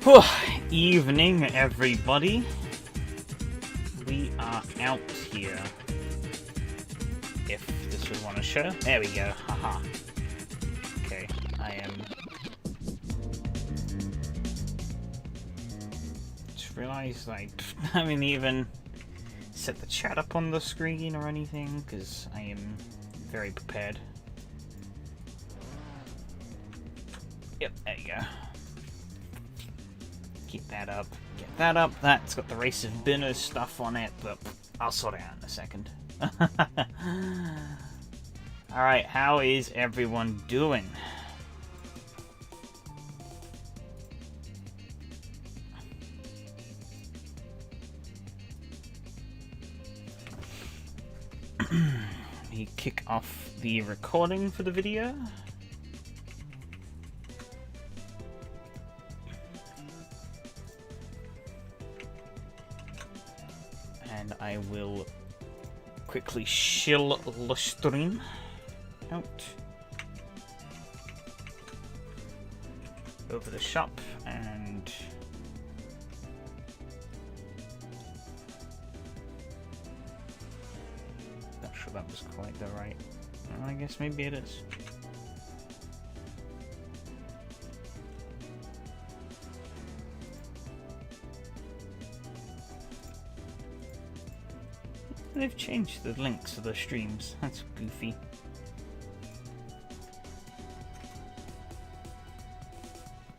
Whew. Evening, everybody. We are out here. If this would want to show. There we go. Haha. Okay, I am. Just realised I haven't even set the chat up on the screen or anything because I am very prepared. Yep, there you go. Keep that up. Get that up. That's got the Race of Binners stuff on it, but I'll sort it out in a second. Alright, how is everyone doing? We kick off the recording for the video. And I will quickly shill the stream out over the shop and not sure that was quite the right. Well, I guess maybe it is. They've changed the links of the streams. That's goofy.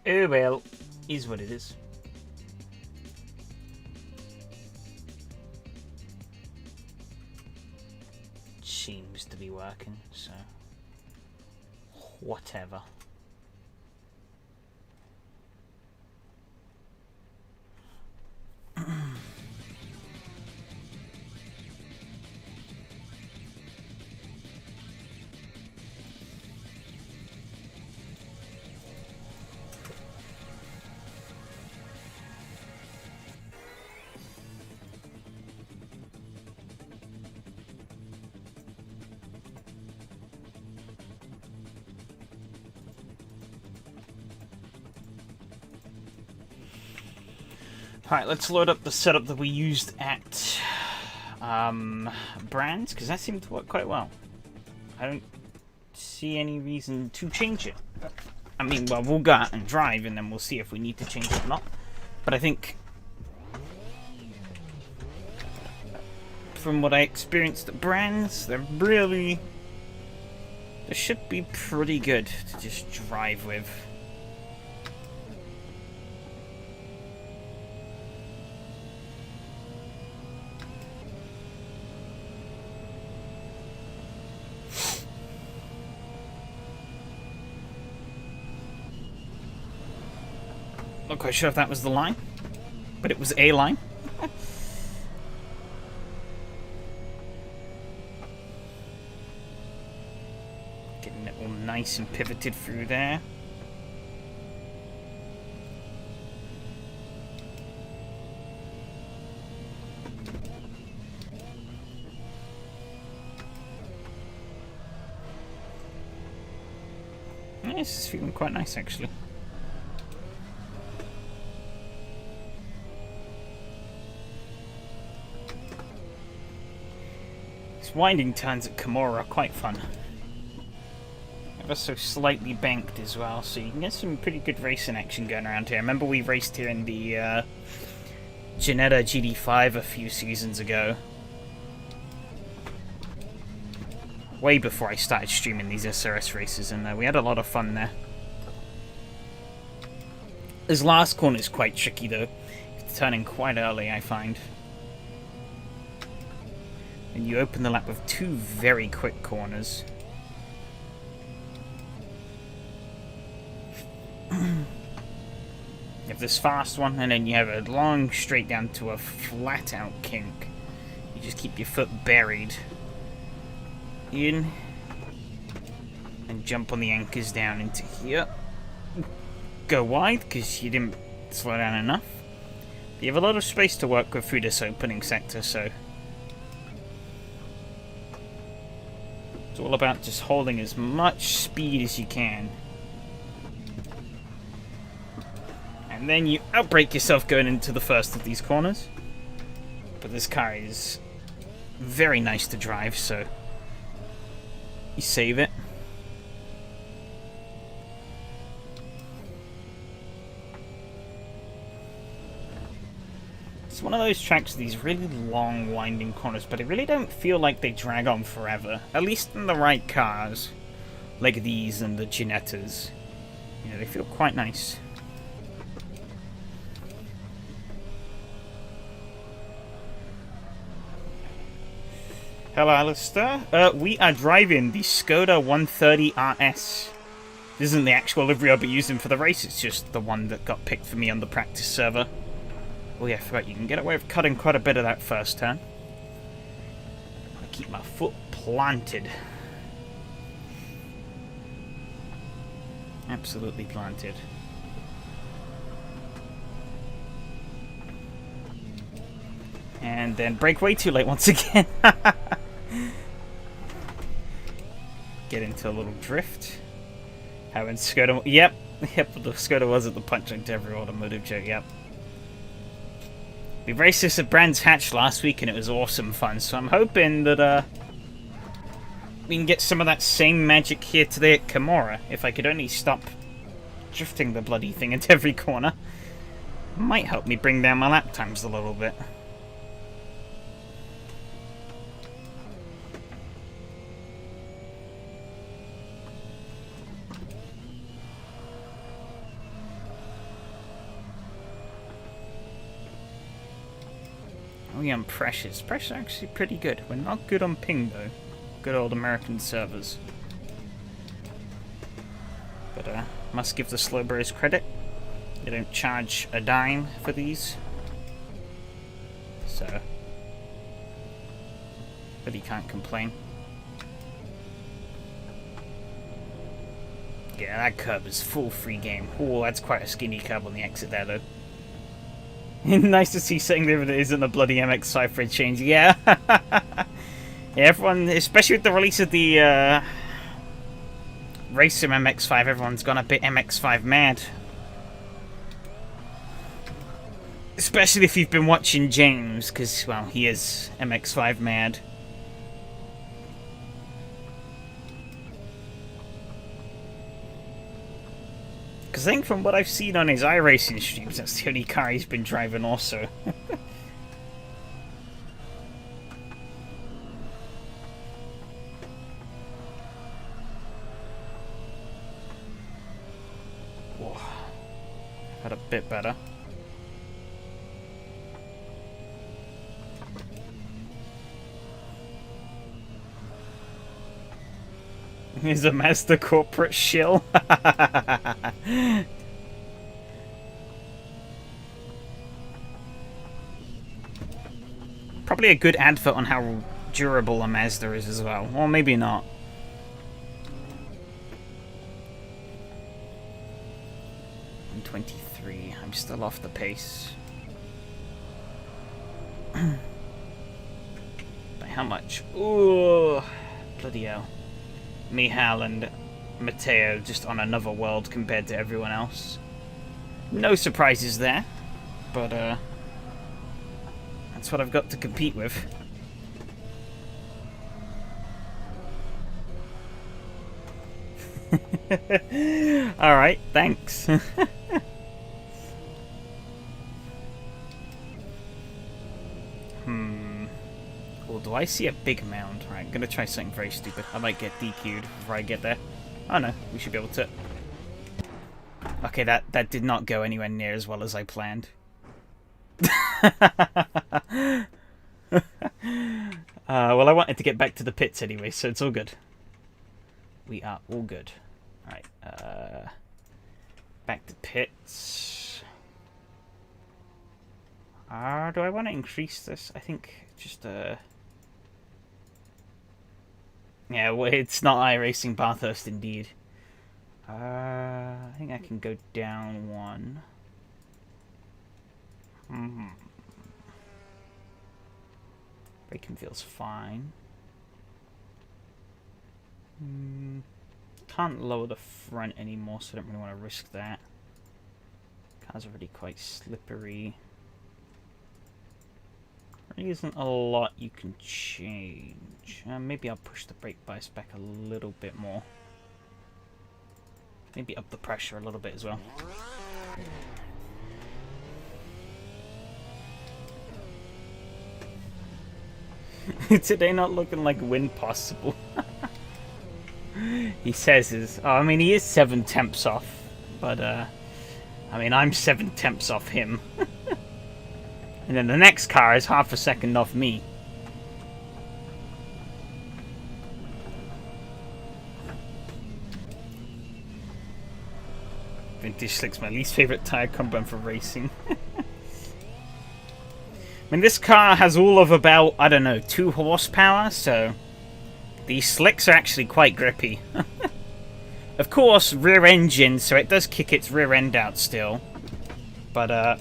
Oh well, is what it is. Seems to be working, so whatever. Alright, let's load up the setup that we used at Brands, because that seemed to work quite well. I don't see any reason to change it. I mean, well, we'll go out and drive, and then we'll see if we need to change it or not. But I think, from what I experienced at Brands, they should be pretty good to just drive with. Not quite sure if that was the line, but it was a line. Getting it all nice and pivoted through there. Yeah, this is feeling quite nice actually. Winding turns at Kimura are quite fun. Ever so slightly banked as well, so you can get some pretty good racing action going around here. I remember we raced here in the Ginetta GD5 a few seasons ago. Way before I started streaming these SRS races, and we had a lot of fun there. This last corner is quite tricky though. It's turning quite early, I find. And you open the lap with two very quick corners. You have this fast one, and then you have a long straight down to a flat out kink. You just keep your foot buried in and jump on the anchors down into here. Go wide because you didn't slow down enough. But you have a lot of space to work with through this opening sector, so it's all about just holding as much speed as you can. And then you outbrake yourself going into the first of these corners. But this car is very nice to drive, so you save it. It's one of those tracks with these really long winding corners, but I really don't feel like they drag on forever. At least in the right cars, like these and the Ginettas. You know, they feel quite nice. Hello, Alistair. We are driving the Skoda 130 RS. This isn't the actual livery I'll be using for the race, it's just the one that got picked for me on the practice server. Oh yeah, I forgot you can get away with cutting quite a bit of that first turn. I keep my foot planted. Absolutely planted. And then brake way too late once again. Get into a little drift. Having Skoda... Yep, the Skoda was at the punching to every automotive joke, yep. We raced this at Brands Hatch last week and it was awesome fun, so I'm hoping that we can get some of that same magic here today at Kimura. If I could only stop drifting the bloody thing into every corner. Might help me bring down my lap times a little bit. Oh yeah, I'm Precious. Precious is actually pretty good. We're not good on ping though. Good old American servers. But must give the Slowbros credit. They don't charge a dime for these. So really can't complain. Yeah, that curb is full free game. Oh, that's quite a skinny curb on the exit there though. Nice to see something there that isn't a bloody MX-5 for a change. Yeah. Yeah, everyone, especially with the release of the Race Sim MX-5, everyone's gone a bit MX-5 mad. Especially if you've been watching James, because, well, he is MX-5 mad. Because I think from what I've seen on his iRacing streams, that's the only car he's been driving also. Whoa. Got a bit better. He's a Mazda corporate shill. Probably a good advert on how durable a Mazda is as well. Or maybe not. I'm 23. I'm still off the pace. By how much? Ooh, bloody hell. Mihal and Matteo just on another world compared to everyone else. No surprises there, but that's what I've got to compete with. Alright, thanks. Well, do I see a big mound? Right, I'm gonna try something very stupid. I might get DQ'd before I get there. Oh no, we should be able to. Okay, that did not go anywhere near as well as I planned. Well, I wanted to get back to the pits anyway, so it's all good. We are all good. Alright, back to pits. Do I want to increase this? I think just yeah, well, it's not iRacing Bathurst indeed. I think I can go down one. Braking feels fine. Can't lower the front anymore, so I don't really want to risk that. Car's already quite slippery. There isn't a lot you can change. Maybe I'll push the brake bias back a little bit more. Maybe up the pressure a little bit as well. Today not looking like win possible. He says is, oh, I mean, he is 7 tenths off, but I mean, I'm 7 tenths off him. And then the next car is half a second off me. Vintage Slick's my least favorite tire compound for racing. I mean, this car has all of about, I don't know, 2 horsepower, so these slicks are actually quite grippy. Of course, rear engine, so it does kick its rear end out still. But,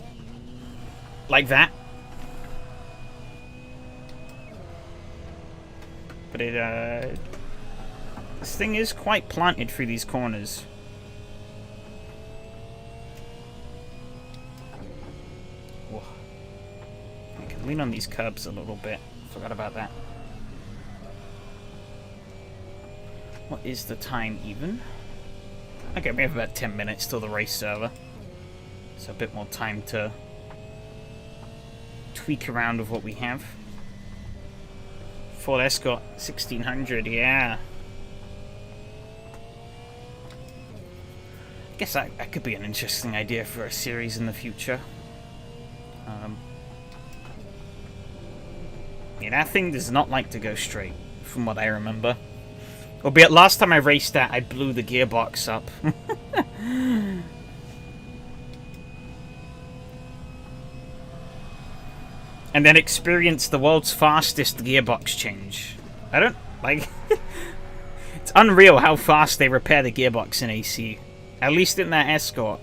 like that. But it, this thing is quite planted through these corners. Whoa. I can lean on these curbs a little bit. Forgot about that. What is the time even? Okay, we have about 10 minutes till the race server. So a bit more time to tweak around with what we have. Ford Escort 1600, yeah. I guess that could be an interesting idea for a series in the future. Yeah, that thing does not like to go straight, from what I remember. Albeit last time I raced that, I blew the gearbox up. And then experienced the world's fastest gearbox change. I don't, like... It's unreal how fast they repair the gearbox in AC. At least in that Escort.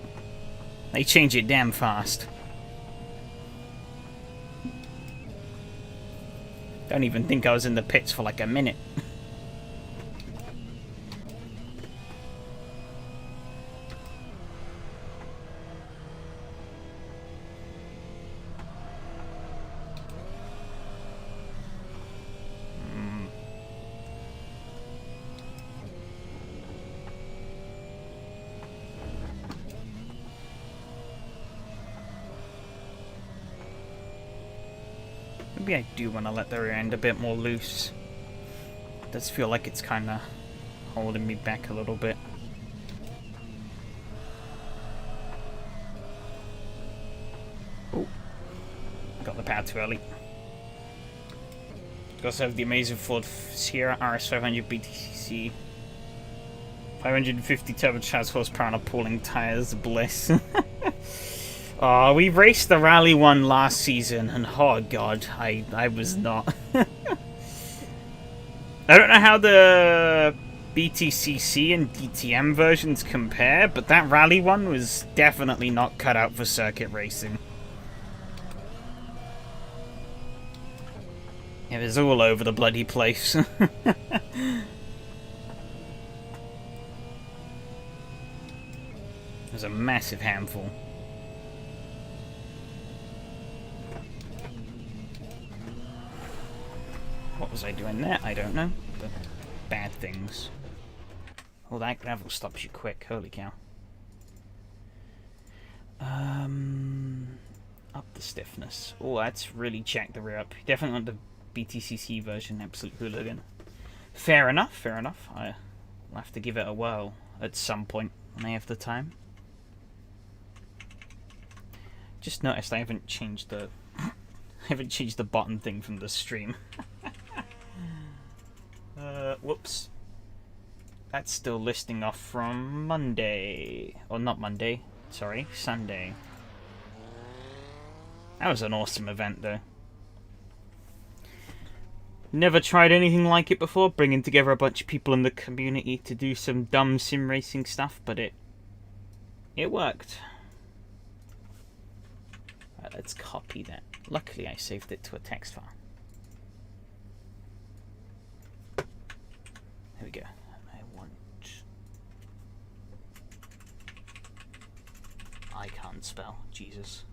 They change it damn fast. Don't even think I was in the pits for like a minute. Maybe I do want to let the rear end a bit more loose. It does feel like it's kind of holding me back a little bit. Oh, got the power too early. We also have the amazing Ford Sierra RS500 BTCC. 550 turbocharged horsepower on appalling tires, bliss. Oh, we raced the Rally 1 last season, and oh god, I was not. I don't know how the BTCC and DTM versions compare, but that Rally 1 was definitely not cut out for circuit racing. It was all over the bloody place. It was a massive handful. What was I doing there? I don't know. But bad things. Oh, that gravel stops you quick. Holy cow. Up the stiffness. Oh, that's really jacked the rear up. Definitely want the BTCC version. Absolute hooligan. Fair enough, fair enough. I'll have to give it a whirl at some point when I have the time. Just noticed I haven't changed the button thing from the stream. Whoops. That's still listing off from Monday. Or not Monday. Sorry, Sunday. That was an awesome event, though. Never tried anything like it before, bringing together a bunch of people in the community to do some dumb sim racing stuff, but it worked. Right, let's copy that. Luckily, I saved it to a text file. There we go. I want icon can't spell. Jesus.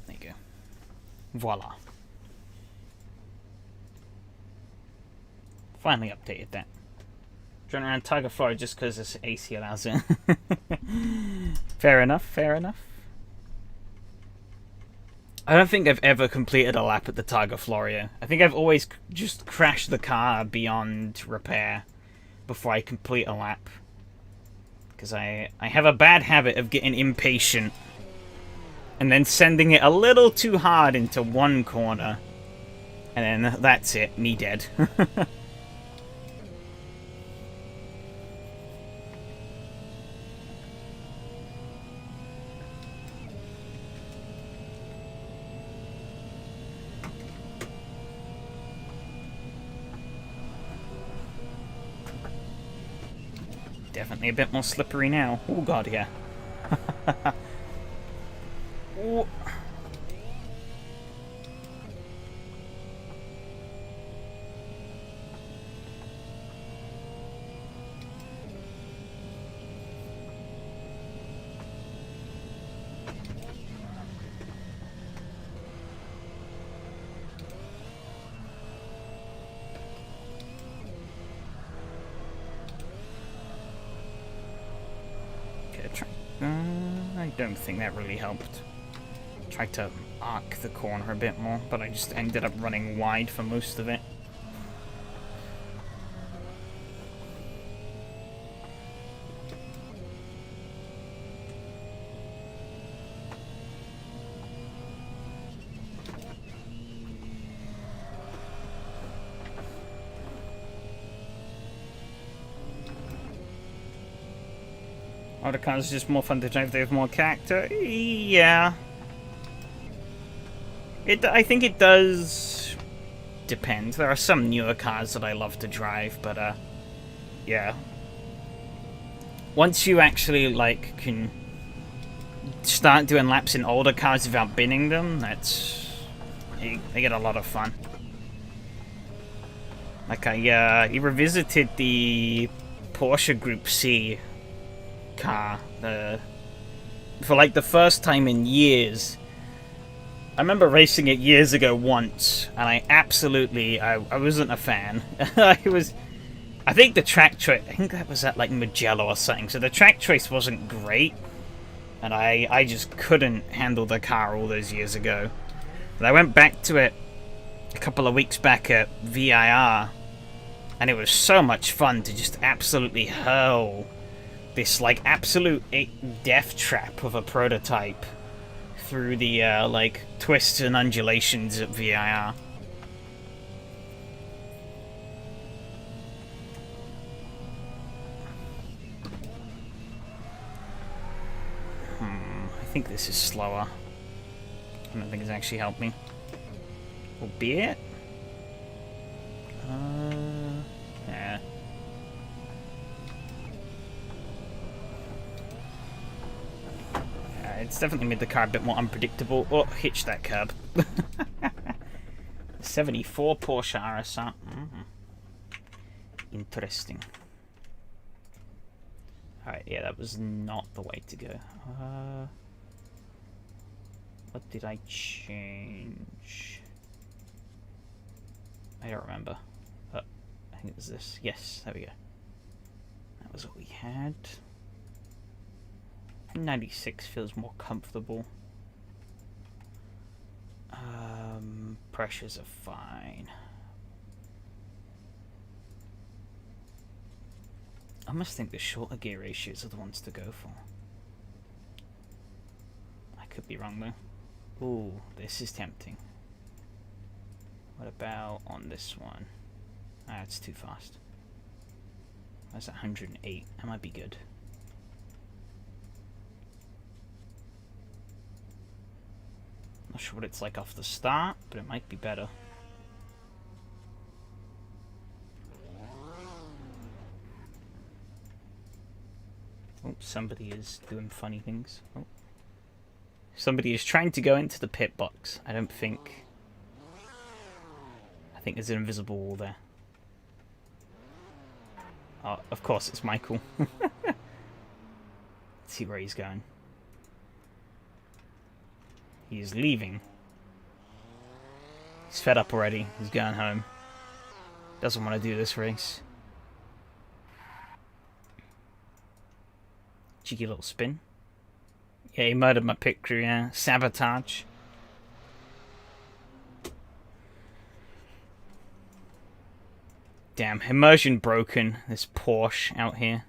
There you go. Voila. Finally updated that. Driving around Tiger Florida just because this AC allows it. Fair enough, fair enough. I don't think I've ever completed a lap at the Tiger Florio. I think I've always just crashed the car beyond repair before I complete a lap. Because I have a bad habit of getting impatient and then sending it a little too hard into one corner. And then that's it, me dead. Definitely a bit more slippery now. Oh god, yeah. Ooh. I don't think that really helped. Tried to arc the corner a bit more, but I just ended up running wide for most of it. Other cars are just more fun to drive. They have more character. Yeah. I think it does depend. There are some newer cars that I love to drive, but yeah. Once you actually like can start doing laps in older cars without binning them, they get a lot of fun. Like I revisited the Porsche Group C car for like the first time in years. I remember racing it years ago once, and I wasn't a fan. I think the track choice, I think that was at like Mugello or something, so the track choice wasn't great, and I just couldn't handle the car all those years ago. But I went back to it a couple of weeks back at VIR, and it was so much fun to just absolutely hurl this like absolute death trap of a prototype through the like twists and undulations at VIR. I think this is slower. I don't think it's actually helped me. Albeit. Yeah. It's definitely made the car a bit more unpredictable. Oh, hitch that curb. 74 Porsche RSR. Interesting. Alright, yeah, that was not the way to go. What did I change? I don't remember. But I think it was this. Yes, there we go. That was what we had. 96 feels more comfortable. Pressures are fine. I must think the shorter gear ratios are the ones to go for. I could be wrong though. Ooh, this is tempting. What about on this one? Ah, it's too fast. That's 108. That might be good. Not sure what it's like off the start, but it might be better. Oh, somebody is doing funny things. Oh. Somebody is trying to go into the pit box. I think there's an invisible wall there. Oh, of course it's Michael. Let's see where he's going. He's leaving. He's fed up already. He's going home. Doesn't want to do this race. Cheeky little spin. Yeah, he murdered my pit crew, yeah. Sabotage. Damn, immersion broken. This Porsche out here.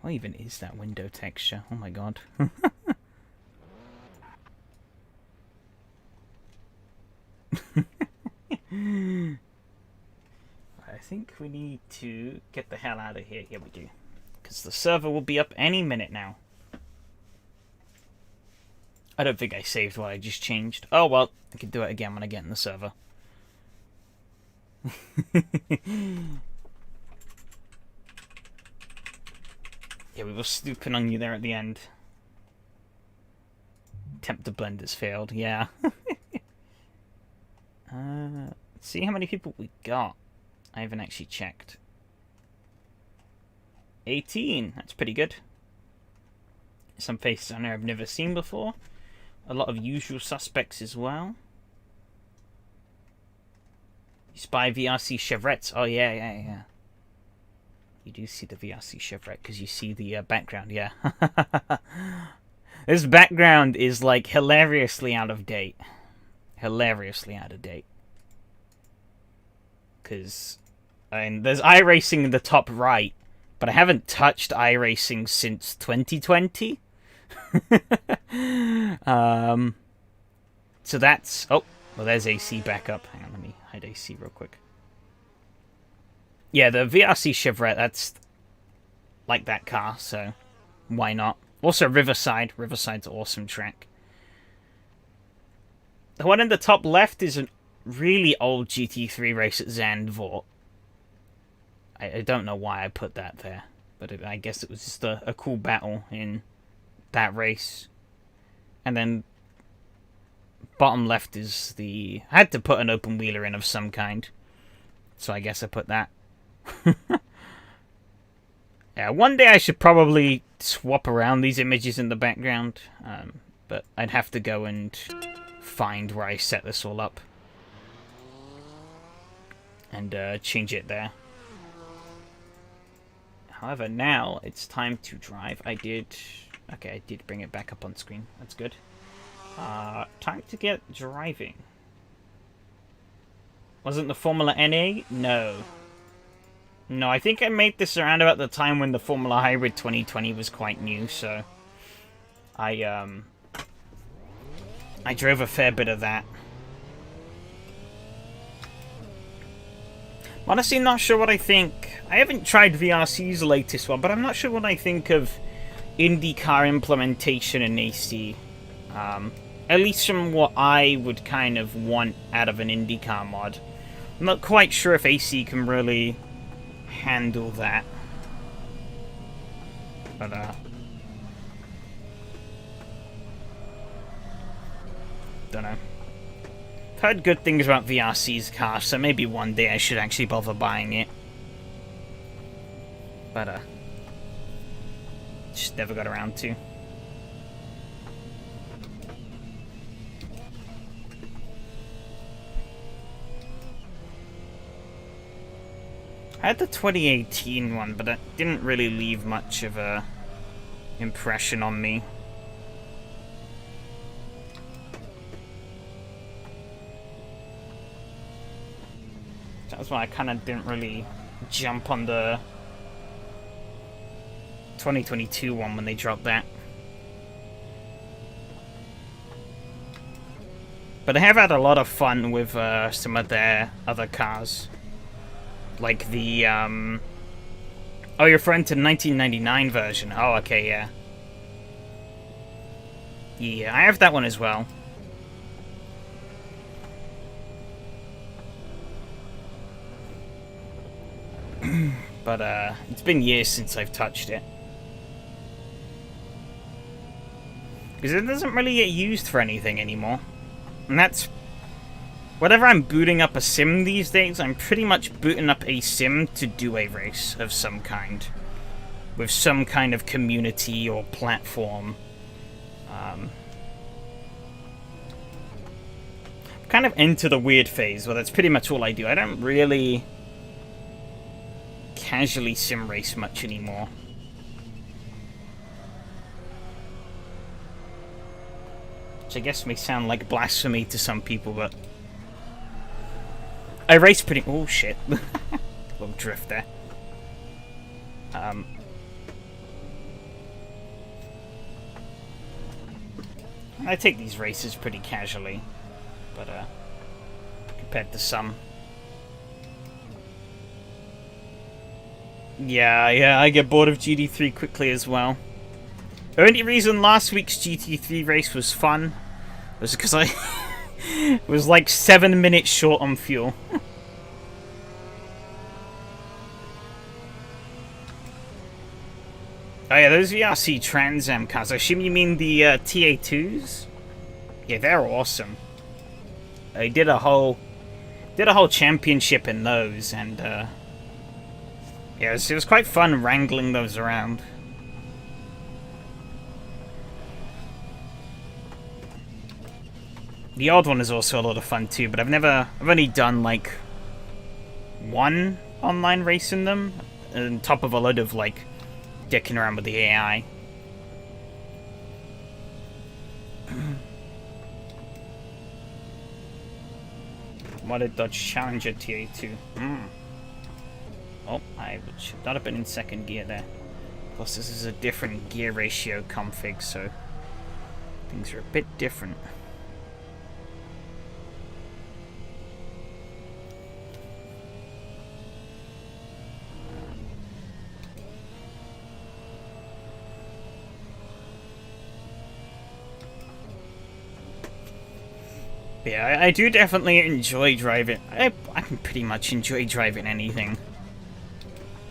What even is that window texture? Oh my god. I think we need to get the hell out of here. Yeah, we do. Because the server will be up any minute now. I don't think I saved what I just changed. Oh, well, I can do it again when I get in the server. Yeah, we were snooping on you there at the end. Attempt to blend has failed, yeah. Let's see how many people we got. I haven't actually checked. 18, that's pretty good. Some faces on there I've never seen before. A lot of usual suspects as well. You spy VRC Chevrets. Oh, yeah. You do see the VRC Chevret because you see the background, yeah. This background is, like, hilariously out of date. Hilariously out of date. Because, I mean, there's iRacing in the top right, but I haven't touched iRacing since 2020. So that's... Oh, well, there's AC backup. Hang on, let me hide AC real quick. Yeah, the VRC Chevret, that's like that car, so why not? Also, Riverside. Riverside's an awesome track. The one in the top left is a really old GT3 race at Zandvoort. I don't know why I put that there, but I guess it was just a cool battle in that race. And then bottom left is the... I had to put an open wheeler in of some kind, so I guess I put that. Yeah, one day I should probably swap around these images in the background, but I'd have to go and find where I set this all up and change it there. However, now it's time to drive. Okay, I did bring it back up on screen. That's good. Time to get driving. Wasn't the Formula NA? No. No, I think I made this around about the time when the Formula Hybrid 2020 was quite new, so I drove a fair bit of that. Honestly, not sure what I think. I haven't tried VRC's latest one, but I'm not sure what I think of IndyCar implementation in AC. At least from what I would kind of want out of an IndyCar mod. I'm not quite sure if AC can really handle that. But, don't know. I've heard good things about VRC's car, so maybe one day I should actually bother buying it. But, just never got around to. I had the 2018 one, but it didn't really leave much of a impression on me. That's why I kind of didn't really jump on the 2022 one when they dropped that. But I have had a lot of fun with some of their other cars. Like the, oh, you're referring to the 1999 version. Oh, okay, yeah. Yeah, I have that one as well. But, it's been years since I've touched it. Because it doesn't really get used for anything anymore. And that's... Whenever I'm booting up a sim these days, I'm pretty much booting up a sim to do a race of some kind. With some kind of community or platform. I'm kind of into the weird phase where that's pretty much all I do. I don't really casually sim race much anymore. Which I guess may sound like blasphemy to some people, but I race pretty... Oh, shit. Little drift there. I take these races pretty casually, but, compared to some. Yeah, I get bored of GT3 quickly as well. The only reason last week's GT3 race was fun was because I was like 7 minutes short on fuel. Oh yeah, those VRC Trans Am cars. I assume you mean the TA2s? Yeah, they're awesome. I did a whole championship in those, and yeah, it was quite fun wrangling those around. The odd one is also a lot of fun too, but I've only done like one online race in them, on top of a load of like dicking around with the AI. Modded Dodge Challenger TA2. Oh, I should not have been in second gear there. Plus this is a different gear ratio config, so things are a bit different. Yeah, I do definitely enjoy driving. I can pretty much enjoy driving anything.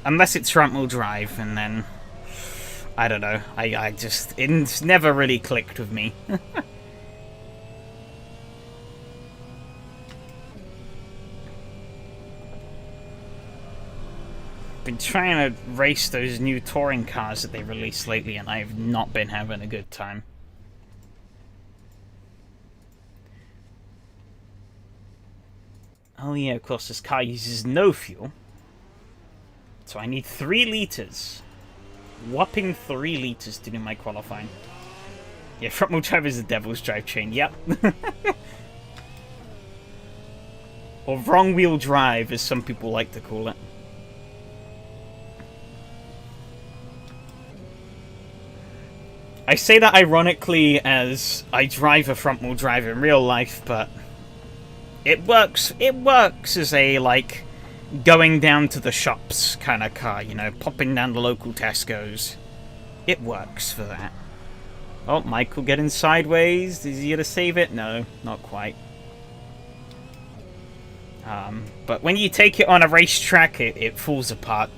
Unless it's front-wheel drive, and then... I don't know. I just... It's never really clicked with me. Been trying to race those new touring cars that they released lately, and I've not been having a good time. Oh yeah, of course, this car uses no fuel. So I need 3 liters. Whopping 3 liters to do my qualifying. Yeah, front-wheel drive is the devil's drivetrain, yep. Or wrong-wheel drive, as some people like to call it. I say that ironically as I drive a front-wheel drive in real life, but... It works as a, like, going down to the shops kind of car, you know, popping down the local Tesco's. It works for that. Oh, Michael getting sideways. Is he gonna save it? No, not quite. But when you take it on a racetrack, it falls apart.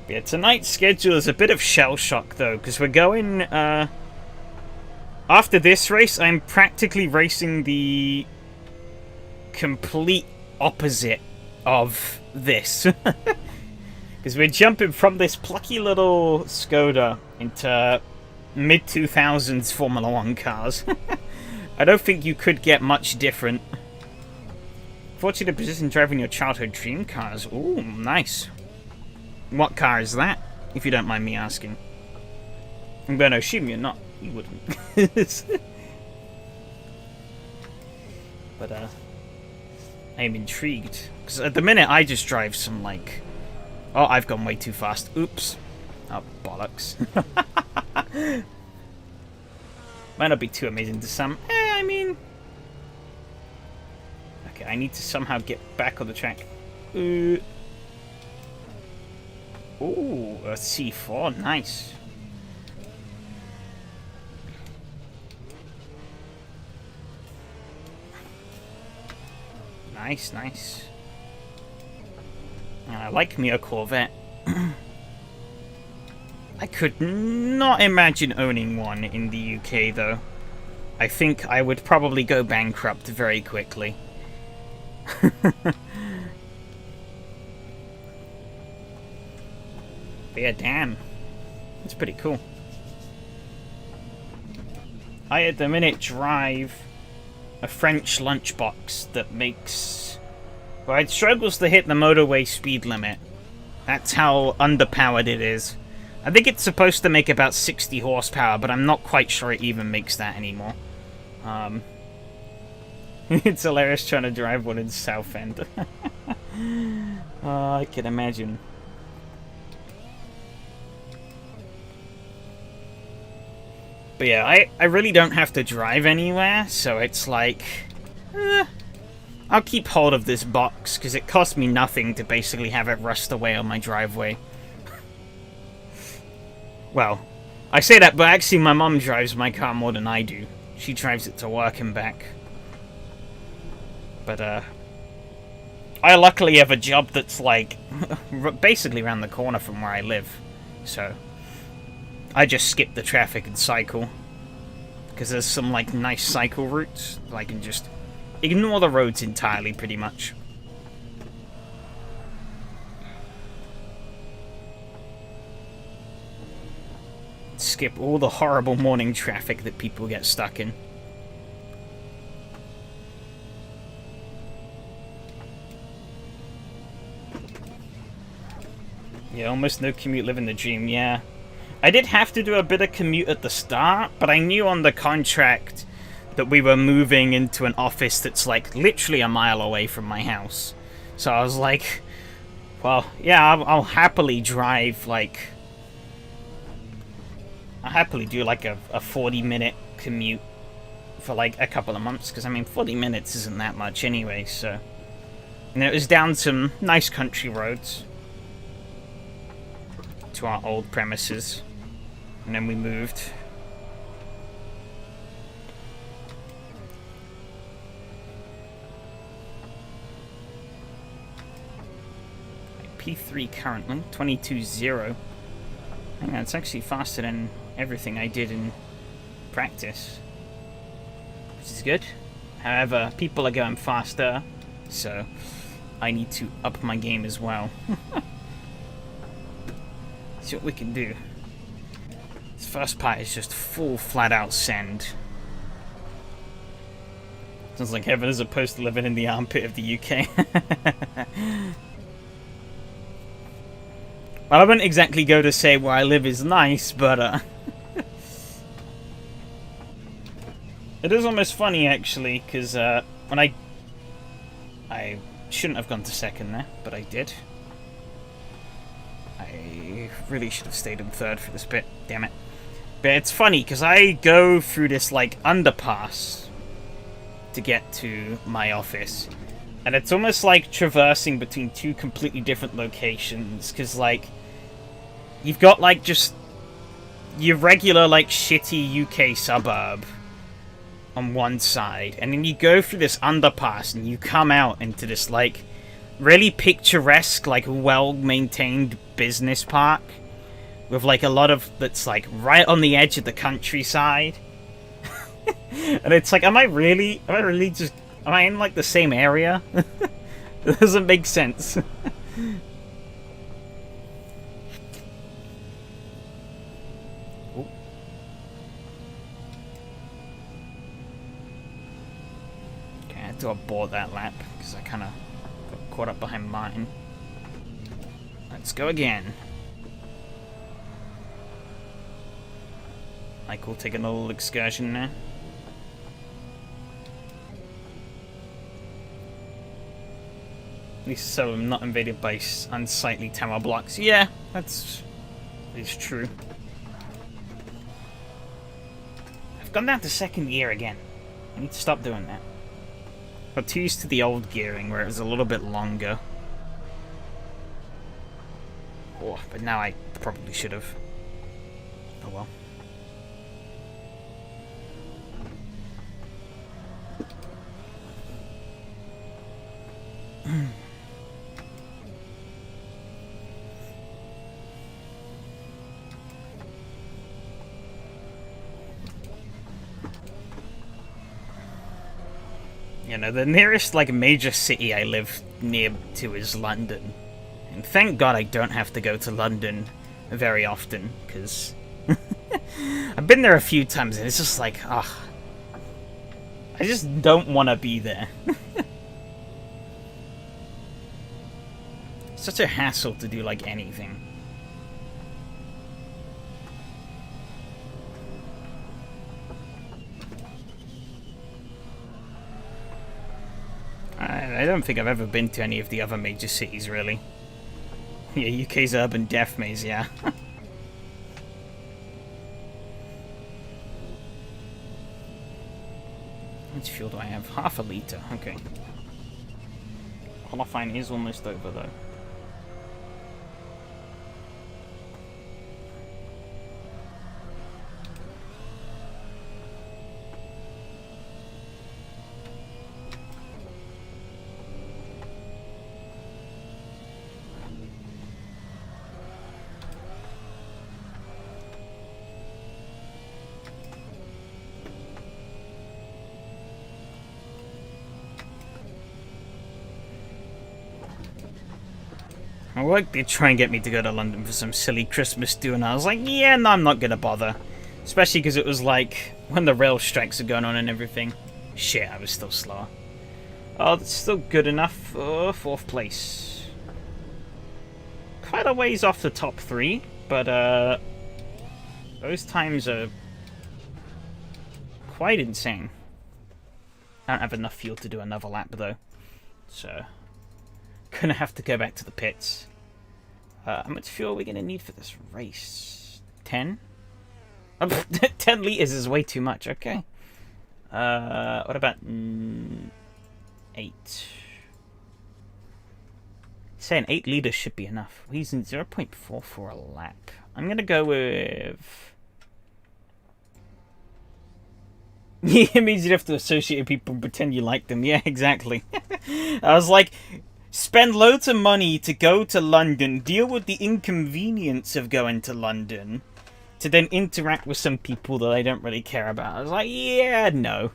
Yeah, tonight's schedule is a bit of shell shock though, because we're going, after this race, I'm practically racing the complete opposite of this. Because we're jumping from this plucky little Skoda into mid-2000s Formula 1 cars. I don't think you could get much different. Fortunate position driving your childhood dream cars. Ooh, nice. What car is that, if you don't mind me asking? I'm going to assume you're not. You wouldn't. But, I am intrigued. Because at the minute, I just drive some, like... Oh, I've gone way too fast. Oops. Oh, bollocks. Might not be too amazing to some. I mean... Okay, I need to somehow get back on the track. Ooh, a C4. Nice. Nice, nice. And I like me a Corvette. I could not imagine owning one in the UK, though. I think I would probably go bankrupt very quickly. But yeah, damn. That's pretty cool. I, at the minute, drive a French lunchbox that makes... well, it struggles to hit the motorway speed limit. That's how underpowered it is. I think it's supposed to make about 60 horsepower, but I'm not quite sure it even makes that anymore. It's hilarious trying to drive one in Southend. I can imagine. But yeah, I really don't have to drive anywhere, so it's like... I'll keep hold of this box, because it costs me nothing to basically have it rust away on my driveway. Well, I say that, but actually my mom drives my car more than I do. She drives it to work and back. But, I luckily have a job that's, like, basically around the corner from where I live. So, I just skip the traffic and cycle. Because there's some, like, nice cycle routes. I can just ignore the roads entirely, pretty much. Skip all the horrible morning traffic that people get stuck in. Yeah, almost no commute, living the dream, yeah. I did have to do a bit of commute at the start, but I knew on the contract that we were moving into an office that's like literally a mile away from my house. So I was like, well, yeah, I'll happily drive like... I'll happily do like a 40-minute commute for like a couple of months, because I mean 40 minutes isn't that much anyway, so... And it was down some nice country roads to our old premises, and then we moved. P3 currently, 22.0. Hang on, it's actually faster than everything I did in practice, which is good. However, people are going faster, so I need to up my game as well. See what we can do. This first part is just full flat-out send. Sounds like heaven as opposed to living in the armpit of the UK. Well, I wouldn't exactly go to say where I live is nice, but it is almost funny actually, because when I shouldn't have gone to second there, but I did. I really should have stayed in third for this bit, damn it. But it's funny, because I go through this, like, underpass to get to my office. And it's almost like traversing between two completely different locations, because, like, you've got, like, just your regular, like, shitty UK suburb on one side, and then you go through this underpass, and you come out into this, like, really picturesque, like, well-maintained business park with, like, a lot of that's, like, right on the edge of the countryside. And it's like, am I really in, like, the same area? It doesn't make sense. Okay, I had to abort that lap, because I kind of got caught up behind Martin. Let's go again. Michael taking a little excursion there. At least so I'm not invaded by unsightly tower blocks. Yeah, that's true. I've gone down to second gear again. I need to stop doing that. Got too used to the old gearing where it was a little bit longer. Oh, but now I probably should have. Oh well. You know, the nearest, like, major city I live near to is London. And thank God I don't have to go to London very often, because I've been there a few times and it's just like, ugh. I just don't want to be there. Such a hassle to do, like, anything. I don't think I've ever been to any of the other major cities, really. Yeah, UK's urban death maze, yeah. How much fuel do I have? Half a litre, okay. Qualifying is almost over, though. I like they try and get me to go to London for some silly Christmas do, and I was like, yeah, no, I'm not gonna bother. Especially because it was like when the rail strikes are going on and everything. Shit, I was still slower. Oh, that's still good enough for 4th place. Quite a ways off the top 3, but those times are quite insane. I don't have enough fuel to do another lap though, so gonna have to go back to the pits. How much fuel are we gonna need for this race? 10? 10 liters is way too much. Okay. What about 8? Saying 8 liters should be enough. We're using 0.4 for a lap. I'm gonna go with. Yeah, it means you'd have to associate with people and pretend you like them. Yeah, exactly. I was like, spend loads of money to go to London, deal with the inconvenience of going to London, to then interact with some people that I don't really care about. I was like, yeah, no.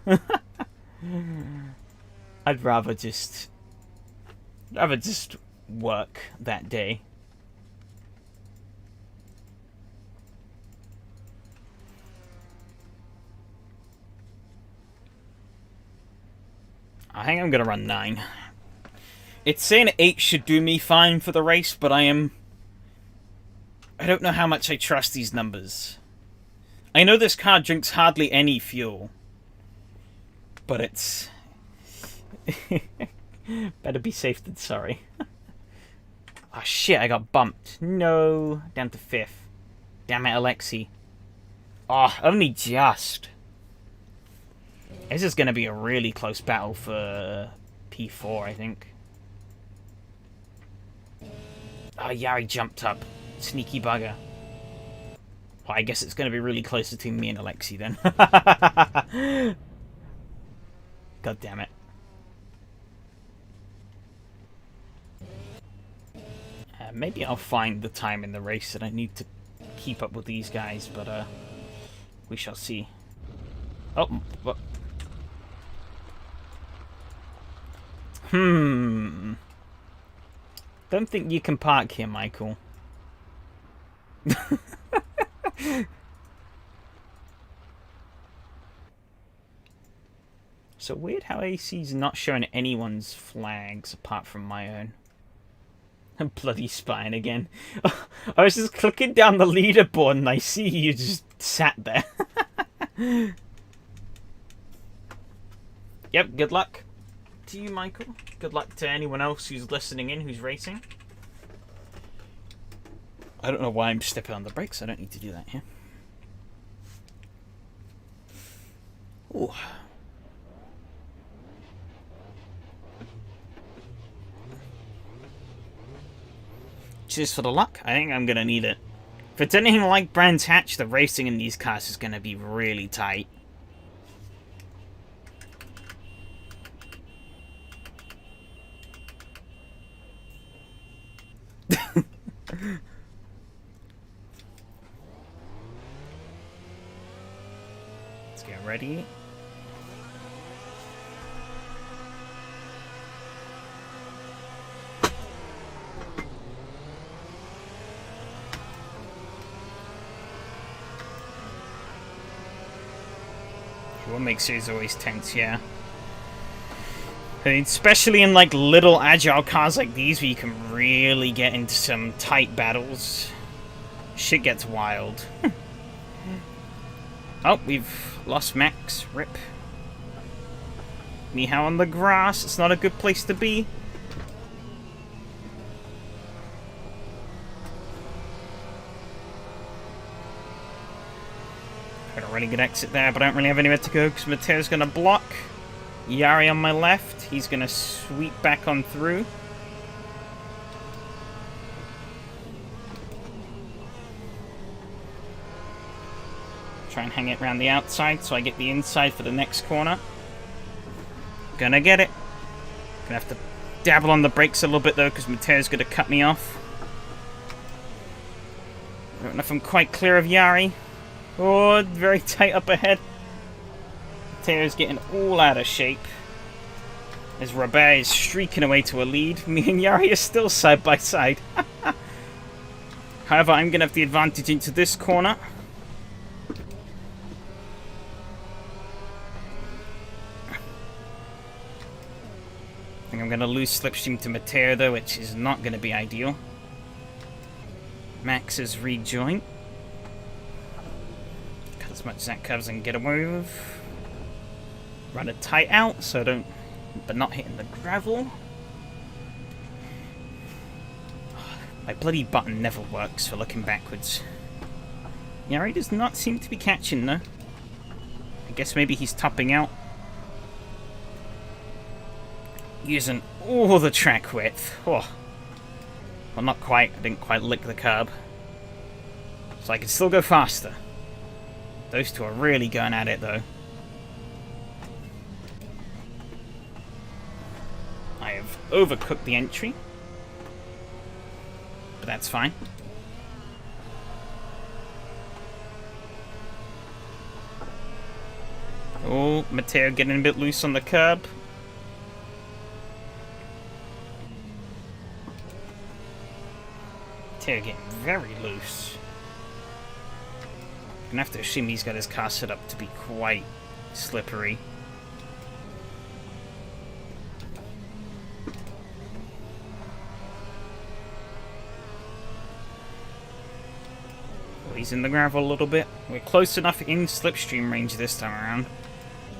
I'd rather just work that day. I think I'm gonna run 9. It's saying 8 should do me fine for the race, but I don't know how much I trust these numbers. I know this car drinks hardly any fuel, but it's better be safe than sorry. Oh shit, I got bumped. No, down to 5th. Damn it, Alexi. Oh, only just. This is going to be a really close battle for P4, I think. Oh, yeah, I jumped up. Sneaky bugger. Well, I guess it's going to be really close between me and Alexi then. God damn it. Maybe I'll find the time in the race that I need to keep up with these guys, but we shall see. Oh, what? Don't think you can park here, Michael. So weird how AC's not showing anyone's flags apart from my own. Bloody spine again. I was just clicking down the leaderboard and I see you just sat there. Yep, good luck to you, Michael. Good luck to anyone else who's listening in, who's racing. I don't know why I'm stepping on the brakes. I don't need to do that here. Ooh. Cheers for the luck. I think I'm going to need it. If it's anything like Brands Hatch, the racing in these cars is going to be really tight. Let's get ready. what makes it always tense, yeah. I mean, especially in like little agile cars like these where you can really get into some tight battles. Shit gets wild. Oh, we've lost Max. Rip. Meow on the grass. It's not a good place to be. Got a really good exit there, but I don't really have anywhere to go because Matteo's going to block. Yari on my left. He's going to sweep back on through. Try and hang it around the outside so I get the inside for the next corner. Gonna get it. Gonna have to dabble on the brakes a little bit though because Matteo's gonna cut me off. I don't know if I'm quite clear of Yari. Oh, very tight up ahead. Matteo's getting all out of shape. As Robert is streaking away to a lead. Me and Yari are still side by side. However, I'm gonna have the advantage into this corner. I think I'm going to lose slipstream to Matteo though, which is not going to be ideal. Max has rejoined. Cut as much as that curves I can get away with. Run it tight out so I don't, but not hitting the gravel. My bloody button never works for looking backwards. Yari does not seem to be catching though. I guess maybe he's topping out. Using all the track width. Oh. Well, not quite. I didn't quite lick the curb. So I can still go faster. Those two are really going at it, though. I have overcooked the entry. But that's fine. Oh, Matteo getting a bit loose on the curb. Getting very loose. I'm gonna have to assume he's got his car set up to be quite slippery. Well, he's in the gravel a little bit. We're close enough in slipstream range this time around.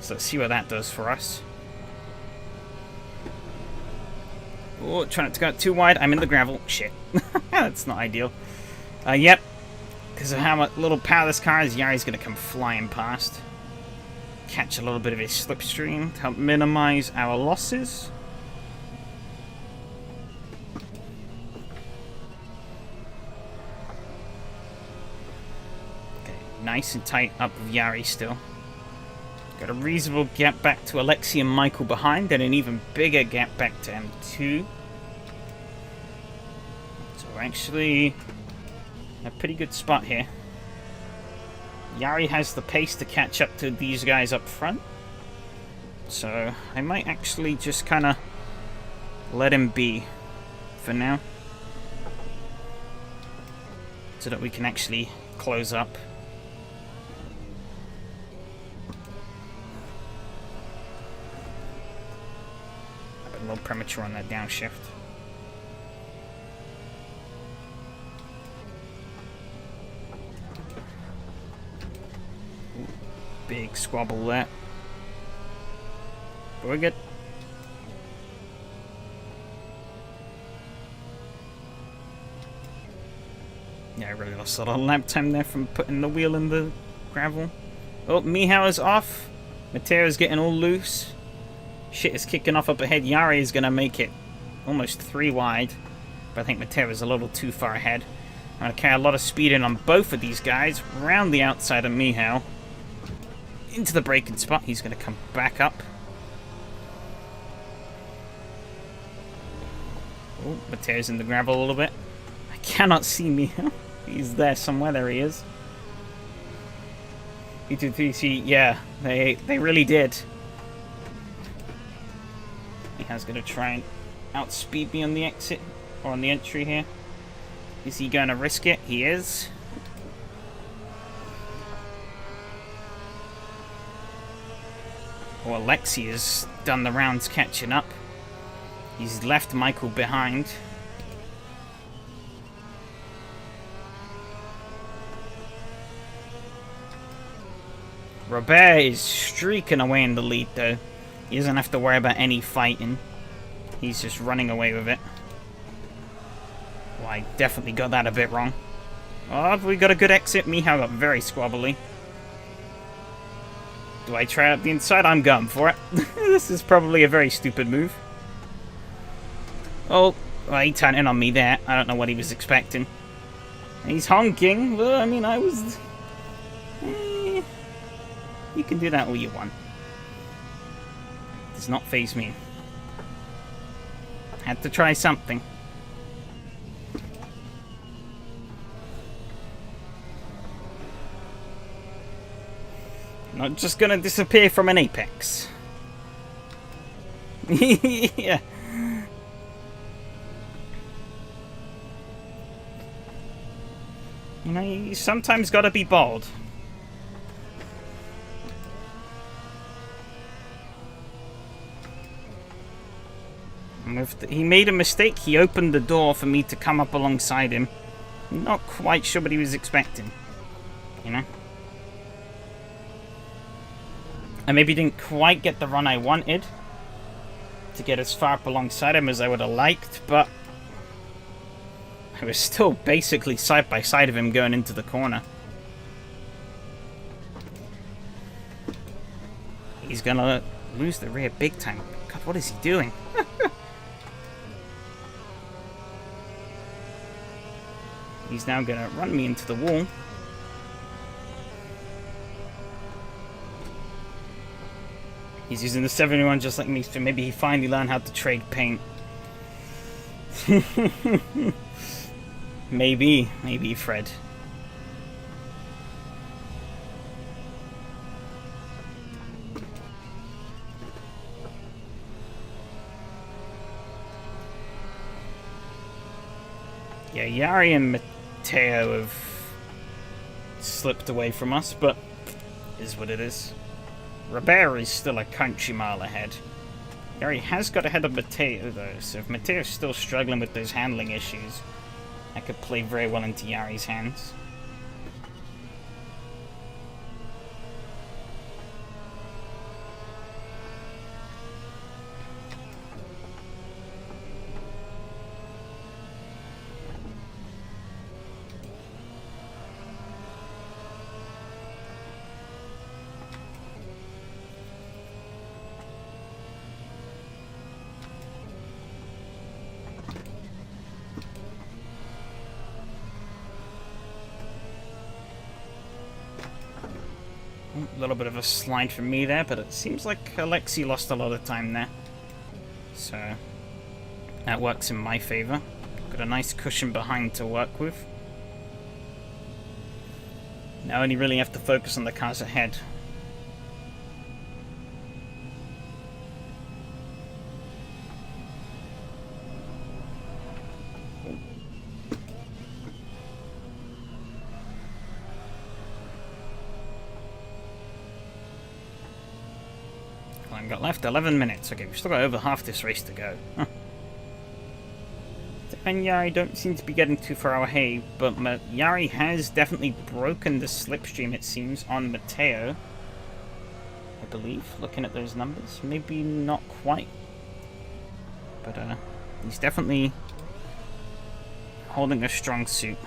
So let's see what that does for us. Oh, trying not to go out too wide. I'm in the gravel. Shit. That's not ideal. Yep. Because of how much little power this car is, Yari's going to come flying past. Catch a little bit of his slipstream to help minimize our losses. Okay, nice and tight up with Yari still. Got a reasonable gap back to Alexi and Michael behind, and an even bigger gap back to M2. So we're actually in a pretty good spot here. Yari has the pace to catch up to these guys up front. So I might actually just kind of let him be for now. So that we can actually close up. A little premature on that downshift. Ooh, big squabble there. But we're good. Yeah, I really lost a lot of lap time there from putting the wheel in the gravel. Oh, Mihao is off. Matteo's getting all loose. Shit is kicking off up ahead. Yari is going to make it almost 3 wide. But I think Matteo is a little too far ahead. I'm going to carry a lot of speed in on both of these guys. Round the outside of Mihao. Into the braking spot. He's going to come back up. Oh, Matteo's in the gravel a little bit. I cannot see Mihao. He's there somewhere. There he is. E2TC, yeah. They really did. Mihao's going to try and outspeed me on the exit, or on the entry here. Is he going to risk it? He is. Well, Alexi has done the rounds catching up. He's left Michael behind. Robert is streaking away in the lead, though. He doesn't have to worry about any fighting. He's just running away with it. Well, I definitely got that a bit wrong. Oh, we got a good exit. Mihao got very squabbly. Do I try out the inside? I'm going for it. This is probably a very stupid move. Oh, well, he turned in on me there. I don't know what he was expecting. He's honking. Well, I mean, I was... You can do that all you want. Does not faze me. Had to try something. Not just gonna disappear from an apex. Yeah. You know, you sometimes gotta be bold. He made a mistake. He opened the door for me to come up alongside him. Not quite sure what he was expecting. You know? I maybe didn't quite get the run I wanted to get as far up alongside him as I would have liked, but I was still basically side by side of him going into the corner. He's gonna lose the rear big time. God, what is he doing? He's now gonna run me into the wall. He's using the 71 just like me, so maybe he finally learned how to trade paint. Maybe Fred. Yeah, Yari and Mateo have slipped away from us, but is what it is. Robert is still a country mile ahead. Yari has got ahead of Mateo, though, so if Mateo's still struggling with those handling issues, that could play very well into Yari's hands. A little bit of a slide from me there, but it seems like Alexi lost a lot of time there. So that works in my favor. Got a nice cushion behind to work with. Now I only really have to focus on the cars ahead. I've got left 11 minutes. Okay, we've still got over half this race to go. Huh. And Yari don't seem to be getting too far away, but Yari has definitely broken the slipstream, it seems, on Mateo. I believe, looking at those numbers. Maybe not quite. But he's definitely holding a strong suit.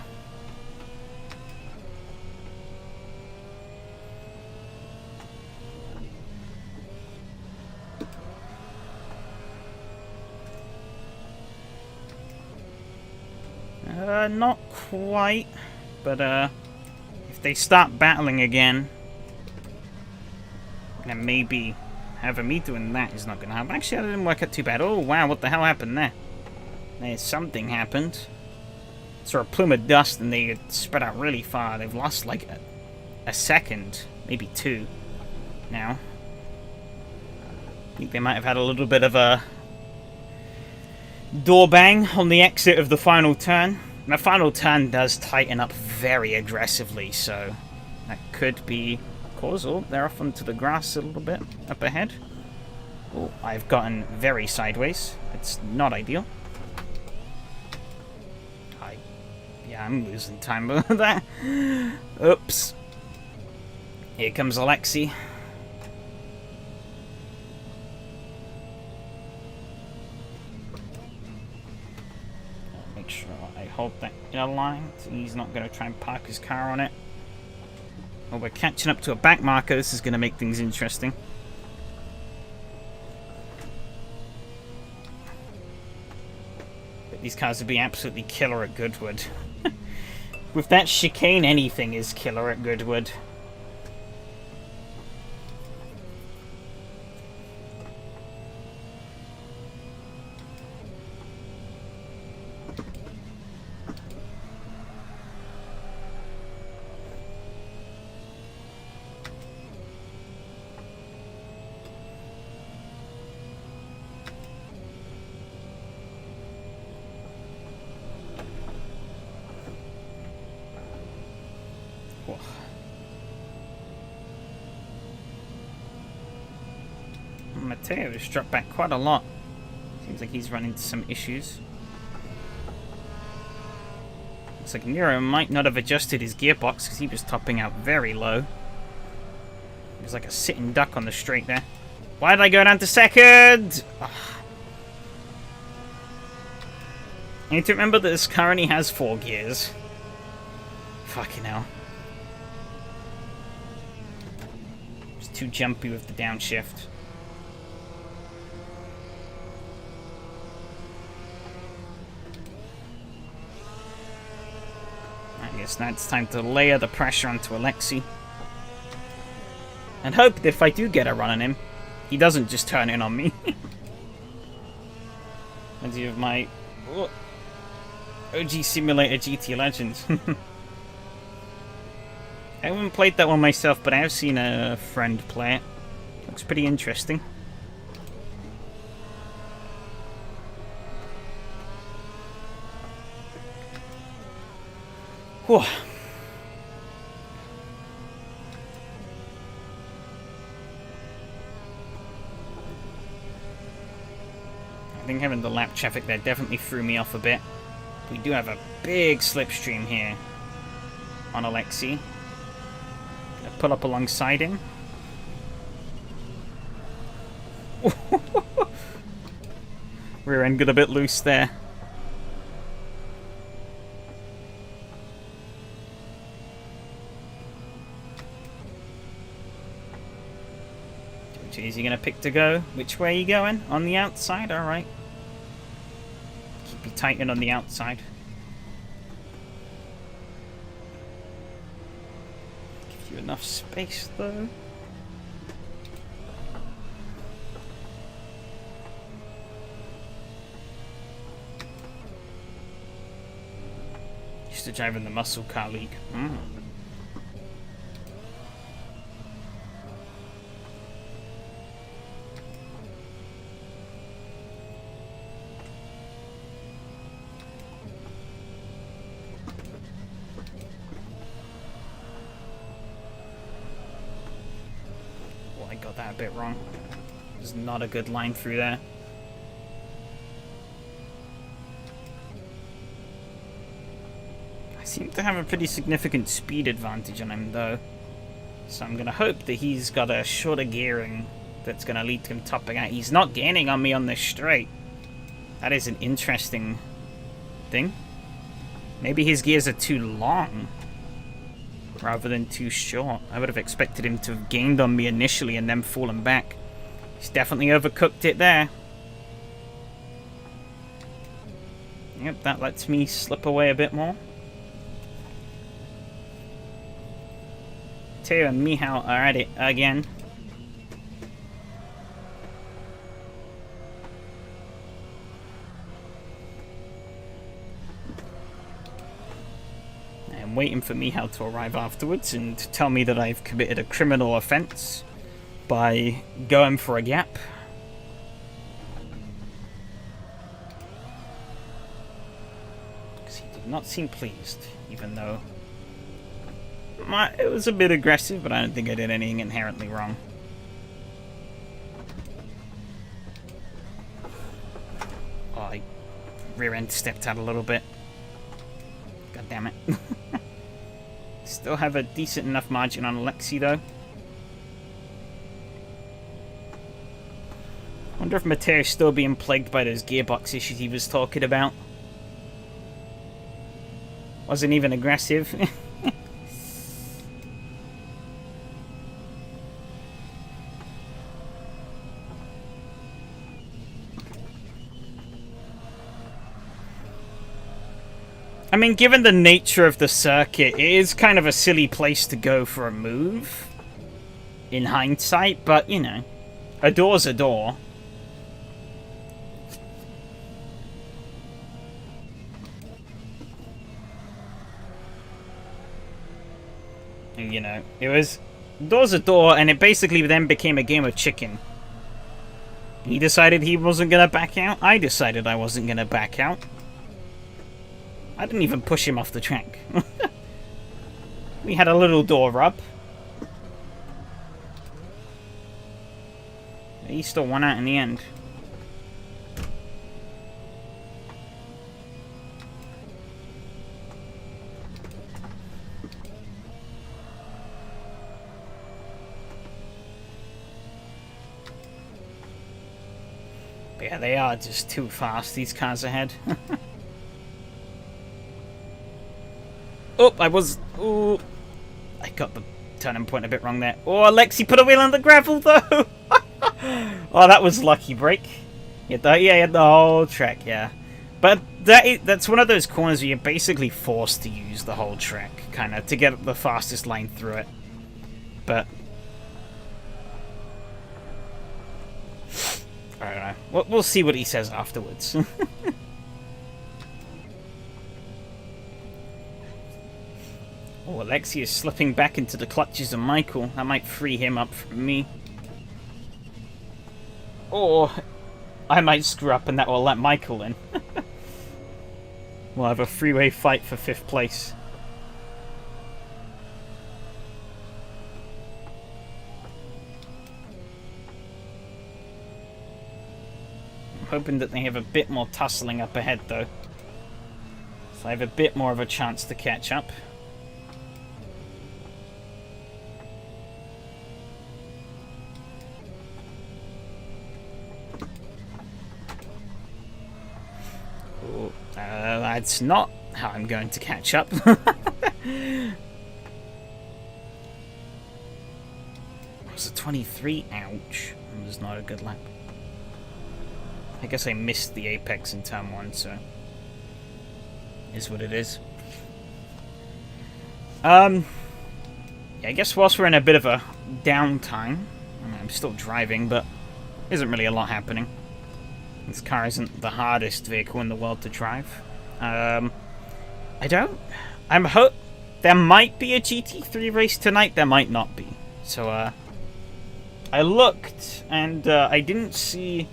Not quite, but if they start battling again, then maybe having me doing that is not going to happen. Actually, that didn't work out too bad. Oh, wow, what the hell happened there? There's something happened. Saw a plume of dust and they spread out really far. They've lost like a second, maybe two now. I think they might have had a little bit of a door bang on the exit of the final turn. And the final turn does tighten up very aggressively, so that could be causal. They're off onto the grass a little bit up ahead. Oh, I've gotten very sideways. It's not ideal. Yeah, I'm losing time with that. Oops. Here comes Alexi. Make sure I hold that in a line so he's not going to try and park his car on it. Well, we're catching up to a back marker. This is going to make things interesting. But these cars would be absolutely killer at Goodwood. With that chicane, anything is killer at Goodwood. Matteo has dropped back quite a lot. Seems like he's run into some issues. Looks like Nero might not have adjusted his gearbox because he was topping out very low. He was like a sitting duck on the straight there. Why did I go down to second? Ugh. I need to remember that this car only has 4 gears. Fucking hell. It's too jumpy with the downshift. I guess now it's time to layer the pressure onto Alexi. And hope that if I do get a run on him, he doesn't just turn in on me. Reminds me of my OG Simulator GT Legends. I haven't played that one myself, but I have seen a friend play it. Looks pretty interesting. Whew. I think having the lap traffic there definitely threw me off a bit. We do have a big slipstream here on Alexi. Gonna pull up alongside him. Rear end got a bit loose there. Which is he gonna pick to go? Which way are you going? On the outside? Alright. Keep you tight in on the outside. Give you enough space though. Used to drive in the muscle car league. Got that a bit wrong. There's not a good line through there. I seem to have a pretty significant speed advantage on him though. So I'm going to hope that he's got a shorter gearing that's going to lead to him topping out. He's not gaining on me on this straight. That is an interesting thing. Maybe his gears are too long rather than too short. I would have expected him to have gained on me initially and then fallen back. He's definitely overcooked it there. Yep, that lets me slip away a bit more. Teo and Mihao are at it again. I'm waiting for Mihao to arrive afterwards and to tell me that I've committed a criminal offense by going for a gap. Because he did not seem pleased, even though it was a bit aggressive, but I don't think I did anything inherently wrong. I rear end stepped out a little bit. God damn it. Still have a decent enough margin on Alexi though. Wonder if Mateo's still being plagued by those gearbox issues he was talking about. Wasn't even aggressive. I mean, given the nature of the circuit, it is kind of a silly place to go for a move. In hindsight, but, you know, a door's a door. You know, it was door's a door, and it basically then became a game of chicken. He decided he wasn't going to back out. I decided I wasn't going to back out. I didn't even push him off the track. We had a little door rub. He still won out in the end. But yeah, they are just too fast, these cars ahead. Oh, ooh, I got the turning point a bit wrong there. Oh, Alexi put a wheel on the gravel, though! Oh, that was lucky break. You had the whole track, yeah. But that's one of those corners where you're basically forced to use the whole track, kind of, to get the fastest line through it. But I don't know. We'll see what he says afterwards. Oh, Alexi is slipping back into the clutches of Michael. That might free him up from me. Or I might screw up and that will let Michael in. We'll have a three-way fight for 5th place. I'm hoping that they have a bit more tussling up ahead, though. So I have a bit more of a chance to catch up. That's not how I'm going to catch up. Was it 23? Ouch. That was not a good lap. I guess I missed the apex in turn 1, so is what it is. Yeah, I guess whilst we're in a bit of a downtime, I mean, I'm still driving, but isn't really a lot happening. This car isn't the hardest vehicle in the world to drive. There might be a GT3 race tonight, there might not be. So, I looked, and I didn't see...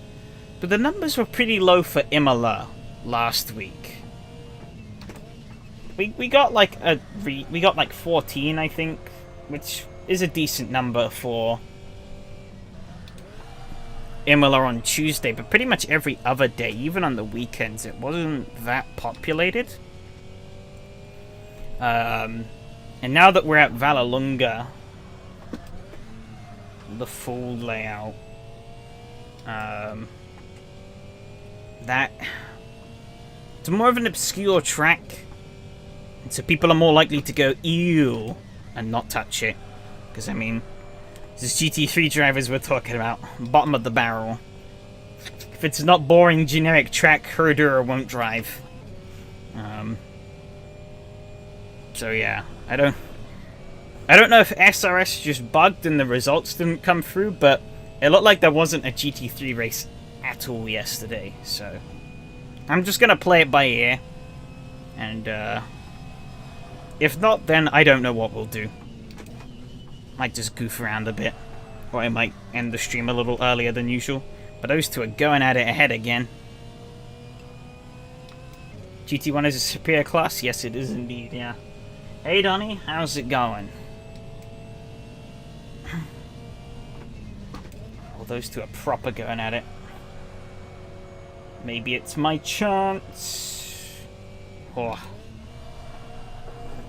But the numbers were pretty low for Imola last week. We got like 14, I think, which is a decent number for Imola on Tuesday, but pretty much every other day, even on the weekends, it wasn't that populated. And now that we're at Vallelunga, the full layout, that it's more of an obscure track, and so people are more likely to go ew and not touch it, because I mean, this GT3 drivers we're talking about, bottom of the barrel. If it's not boring generic track, Herder won't drive. So yeah, I don't know if SRS just bugged and the results didn't come through, but it looked like there wasn't a GT3 race at all yesterday, so I'm just gonna play it by ear, and if not, then I don't know what we'll do. Might just goof around a bit, or I might end the stream a little earlier than usual, but those two are going at it ahead again. GT1 is a superior class? Yes, it is indeed, yeah. Hey Donnie, how's it going? Well, those two are proper going at it. Maybe it's my chance. Oh.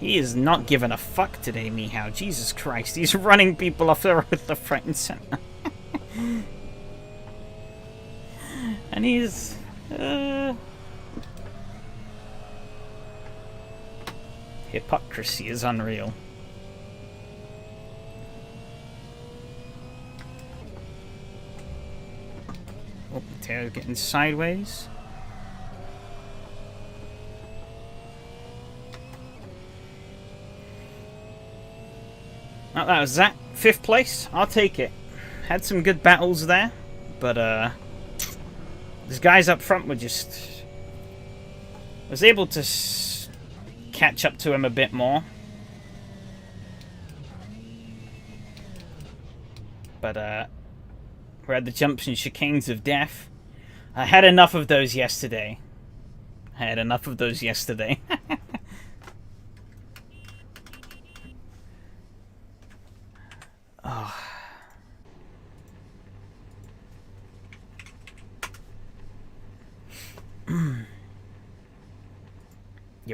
He is not giving a fuck today, Mihao. Jesus Christ, he's running people off the road left, right, and center. And he's... Hypocrisy is unreal. Oh, Taylor's getting sideways. Oh, that was that. 5th place. I'll take it. Had some good battles there, but these guys up front were just... was able to catch up to him a bit more. But we had the jumps and chicanes of death. I had enough of those yesterday. Oh.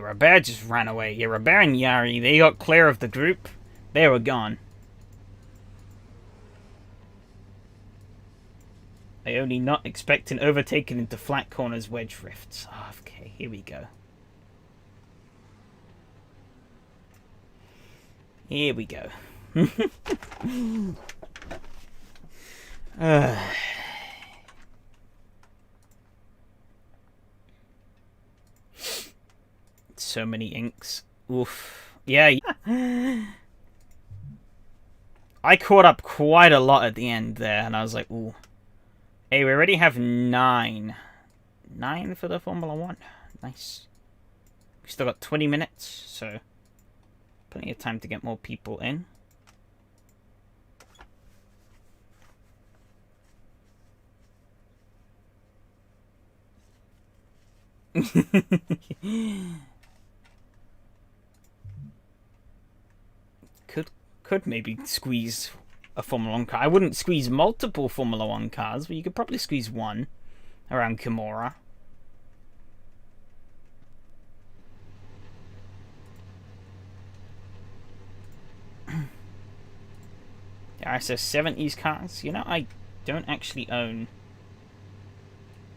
Robert just ran away. Robert and Yari, they got clear of the group. They were gone. I only not expecting overtaken into flat corners, wedge rifts. Oh, okay, here we go. Here we go. So many inks. Oof. Yeah. I caught up quite a lot at the end there, and I was like, ooh. Hey, we already have 9. 9 for the Formula 1. Nice. We still got 20 minutes, so plenty of time to get more people in. Could maybe squeeze a Formula 1 car. I wouldn't squeeze multiple Formula 1 cars, but you could probably squeeze one around Kimura. The RSS 70s cars. You know, I don't actually own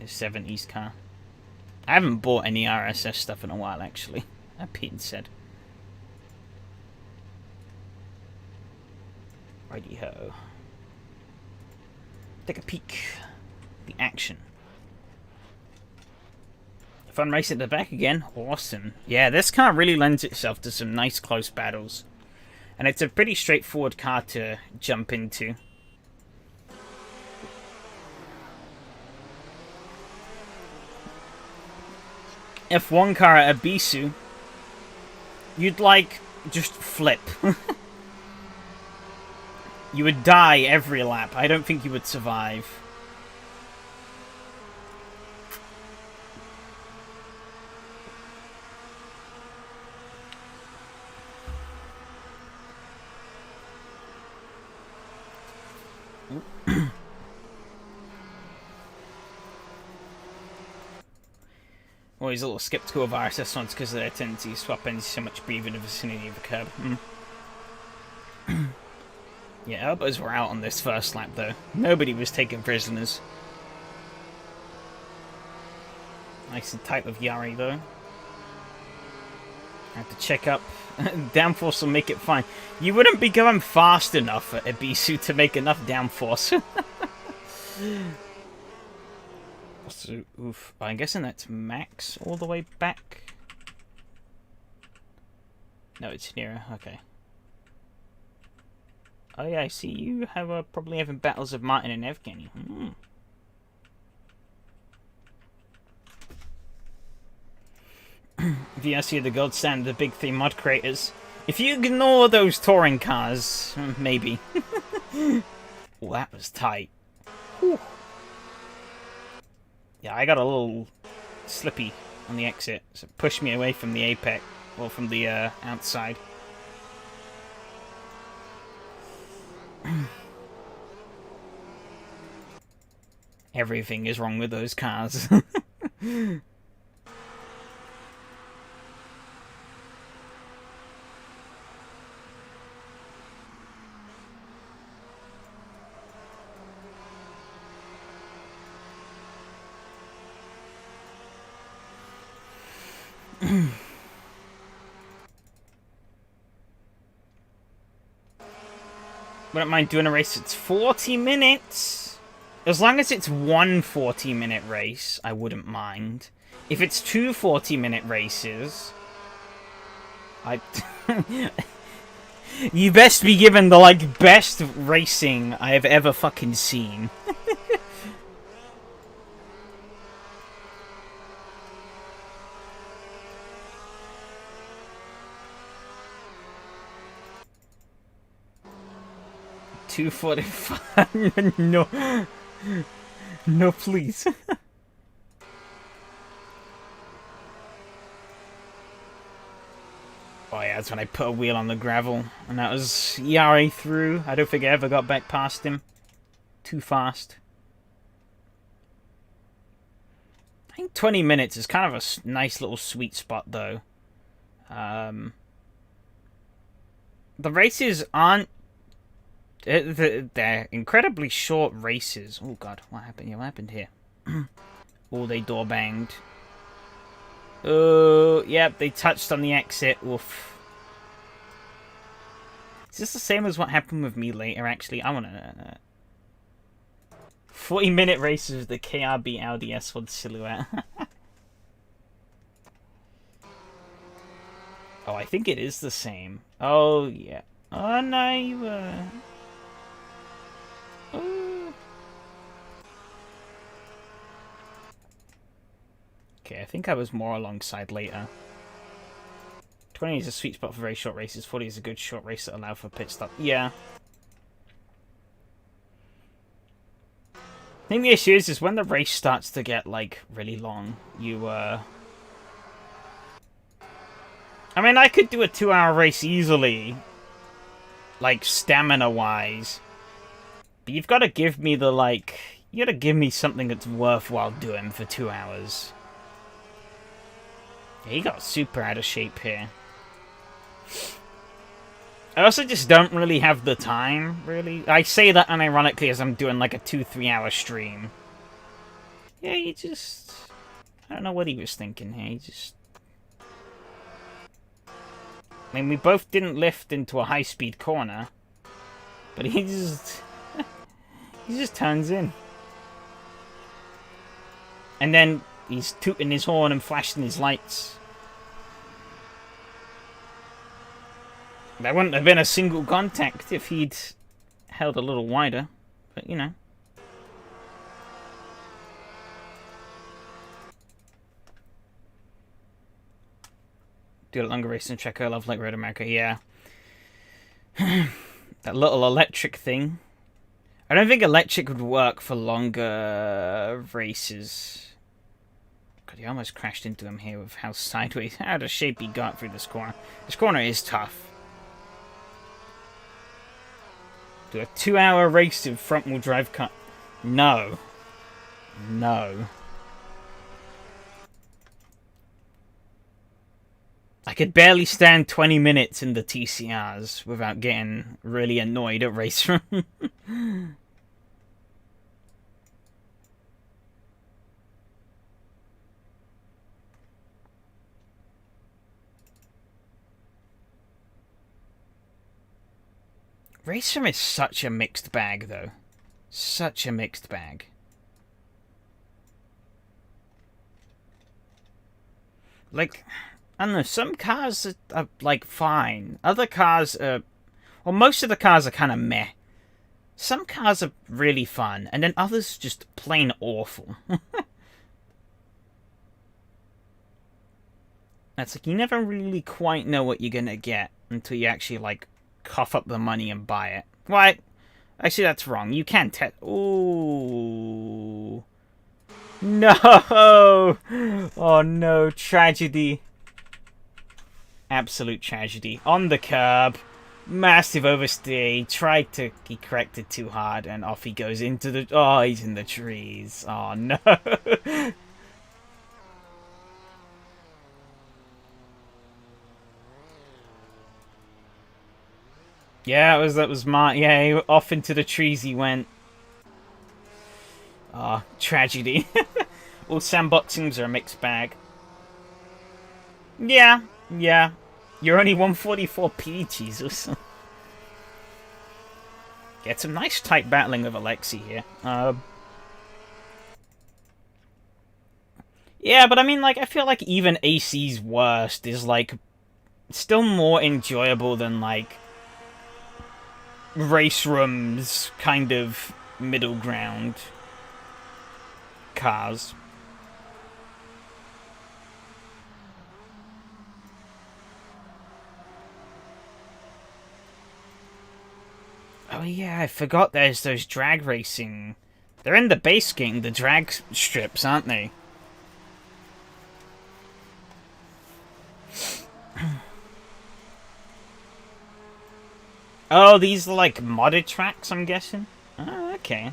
a 70s car. I haven't bought any RSS stuff in a while, actually. That being said. Righty-ho. Take a peek. The action. Fun race at the back again. Awesome. Yeah, this car really lends itself to some nice close battles. And it's a pretty straightforward car to jump into. F1 car at Abisu, you'd like just flip. You would die every lap. I don't think you would survive. Always a little skeptical of RSS ones because of their tendency to swap in so much breathe in the vicinity of the curb. Yeah, elbows were out on this first lap though. Nobody was taking prisoners. Nice and tight with Yari though. I have to check up. Downforce will make it fine. You wouldn't be going fast enough at Ibisu to make enough downforce. So, oof. I'm guessing that's max all the way back. No, it's nearer. Okay. Oh yeah, I see you have probably having battles of Martin and Evgeny. VRC are the gold standard, the big three mod creators. If you ignore those touring cars, maybe. Oh, that was tight. Whew. Yeah, I got a little slippy on the exit, so it pushed me away from the apex, or from the outside. Everything is wrong with those cars. Wouldn't mind doing a race that's 40 minutes. As long as it's one 40-minute race, I wouldn't mind. If it's two 40-minute races, you best be given the, like, best racing I have ever fucking seen. $245. No. No, please. Oh yeah, that's when I put a wheel on the gravel. And that was Yari through. I don't think I ever got back past him. Too fast. I think 20 minutes is kind of a nice little sweet spot, though. The races aren't... They're incredibly short races. Oh god, what happened here? What happened here? Oh, they door banged. Oh, yep, they touched on the exit. Oof. Is this the same as what happened with me later, actually? I want to... 40-minute races with the KRB Audi S1 silhouette. Oh, I think it is the same. Oh, yeah. Oh, no, you were... Oh. Okay, I think I was more alongside later. 20 is a sweet spot for very short races. 40 is a good short race that allow for pit stop. Yeah. I think the issue is when the race starts to get, like, really long, you, I mean, I could do a 2-hour race easily, like, stamina-wise. But you've got to give me the, like... You got to give me something that's worthwhile doing for 2 hours. Yeah, he got super out of shape here. I also just don't really have the time, really. I say that unironically as I'm doing, like, a 2-3 hour stream. Yeah, he just... I don't know what he was thinking here. He just... I mean, we both didn't lift into a high-speed corner. But he just... he just turns in. And then he's tooting his horn and flashing his lights. There wouldn't have been a single contact if he'd held a little wider. But, you know. Do a longer race in Checo. I love like Road America. Yeah. That little electric thing. I don't think electric would work for longer races. God, he almost crashed into him here with how sideways, how out of shape he got through this corner. This corner is tough. Do a 2-hour race in front-wheel drive car. No. No. I could barely stand 20 minutes in the TCRs without getting really annoyed at race run. Race Sim is such a mixed bag, though. Such a mixed bag. Like, I don't know, some cars are like, fine. Other cars are... Well, most of the cars are kind of meh. Some cars are really fun, and then others just plain awful. That's like, you never really quite know what you're gonna get until you actually, like, cough up the money and buy it. What? Actually, that's wrong. You can Ooh. No! Oh no, tragedy. Absolute tragedy. On the curb. Massive oversteer. He corrected too hard, and off he goes into the... Oh, he's in the trees. Oh no. Yeah, that was my off into the trees he went. Ah, tragedy. All sandboxings are a mixed bag. Yeah, yeah. You're only 144p, Jesus. Get some nice tight battling with Alexi here. Yeah, but I mean, like, I feel like even AC's worst is, like, still more enjoyable than, like, Race Room's kind of middle ground cars. Oh yeah, I forgot there's those drag racing. They're in the base game, the drag strips, aren't they? Oh, these are like modded tracks, I'm guessing? Oh, okay.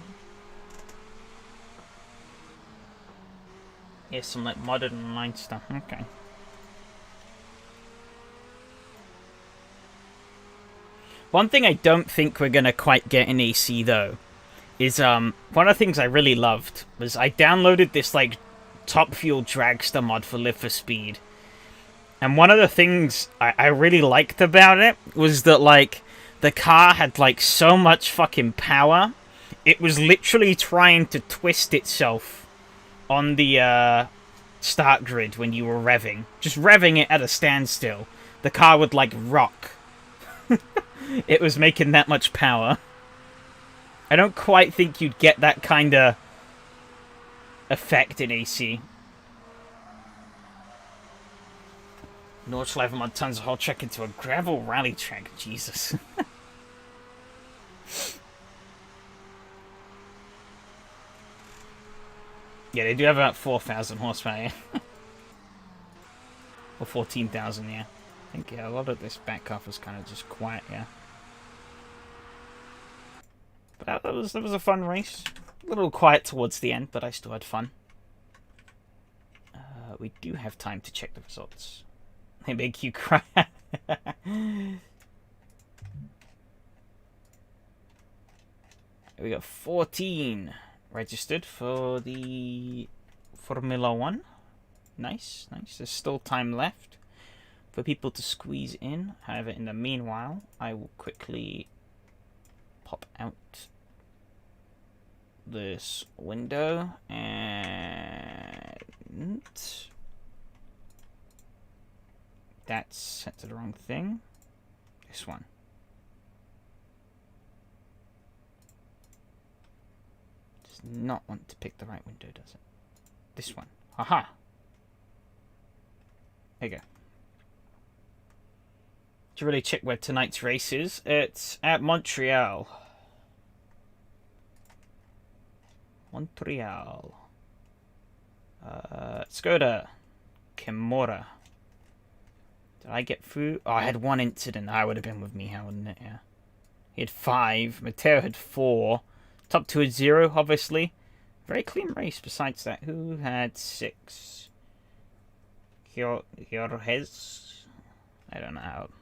Yeah, some like modded online stuff. Okay. One thing I don't think we're gonna quite get in AC though is one of the things I really loved was I downloaded this like Top Fuel Dragster mod for Live for Speed. And one of the things I really liked about it was that like the car had like so much fucking power. It was literally trying to twist itself on the start grid when you were revving. Just revving it at a standstill. The car would like rock. It was making that much power. I don't quite think you'd get that kind of effect in AC. Nordschleife mod turns a whole track into a gravel rally track. Jesus. Yeah, they do have about 4,000 horsepower. Or 14,000, yeah. I think, yeah, a lot of this back half was kind of just quiet, yeah. But that was a fun race. A little quiet towards the end, but I still had fun. We do have time to check the results. They make you cry. We got 14 registered for the Formula 1. Nice, nice. There's still time left for people to squeeze in. However, in the meanwhile, I will quickly pop out this window and that's set to the wrong thing. This one. Does not want to pick the right window, does it? This one. Haha. There you go. To really check where tonight's race is, it's at Montreal. Montreal. Skoda. Kimura. Did I get through? Oh, I had one incident. That would have been with me, wouldn't it? Yeah. He had 5. Matteo had 4. Top 2 had 0, obviously. Very clean race besides that. Who had 6? Jorges? I don't know how to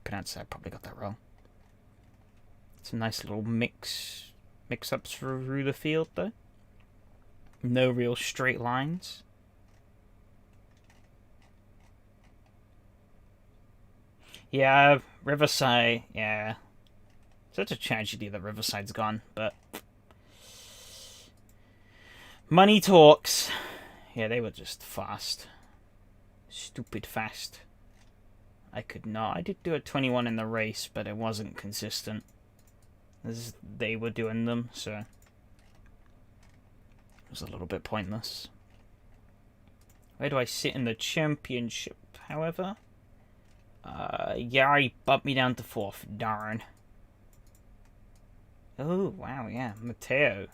pronounce that. I probably got that wrong. Some nice little mix-ups through the field, though. No real straight lines. Yeah, Riverside, yeah. Such a tragedy that Riverside's gone, but money talks. Yeah, they were just fast. Stupid fast. I could not. I did do a 21 in the race, but it wasn't consistent. As they were doing them, so it was a little bit pointless. Where do I sit in the championship, however? Yeah, he bumped me down to 4th. Darn. Oh, wow, yeah. Matteo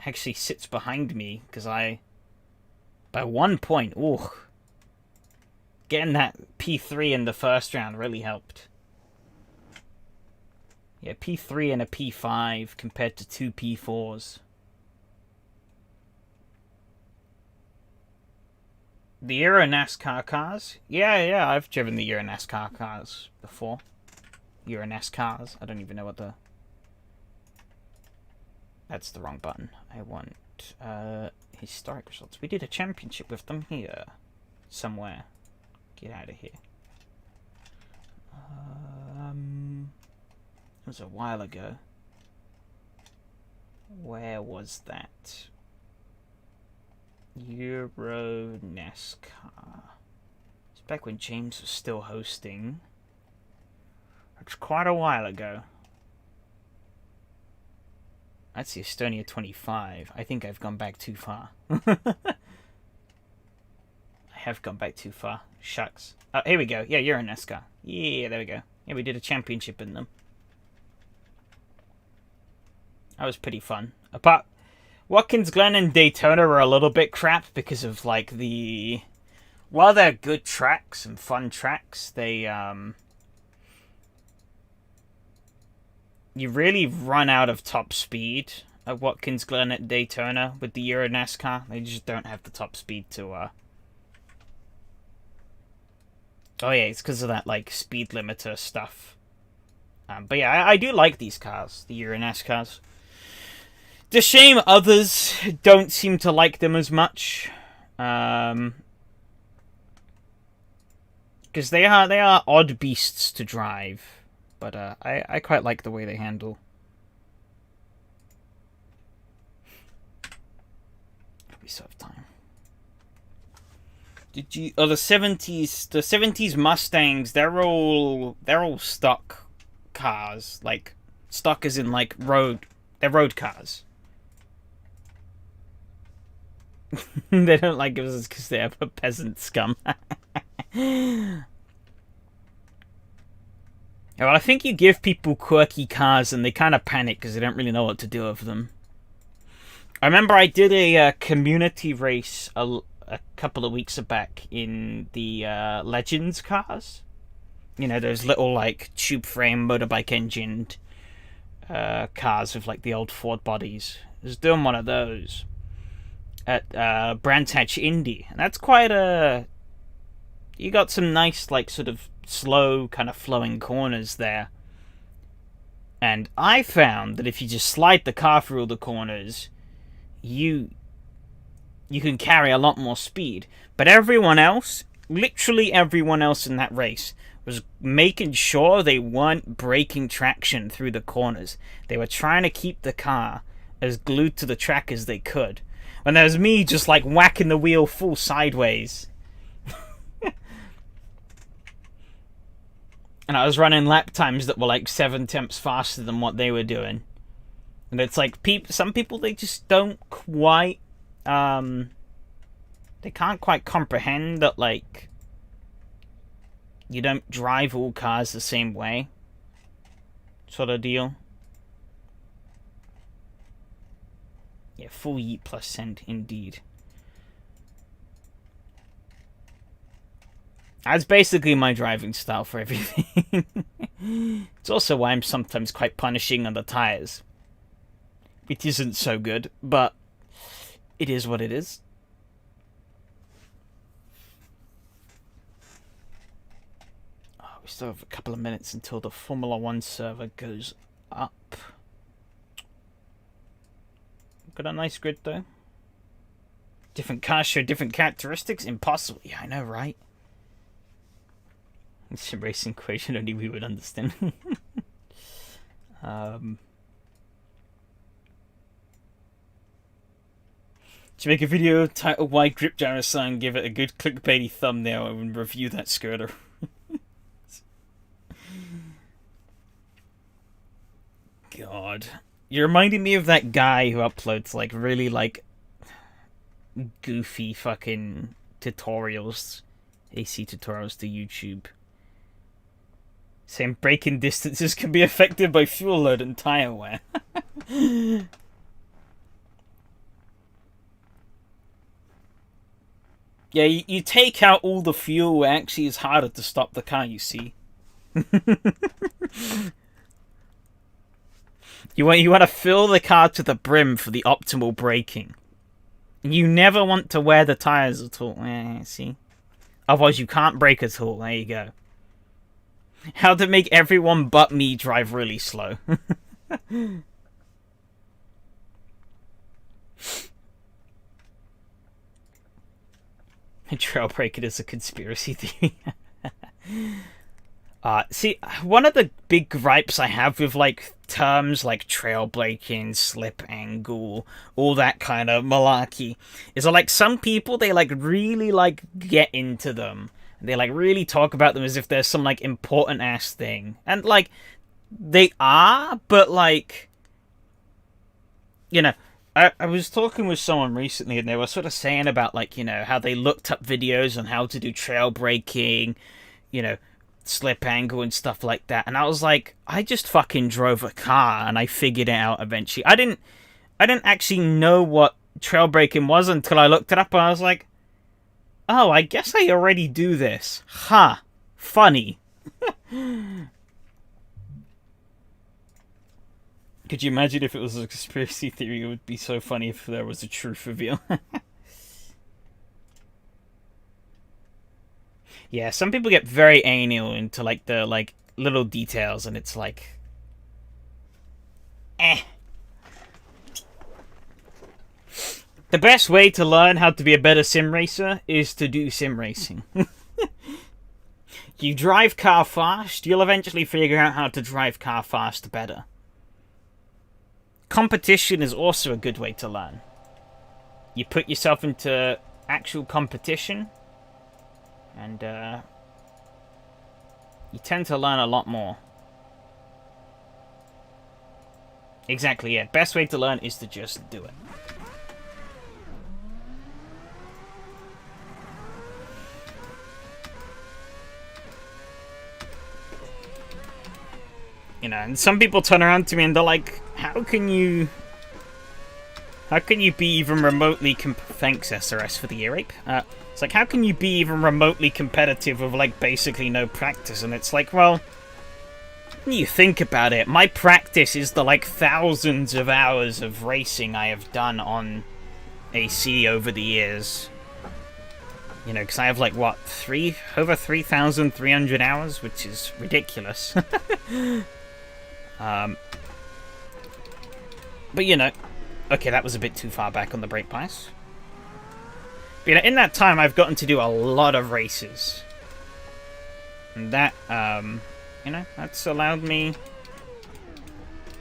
actually sits behind me because by 1 point, ooh. Getting that P3 in the first round really helped. Yeah, P3 and a P5 compared to 2 P4s. The Euro NASCAR cars? Yeah, I've driven the Euro NASCAR cars before. Euro NAS cars. I don't even know what the... That's the wrong button. I want historic results. We did a championship with them here. Somewhere. Get out of here. It was a while ago. Where was that? Euro NASCAR. It's back when James was still hosting. It's quite a while ago. That's the Estonia 25. I think I've gone back too far. I have gone back too far. Shucks. Oh, here we go. Yeah, you're in NASCAR. Yeah, there we go. Yeah, we did a championship in them. That was pretty fun. Apart, Watkins Glen and Daytona were a little bit crap because of, like, the... While they're good tracks and fun tracks, they, you really run out of top speed at Watkins Glen at Daytona with the Euro NASCAR. They just don't have the top speed to, Oh yeah, it's because of that, like, speed limiter stuff. But yeah, I do like these cars, the Euro NASCARs. It's a shame others don't seem to like them as much. Because they are odd beasts to drive. But I quite like the way they handle. We still have time. Did you? Oh, the 70s Mustangs. They're all stock cars. Like stock as in like road. They're road cars. They don't like us because they have a peasant scum. Well, I think you give people quirky cars and they kind of panic because they don't really know what to do with them. I remember I did a community race a couple of weeks back in the Legends cars. You know, those little, like, tube frame motorbike engined cars with, like, the old Ford bodies. I was doing one of those at Brands Hatch Indy. And that's quite a... You got some nice, like, sort of slow, kind of flowing corners there. And I found that if you just slide the car through all the corners, you can carry a lot more speed. But everyone else, literally everyone else in that race, was making sure they weren't breaking traction through the corners. They were trying to keep the car as glued to the track as they could. And there was me just like whacking the wheel full sideways. And I was running lap times that were like 7 tenths faster than what they were doing. And it's like, some people, they just don't quite, they can't quite comprehend that, like, you don't drive all cars the same way, sort of deal. Yeah, full yeet plus send, indeed. That's basically my driving style for everything. It's also why I'm sometimes quite punishing on the tires. It isn't so good, but it is what it is. Oh, we still have a couple of minutes until the Formula 1 server goes up. Got a nice grid, though. Different cars show different characteristics? Impossible. Yeah, I know, right? SimRacing equation only we would understand. To make a video titled "Why Grip Jarrison," give it a good clickbaity thumbnail and review that Skoda. God, you're reminding me of that guy who uploads like really like goofy fucking tutorials, AC tutorials to YouTube. Saying braking distances can be affected by fuel load and tire wear. Yeah, you take out all the fuel, it actually is harder to stop the car, you see. You want to fill the car to the brim for the optimal braking. You never want to wear the tires at all. See? Otherwise you can't brake at all. There you go. How to make everyone but me drive really slow. Trailbreaking is a conspiracy theory. See, one of the big gripes I have with, like, terms like trailbreaking, slip angle, all that kind of malarkey, is that, like, some people, they, like, really, like, get into them. They, like, really talk about them as if there's some, like, important-ass thing. And, like, they are, but, like, you know, I was talking with someone recently, and they were sort of saying about, like, you know, how they looked up videos on how to do trail braking, you know, slip angle and stuff like that. And I was like, I just fucking drove a car, and I figured it out eventually. I didn't actually know what trail braking was until I looked it up, and I was like, oh, I guess I already do this. Huh. Funny. Could you imagine if it was a conspiracy theory? It would be so funny if there was a truth reveal. Yeah, some people get very anal into, like, the, like, little details, and it's like, eh. The best way to learn how to be a better sim racer is to do sim racing. You drive car fast, you'll eventually figure out how to drive car fast better. Competition is also a good way to learn. You put yourself into actual competition, and you tend to learn a lot more. Exactly, yeah. Best way to learn is to just do it. You know, and some people turn around to me and they're like, how can you be even remotely thanks SRS for the ear rape. It's like, how can you be even remotely competitive with, like, basically no practice? And it's like, well, when you think about it, my practice is the, like, thousands of hours of racing I have done on AC over the years. You know, because I have, like, what, over 3,300 hours, which is ridiculous. But, you know, okay, that was a bit too far back on the brake pass. But, you know, in that time, I've gotten to do a lot of races. And that, you know, that's allowed me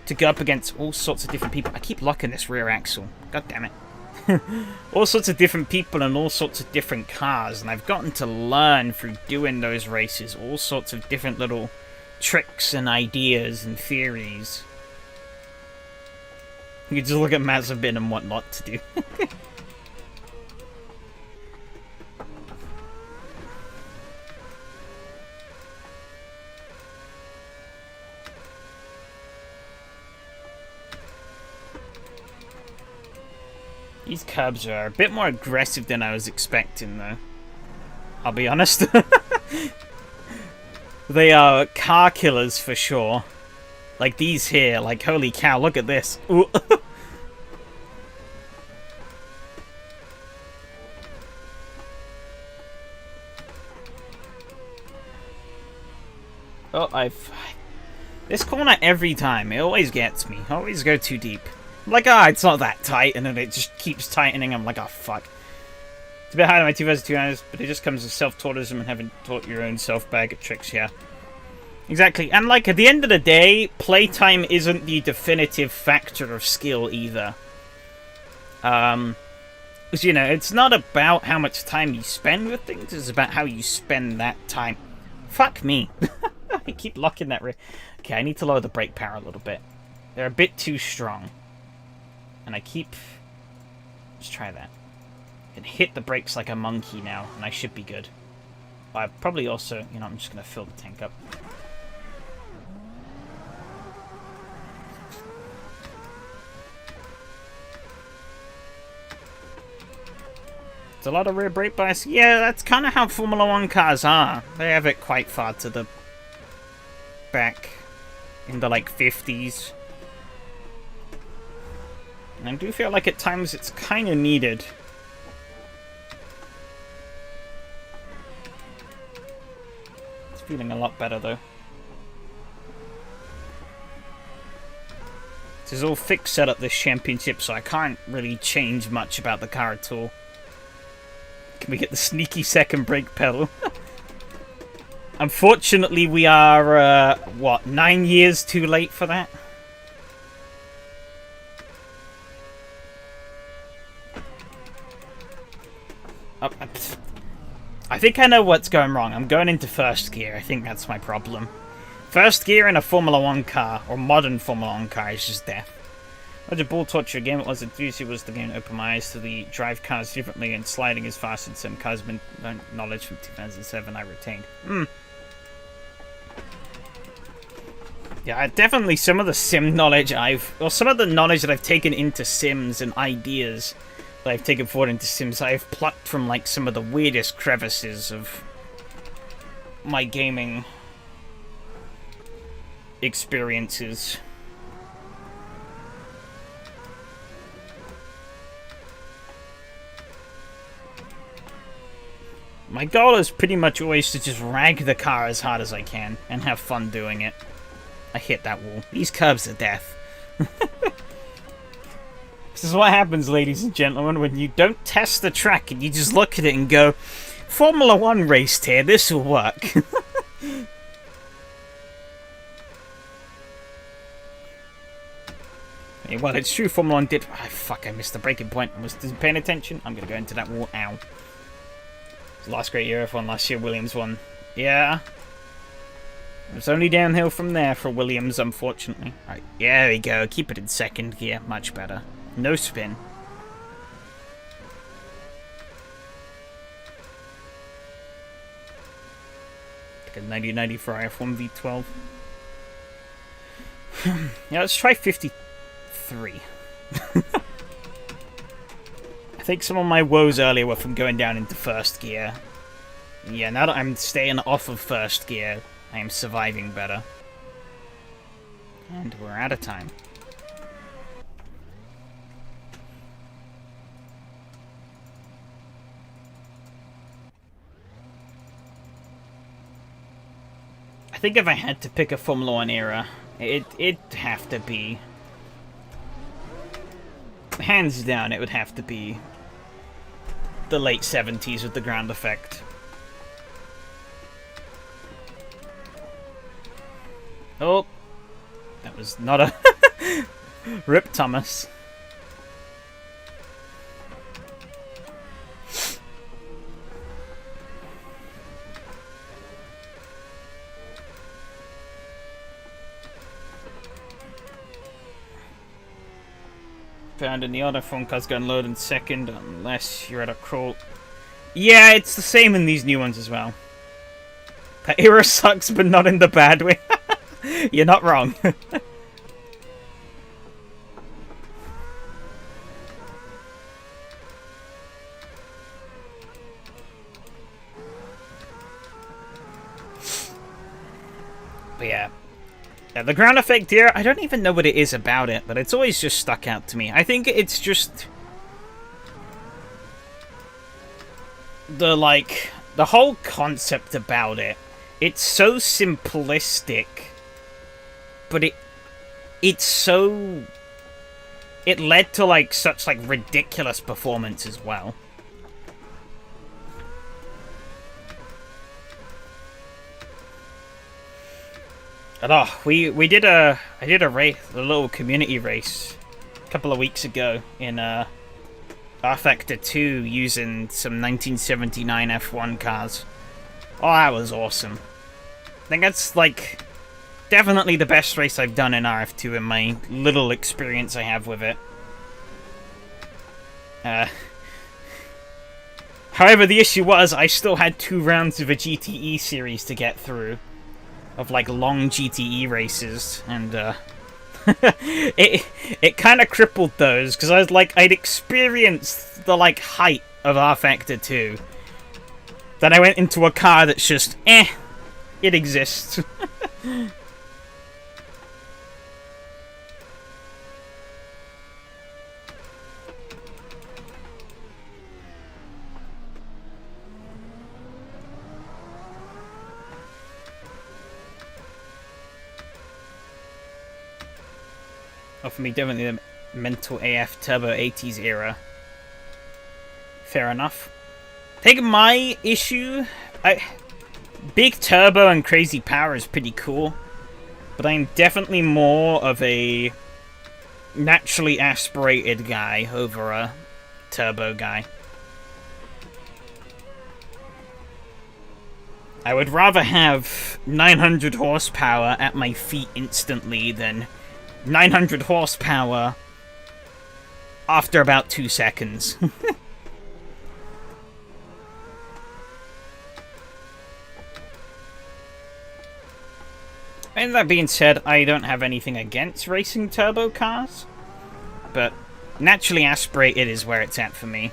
to go up against all sorts of different people. I keep locking this rear axle. God damn it. All sorts of different people and all sorts of different cars. And I've gotten to learn through doing those races all sorts of different little tricks and ideas and theories. You just look at Massive Bin and what not to do. These curbs are a bit more aggressive than I was expecting, though. I'll be honest. They are car killers for sure. Like these here, like, holy cow, look at this. Ooh. Oh, this corner every time, it always gets me. I always go too deep. I'm like, it's not that tight, and then it just keeps tightening. I'm like, oh, fuck. It's a bit higher than my 2 hours, but it just comes with self-taughtism and having taught your own self-bag of tricks, yeah. Exactly, and, like, at the end of the day, playtime isn't the definitive factor of skill either. Because, you know, it's not about how much time you spend with things, it's about how you spend that time. Fuck me. I keep locking that rear. Okay, I need to lower the brake power a little bit. They're a bit too strong. And I keep... Let's try that. I can hit the brakes like a monkey now, and I should be good. I probably also... You know, I'm just going to fill the tank up. It's a lot of rear brake bias. Yeah, that's kind of how Formula 1 cars are. They have it quite far to the back in the, like, 50s. And I do feel like at times it's kind of needed. It's feeling a lot better, though. This is all fixed set up this championship, so I can't really change much about the car at all. Can we get the sneaky second brake pedal? Unfortunately, we are, what, 9 years too late for that? Oh, I think I know what's going wrong. I'm going into first gear. I think that's my problem. First gear in a Formula 1 car, or modern Formula 1 car, is just death. Roger Ball taught you a game it was enthusiasm was the game that opened my eyes to the drive cars differently and sliding as fast in some cars been knowledge from 2007 I retained. Yeah, definitely some of the sim knowledge some of the knowledge that I've taken into sims and ideas that I've taken forward into sims, I've plucked from like some of the weirdest crevices of my gaming experiences. My goal is pretty much always to just rag the car as hard as I can and have fun doing it. I hit that wall. These curves are death. This is what happens, ladies and gentlemen, when you don't test the track and you just look at it and go, Formula 1 raced here, this will work. Well, it's true Formula 1 did... Oh, fuck, I missed the breaking point. I wasn't paying attention. I'm going to go into that wall. Ow. Last great year F1 last year, Williams won. Yeah. It was only downhill from there for Williams, unfortunately. Right, yeah, there we go. Keep it in second gear. Much better. No spin. Like a 1990 for F1 V12. Yeah, let's try 53. I think some of my woes earlier were from going down into first gear. Yeah, now that I'm staying off of first gear, I am surviving better. And we're out of time. I think if I had to pick a Formula 1 era, it'd have to be... Hands down, it would have to be the late 70s with the ground effect. Oh, that was not a... Rip Thomas. Found in the other phone car's gonna load in second unless you're at a crawl. Yeah, it's the same in these new ones as well. That era sucks, but not in the bad way. You're not wrong. But yeah. Yeah, the ground effect here, I don't even know what it is about it, but it's always just stuck out to me. I think it's just... the whole concept about it. It's so simplistic, but it's so... It led to, like, such, like, ridiculous performance as well. And I did a race, a little community race, a couple of weeks ago in R-Factor 2 using some 1979 F1 cars. Oh, that was awesome. I think that's, like, definitely the best race I've done in RF2 in my little experience I have with it. However, the issue was I still had 2 rounds of a GTE series to get through. Of, like, long GTE races, and, it kind of crippled those, because I was like, I'd experienced the, like, height of R-Factor 2. Then I went into a car that's just, it exists. Or for me, definitely the mental AF Turbo 80s era. Fair enough. I think my issue... Big turbo and crazy power is pretty cool. But I'm definitely more of a naturally aspirated guy over a turbo guy. I would rather have 900 horsepower at my feet instantly than 900 horsepower after about 2 seconds. And that being said, I don't have anything against racing turbo cars, but naturally aspirated is where it's at for me.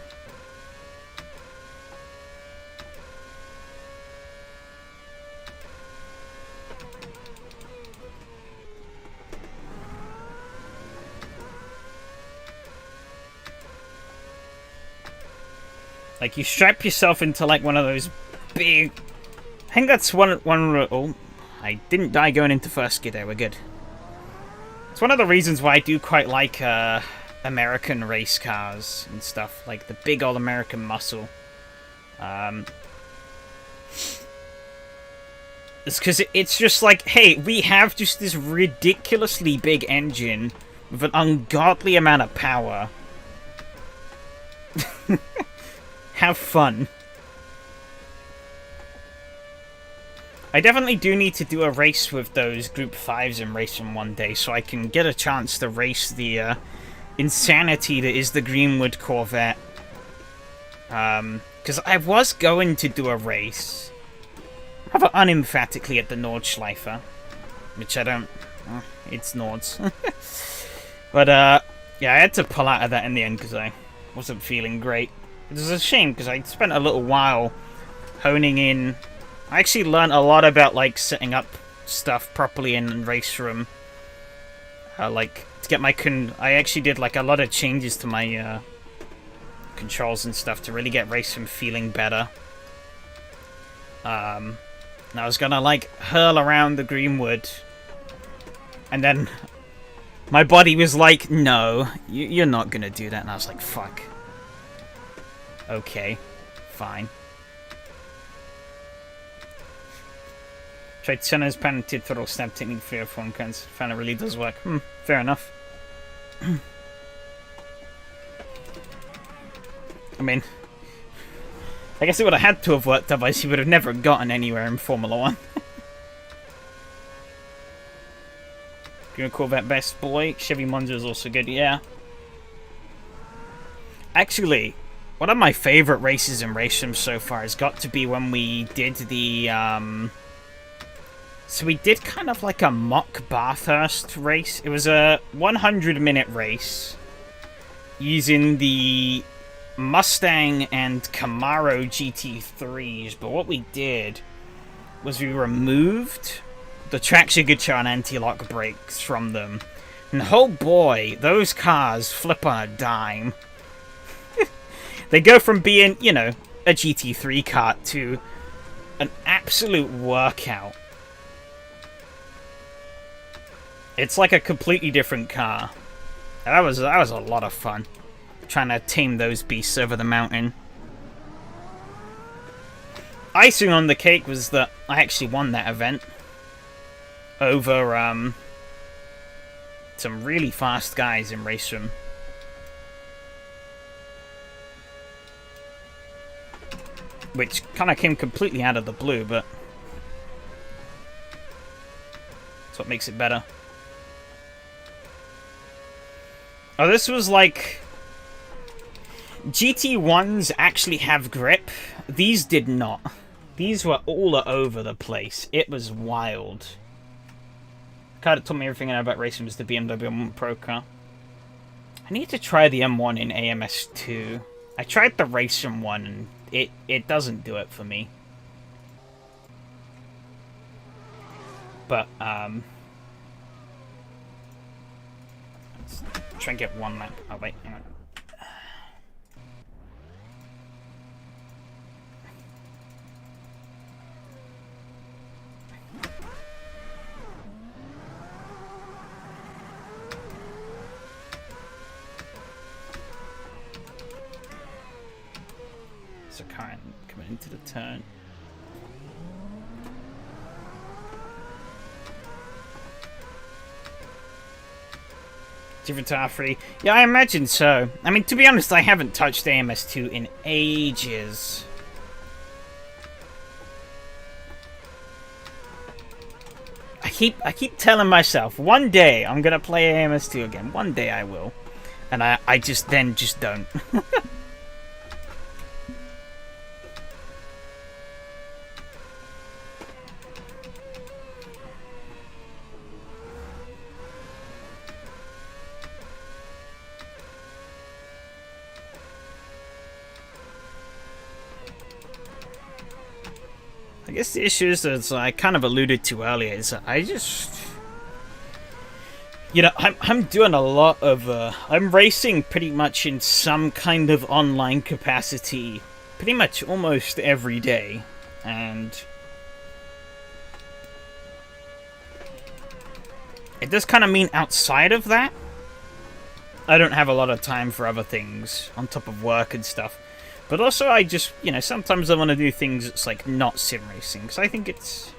Like, you strap yourself into, like, one of those big... I think that's one... Oh, I didn't die going into first skid there, we're good. It's one of the reasons why I do quite like American race cars and stuff. Like, the big old American muscle. It's because it's just like, hey, we have just this ridiculously big engine with an ungodly amount of power. Have fun. I definitely do need to do a race with those Group 5s and race them one day so I can get a chance to race the insanity that is the Greenwood Corvette. Because I was going to do a race, rather unemphatically, at the Nordschleifer, which I don't... it's Nords. But, yeah, I had to pull out of that in the end because I wasn't feeling great. It was a shame because I spent a little while honing in. I actually learned a lot about, like, setting up stuff properly in Race Room. Like, to get my... I actually did, like, a lot of changes to my controls and stuff to really get Race Room feeling better. And I was gonna, like, hurl around the Greenwood. And then my body was like, no, you're not gonna do that. And I was like, fuck. Okay, fine. Tried Senna's patented throttle stab technique for F1 cans. Found it really does work. Fair enough. I mean, I guess it would have had to have worked, otherwise he would have never gotten anywhere in Formula 1. Gonna call that best boy. Chevy Monza is also good, yeah. Actually, one of my favorite races in Race Sim so far has got to be when we did the, so we did kind of like a mock Bathurst race. It was a 100-minute race using the Mustang and Camaro GT3s. But what we did was we removed the traction control and anti-lock brakes from them. And oh boy, those cars flip on a dime. They go from being, you know, a GT3 car to an absolute workout. It's like a completely different car. That was a lot of fun, trying to tame those beasts over the mountain. Icing on the cake was that I actually won that event over some really fast guys in Race Room. Which kind of came completely out of the blue, but that's what makes it better. Oh, this was like... GT1s actually have grip. These did not. These were all over the place. It was wild. The car that taught me everything I know about racing was the BMW M1 Pro car. I need to try the M1 in AMS2. I tried the Racing one, and it doesn't do it for me. But, let's try and get one lap. Oh, wait, hang on. into the turn. Different to R3? Yeah, I imagine so. I mean, to be honest, I haven't touched AMS2 in ages. I keep telling myself, one day I'm gonna play AMS2 again. One day I will. And I just don't. I guess the issue is, as I kind of alluded to earlier, is that I just... You know, I'm doing a lot of... I'm racing pretty much in some kind of online capacity pretty much almost every day. And... it does kind of mean outside of that, I don't have a lot of time for other things on top of work and stuff. But also, I just, you know, sometimes I want to do things that's, like, not sim racing. Because I think it's...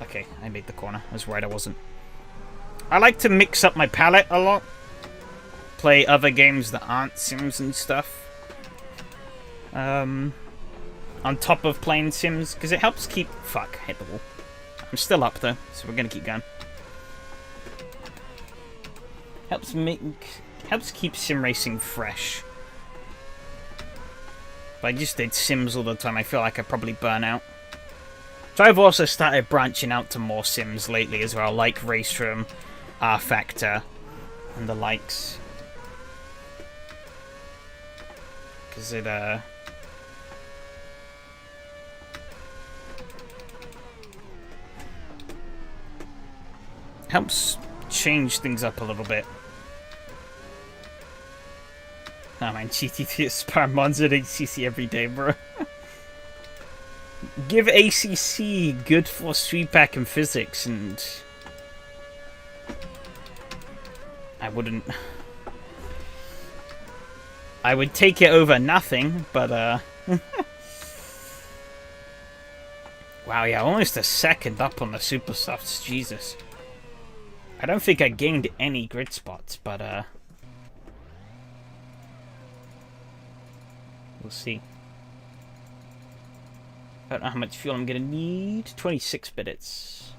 Okay, I made the corner. I was worried I wasn't. I like to mix up my palette a lot. Play other games that aren't sims and stuff. On top of playing sims. Because it helps keep... Fuck, hit the wall. I'm still up, though. So we're going to keep going. Helps keep sim racing fresh. If I just did sims all the time, I feel like I'd probably burn out. So I've also started branching out to more sims lately as well, like Race Room, R Factor, and the likes. Because it, helps change things up a little bit. Oh man, GT3 Aspire mods at ACC every day, bro. Give ACC good for sweetback and physics, and I wouldn't. I would take it over nothing, but wow, yeah, almost a second up on the super softs, Jesus. I don't think I gained any grid spots, but we'll see. I don't know how much fuel I'm gonna need. 26 minutes.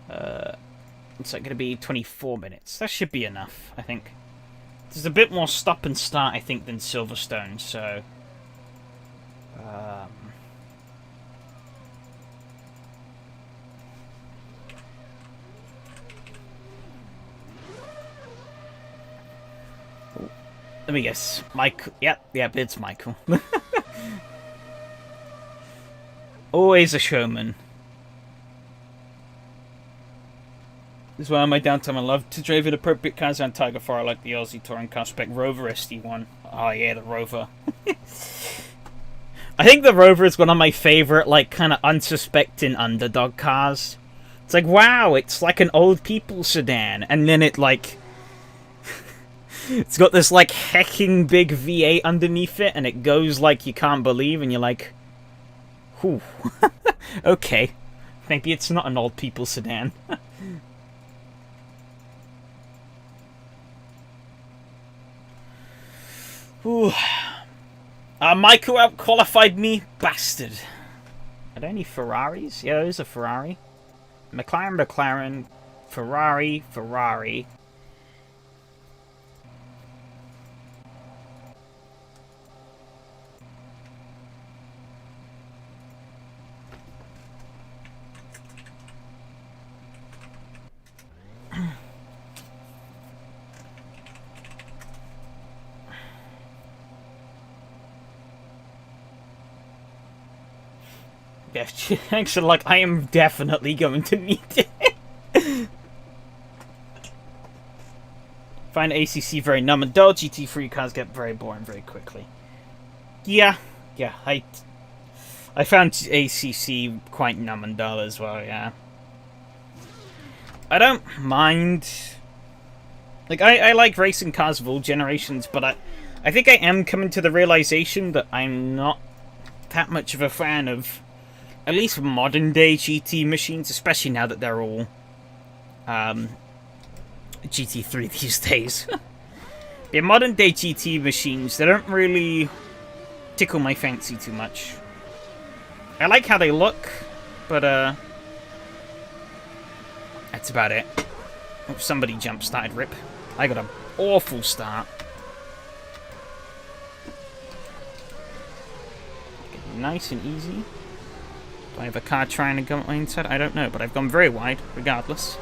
It's like gonna be 24 minutes. That should be enough, I think. There's a bit more stop and start, I think, than Silverstone, so... Let me guess. Michael. Yep, it's Michael. Always a showman. This is why on my downtime I love to drive inappropriate cars on Tiger 4. I like the Aussie Touring car spec Rover SD1. Oh yeah, the Rover. I think the Rover is one of my favourite, like, kind of unsuspecting underdog cars. It's like, wow, it's like an old people sedan. And then it, like... It's got this, like, hecking big V8 underneath it, and it goes like you can't believe, and you're like, whew. Okay. Maybe it's not an old people sedan. Ooh. Michael out-qualified me, bastard. Are there any Ferraris? Yeah, there's a Ferrari. McLaren, Ferrari. Yeah, actually, like, I am definitely going to need it. Find ACC very numb and dull. GT3 cars get very boring very quickly. Yeah, I found ACC quite numb and dull as well, yeah. I don't mind... Like, I like racing cars of all generations, but I think I am coming to the realization that I'm not that much of a fan of at least modern day GT machines, especially now that they're all GT3 these days. Yeah, modern day GT machines, they don't really tickle my fancy too much. I like how they look, but that's about it. Oh, somebody jump started, rip. I got an awful start. Nice and easy. Do I have a car trying to go inside? I don't know, but I've gone very wide, regardless.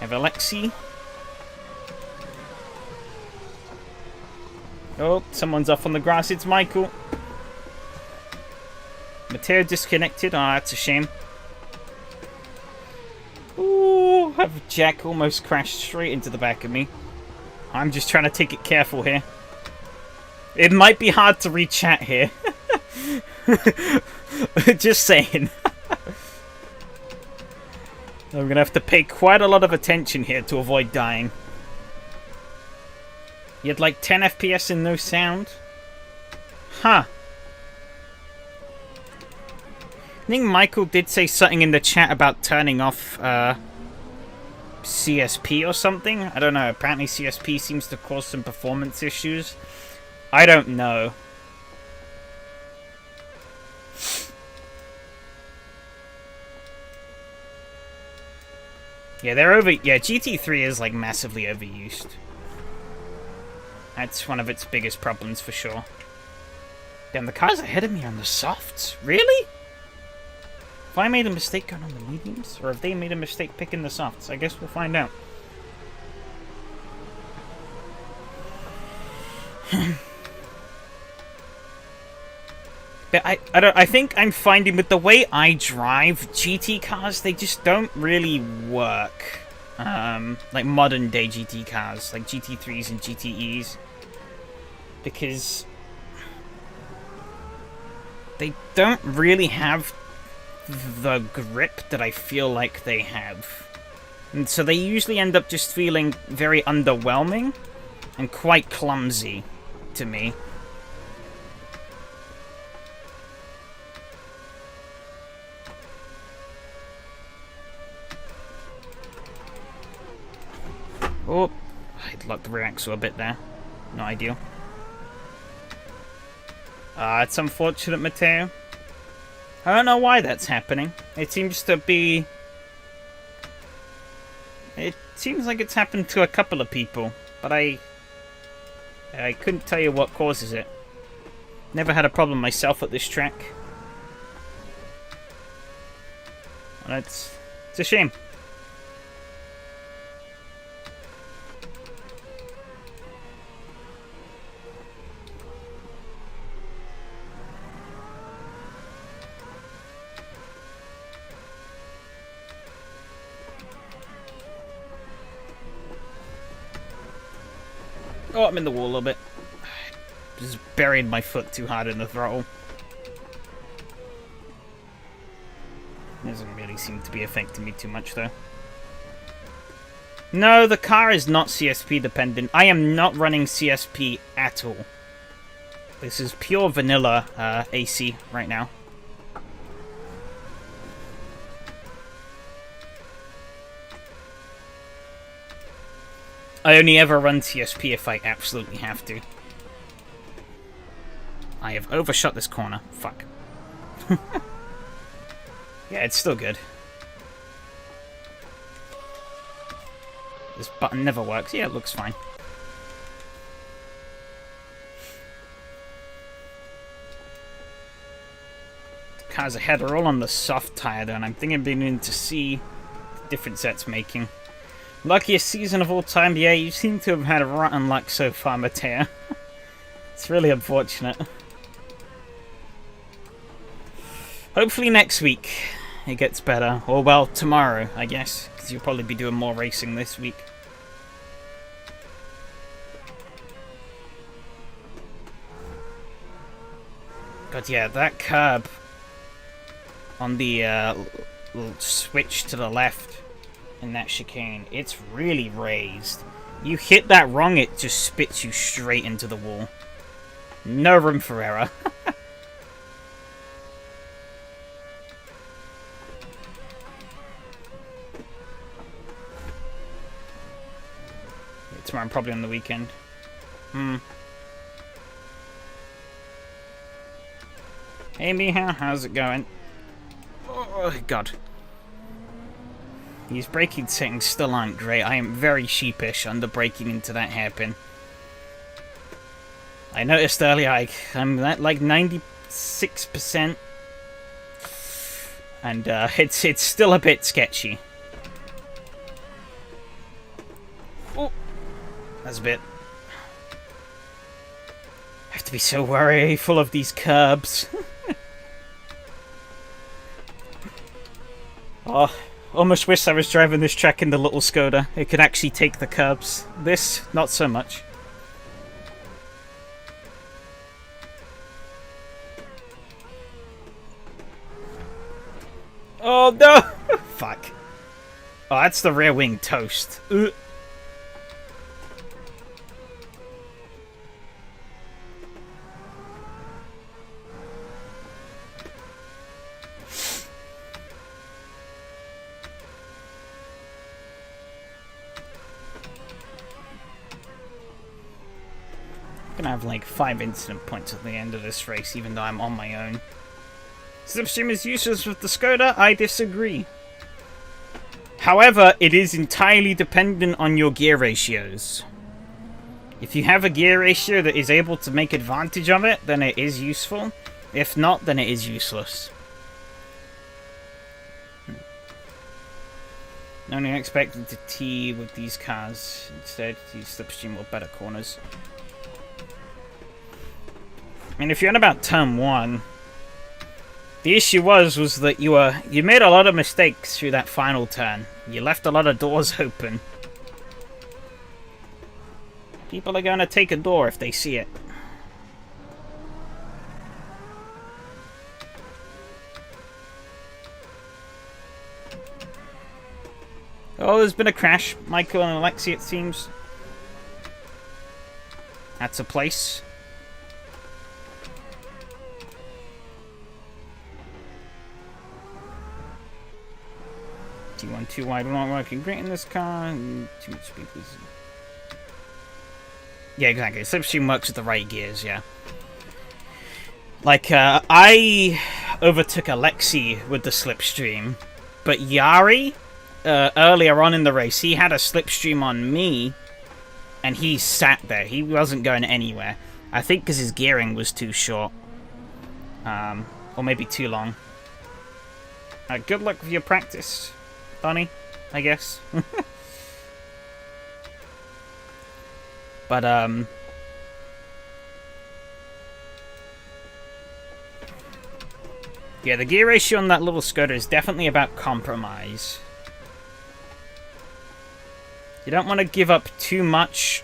I have Alexi. Oh, someone's off on the grass. It's Michael. Matteo disconnected. Oh, that's a shame. Ooh, Jack almost crashed straight into the back of me. I'm just trying to take it careful here. It might be hard to read chat here. Just saying. I'm going to have to pay quite a lot of attention here to avoid dying. You had like 10 FPS and no sound? Huh. I think Michael did say something in the chat about turning off CSP or something. I don't know. Apparently CSP seems to cause some performance issues. I don't know. Yeah, they're over. Yeah, GT3 is like massively overused. That's one of its biggest problems for sure. Damn, the car's ahead of me on the softs. Really? Have I made a mistake going on the mediums? Or have they made a mistake picking the softs? I guess we'll find out. But I think I'm finding with the way I drive GT cars, they just don't really work. Like modern day GT cars, like GT3s and GTEs. Because they don't really have the grip that I feel like they have. And so they usually end up just feeling very underwhelming and quite clumsy to me. Oh, I'd locked the rear axle a bit there. Not ideal. It's unfortunate, Matteo. I don't know why that's happening. It seems to be... It seems like it's happened to a couple of people, but I couldn't tell you what causes it. Never had a problem myself at this track. And it's a shame. Oh, I'm in the wall a little bit. Just buried my foot too hard in the throttle. Doesn't really seem to be affecting me too much, though. No, the car is not CSP dependent. I am not running CSP at all. This is pure vanilla AC right now. I only ever run CSP if I absolutely have to. I have overshot this corner. Fuck. Yeah, it's still good. This button never works. Yeah, it looks fine. The cars ahead are all on the soft tire though, and I'm thinking beginning to see the difference that's making. Luckiest season of all time. Yeah, you seem to have had rotten luck so far, Matteo. It's really unfortunate. Hopefully next week it gets better. Or, well, tomorrow, I guess. Because you'll probably be doing more racing this week. God, yeah, that curb on the switch to the left in that chicane, it's really raised. You hit that wrong, it just spits you straight into the wall. No room for error. Tomorrow, probably on the weekend. Hey, Miha, how's it going? Oh, God. These braking settings still aren't great. I am very sheepish under braking into that hairpin. I noticed earlier I'm at like 96%. And it's still a bit sketchy. Oh, that's a bit. I have to be so worryful of these curbs. Oh, almost wish I was driving this track in the little Skoda. It could actually take the curbs. This, not so much. Oh no! Fuck. Oh, that's the rear wing toast. Ugh. Gonna have like 5 incident points at the end of this race, even though I'm on my own. Slipstream is useless with the Skoda. I disagree. However, it is entirely dependent on your gear ratios. If you have a gear ratio that is able to make advantage of it, then it is useful. If not, then it is useless. Only expected to T with these cars. Instead, use slipstream or better corners. I mean, if you're on about turn 1, the issue was that you made a lot of mistakes through that final turn. You left a lot of doors open. People are gonna take a door if they see it. Oh, there's been a crash. Michael and Alexi, it seems. That's a place. T1 too wide, not working great in this car. Too much speed, please. Yeah, exactly. Slipstream works with the right gears, yeah. Like, I overtook Alexi with the slipstream, but Yari, earlier on in the race, he had a slipstream on me, and he sat there. He wasn't going anywhere. I think because his gearing was too short. Or maybe too long. Good luck with your practice, Donnie, I guess. But, yeah, the gear ratio on that little Skoda is definitely about compromise. You don't want to give up too much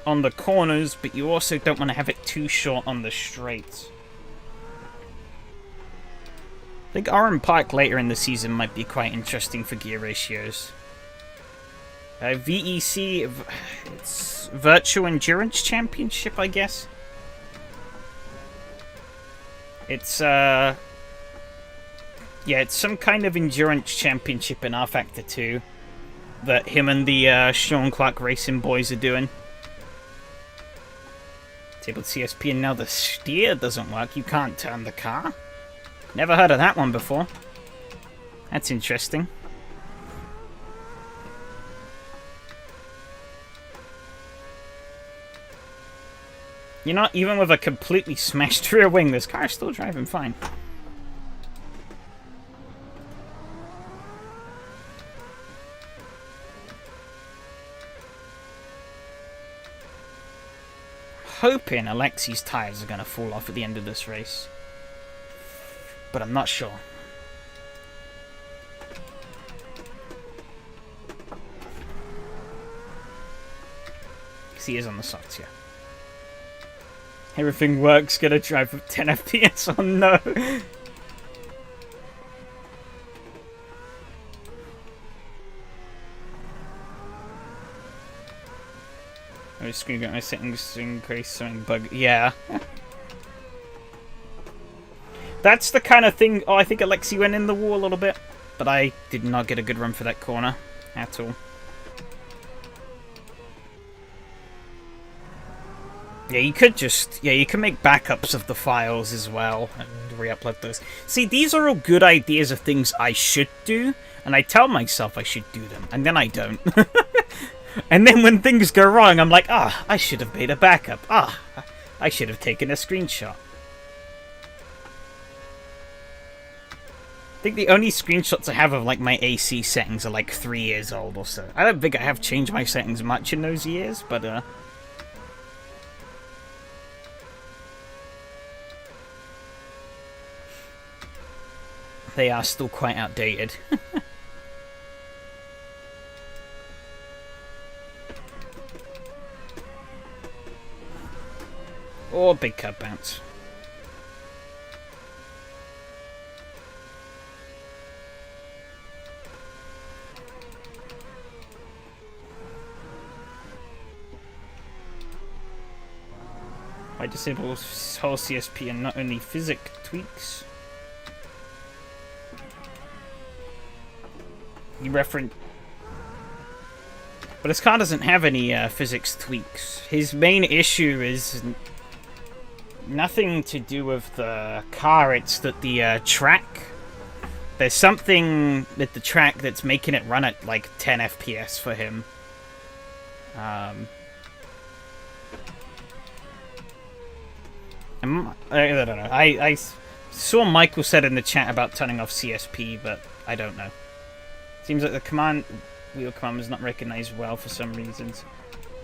on the corners, but you also don't want to have it too short on the straights. I think Oran Park later in the season might be quite interesting for gear ratios. VEC, it's Virtual Endurance Championship, I guess. It's, yeah, it's some kind of endurance championship in R Factor 2 that him and the Sean Clark Racing boys are doing. Table CSP, and now the steer doesn't work. You can't turn the car. Never heard of that one before. That's interesting. You know, even with a completely smashed rear wing, this car's still driving fine. Hoping Alexi's tires are going to fall off at the end of this race. But I'm not sure. He is on the softs, yeah. Everything works, gonna drive with 10 FPS, oh no! my screen got my settings increased, something bug. Yeah. That's the kind of thing. Oh, I think Alexi went in the wall a little bit, but I did not get a good run for that corner at all. Yeah, you could just... Yeah, you can make backups of the files as well and re-upload those. See, these are all good ideas of things I should do, and I tell myself I should do them, and then I don't. And then when things go wrong, I'm like, I should have made a backup. I should have taken a screenshot. I think the only screenshots I have of like my AC settings are like 3 years old or so. I don't think I have changed my settings much in those years, but they are still quite outdated. Or big cut bounce. I disable whole CSP and not only physic tweaks. You reference... But his car doesn't have any physics tweaks. His main issue is nothing to do with the car, it's that the track... There's something with the track that's making it run at like 10 FPS for him. I don't know. I saw Michael said in the chat about turning off CSP, but I don't know. Seems like the wheel command was not recognized well for some reasons.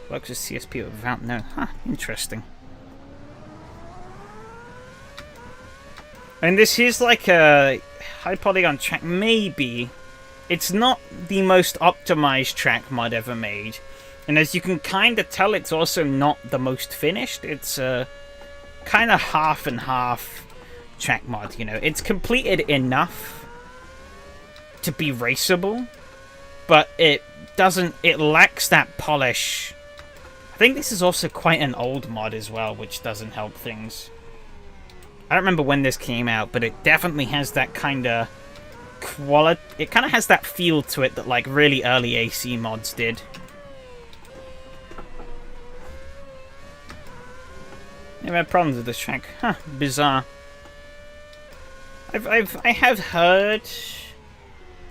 Works with CSP without no. Huh, interesting. And this is like a high polygon track, maybe. It's not the most optimized track mod ever made. And as you can kind of tell, it's also not the most finished. It's kind of half and half track mod, you know. It's completed enough to be raceable, but it lacks that polish. I think this is also quite an old mod as well, which doesn't help things. I don't remember when this came out, but it definitely has that kind of quality. It kind of has that feel to it that like really early AC mods did. Never had problems with this track. Huh, bizarre. I have heard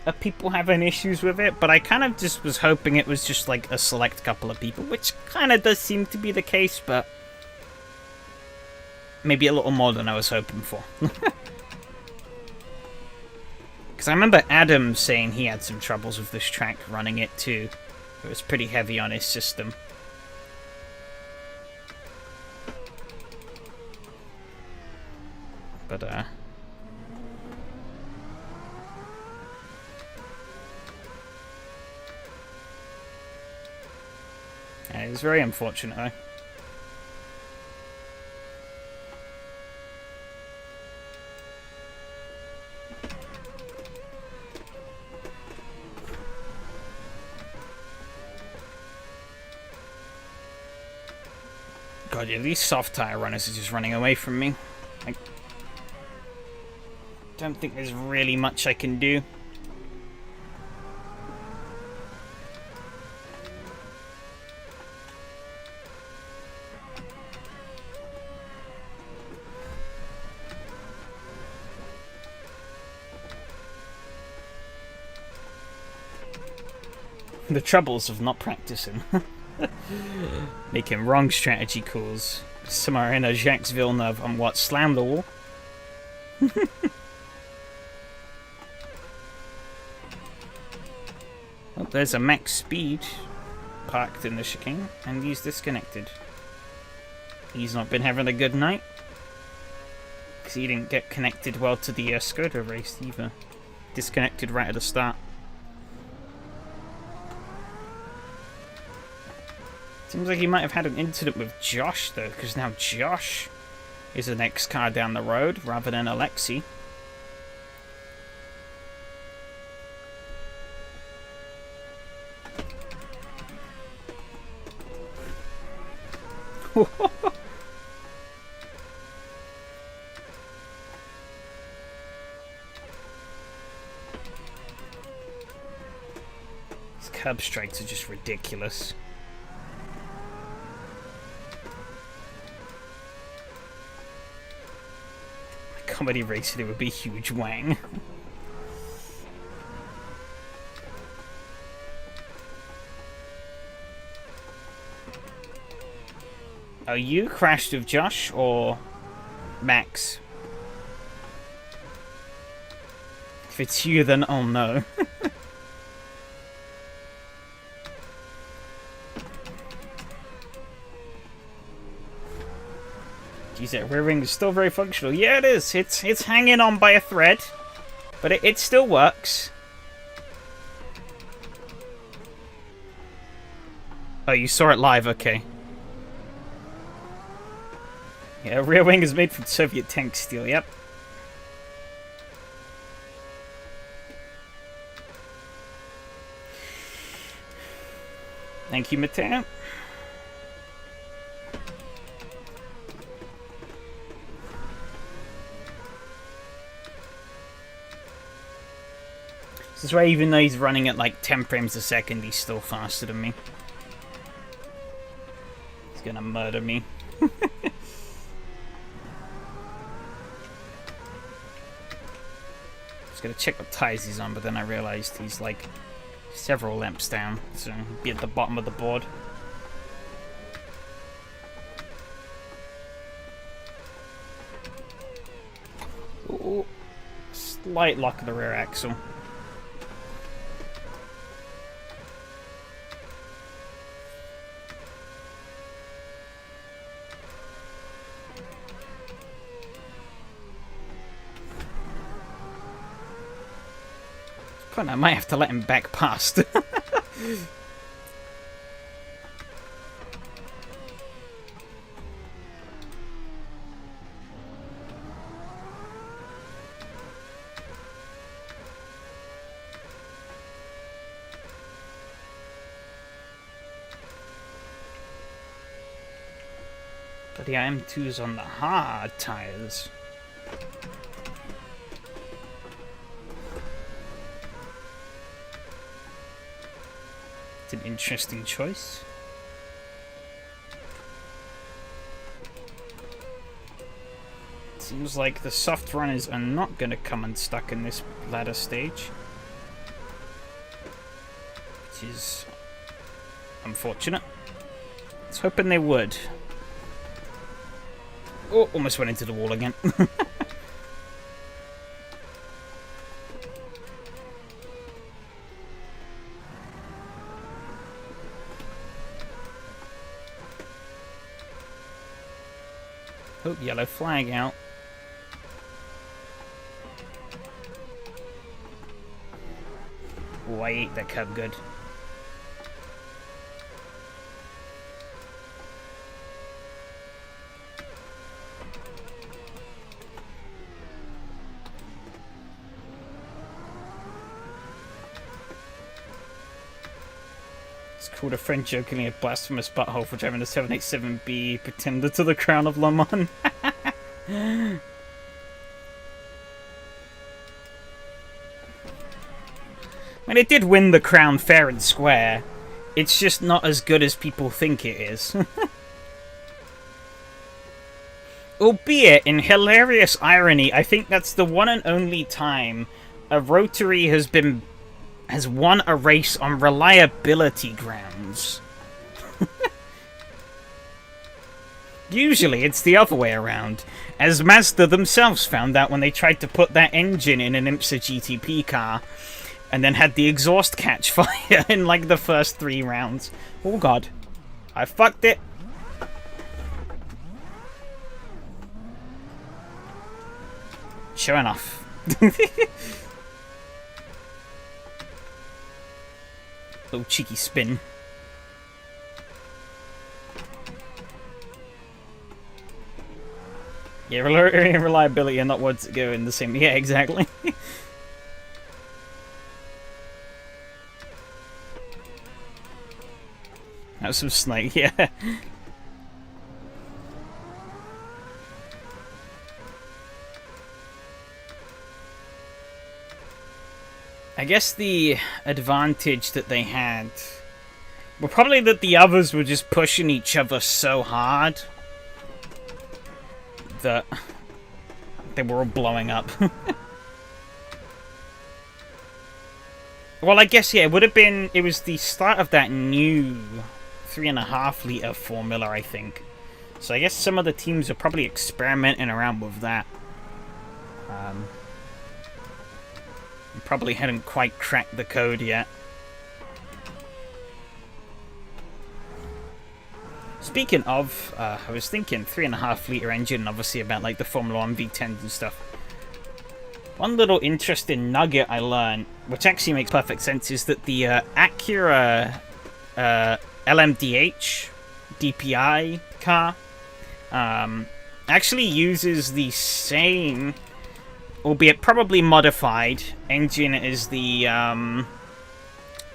of people having issues with it, but I kind of just was hoping it was just like a select couple of people, which kind of does seem to be the case, but maybe a little more than I was hoping for. Because I remember Adam saying he had some troubles with this track running it too. It was pretty heavy on his system. But yeah, it was very unfortunate though. God, yeah, these soft tire runners are just running away from me. I don't think there's really much I can do. The troubles of not practicing. Making wrong strategy calls. Somewhere in a Jacques Villeneuve on what? Slam the wall? Well, there's a max speed parked in the chicane, and he's disconnected. He's not been having a good night. Because he didn't get connected well to the Skoda race either. Disconnected right at the start. Seems like he might have had an incident with Josh, though, because now Josh is the next car down the road, rather than Alexi. These curb strikes are just ridiculous. A comedy racer, it would be huge wang. Are you crashed with Josh or Max? If it's you, then oh no. Geez, that rear wing is still very functional. Yeah, it is. It's hanging on by a thread, but it still works. Oh, you saw it live, okay. Yeah, rear wing is made from Soviet tank steel, yep. Thank you, Mateo. This is why even though he's running at like 10 frames a second, he's still faster than me. He's gonna murder me. Just gonna check what tires he's on, but then I realized he's like several laps down, so he'll be at the bottom of the board. Ooh, slight lock of the rear axle. I might have to let him back past. But the M2's on the hard tires. It's an interesting choice. It seems like the soft runners are not going to come unstuck in this ladder stage, which is unfortunate. I was hoping they would. Oh, almost went into the wall again. Oh, yellow flag out. Oh, I ate that curb good. Called a friend jokingly a blasphemous butthole for driving a 787B pretender to the crown of Le Mans. I mean, it did win the crown fair and square. It's just not as good as people think it is. Albeit, in hilarious irony, I think that's the one and only time a rotary has won a race on reliability grounds. Usually it's the other way around, as Mazda themselves found out when they tried to put that engine in an IMSA GTP car and then had the exhaust catch fire in like the first 3 rounds. Oh god, I fucked it. Sure enough. Little cheeky spin. Yeah, reliability and not words that go in the same. Yeah, exactly. That was some snake, yeah. I guess the advantage that they had were probably that the others were just pushing each other so hard that they were all blowing up. Well, I guess, yeah, it was the start of that new 3.5 litre formula, I think. So I guess some of the teams are probably experimenting around with that. Probably hadn't quite cracked the code yet. Speaking of, I was thinking 3.5 litre engine, obviously about like the Formula 1 V10s and stuff. One little interesting nugget I learned, which actually makes perfect sense, is that the Acura LMDH DPI car actually uses the same, albeit probably modified, engine as the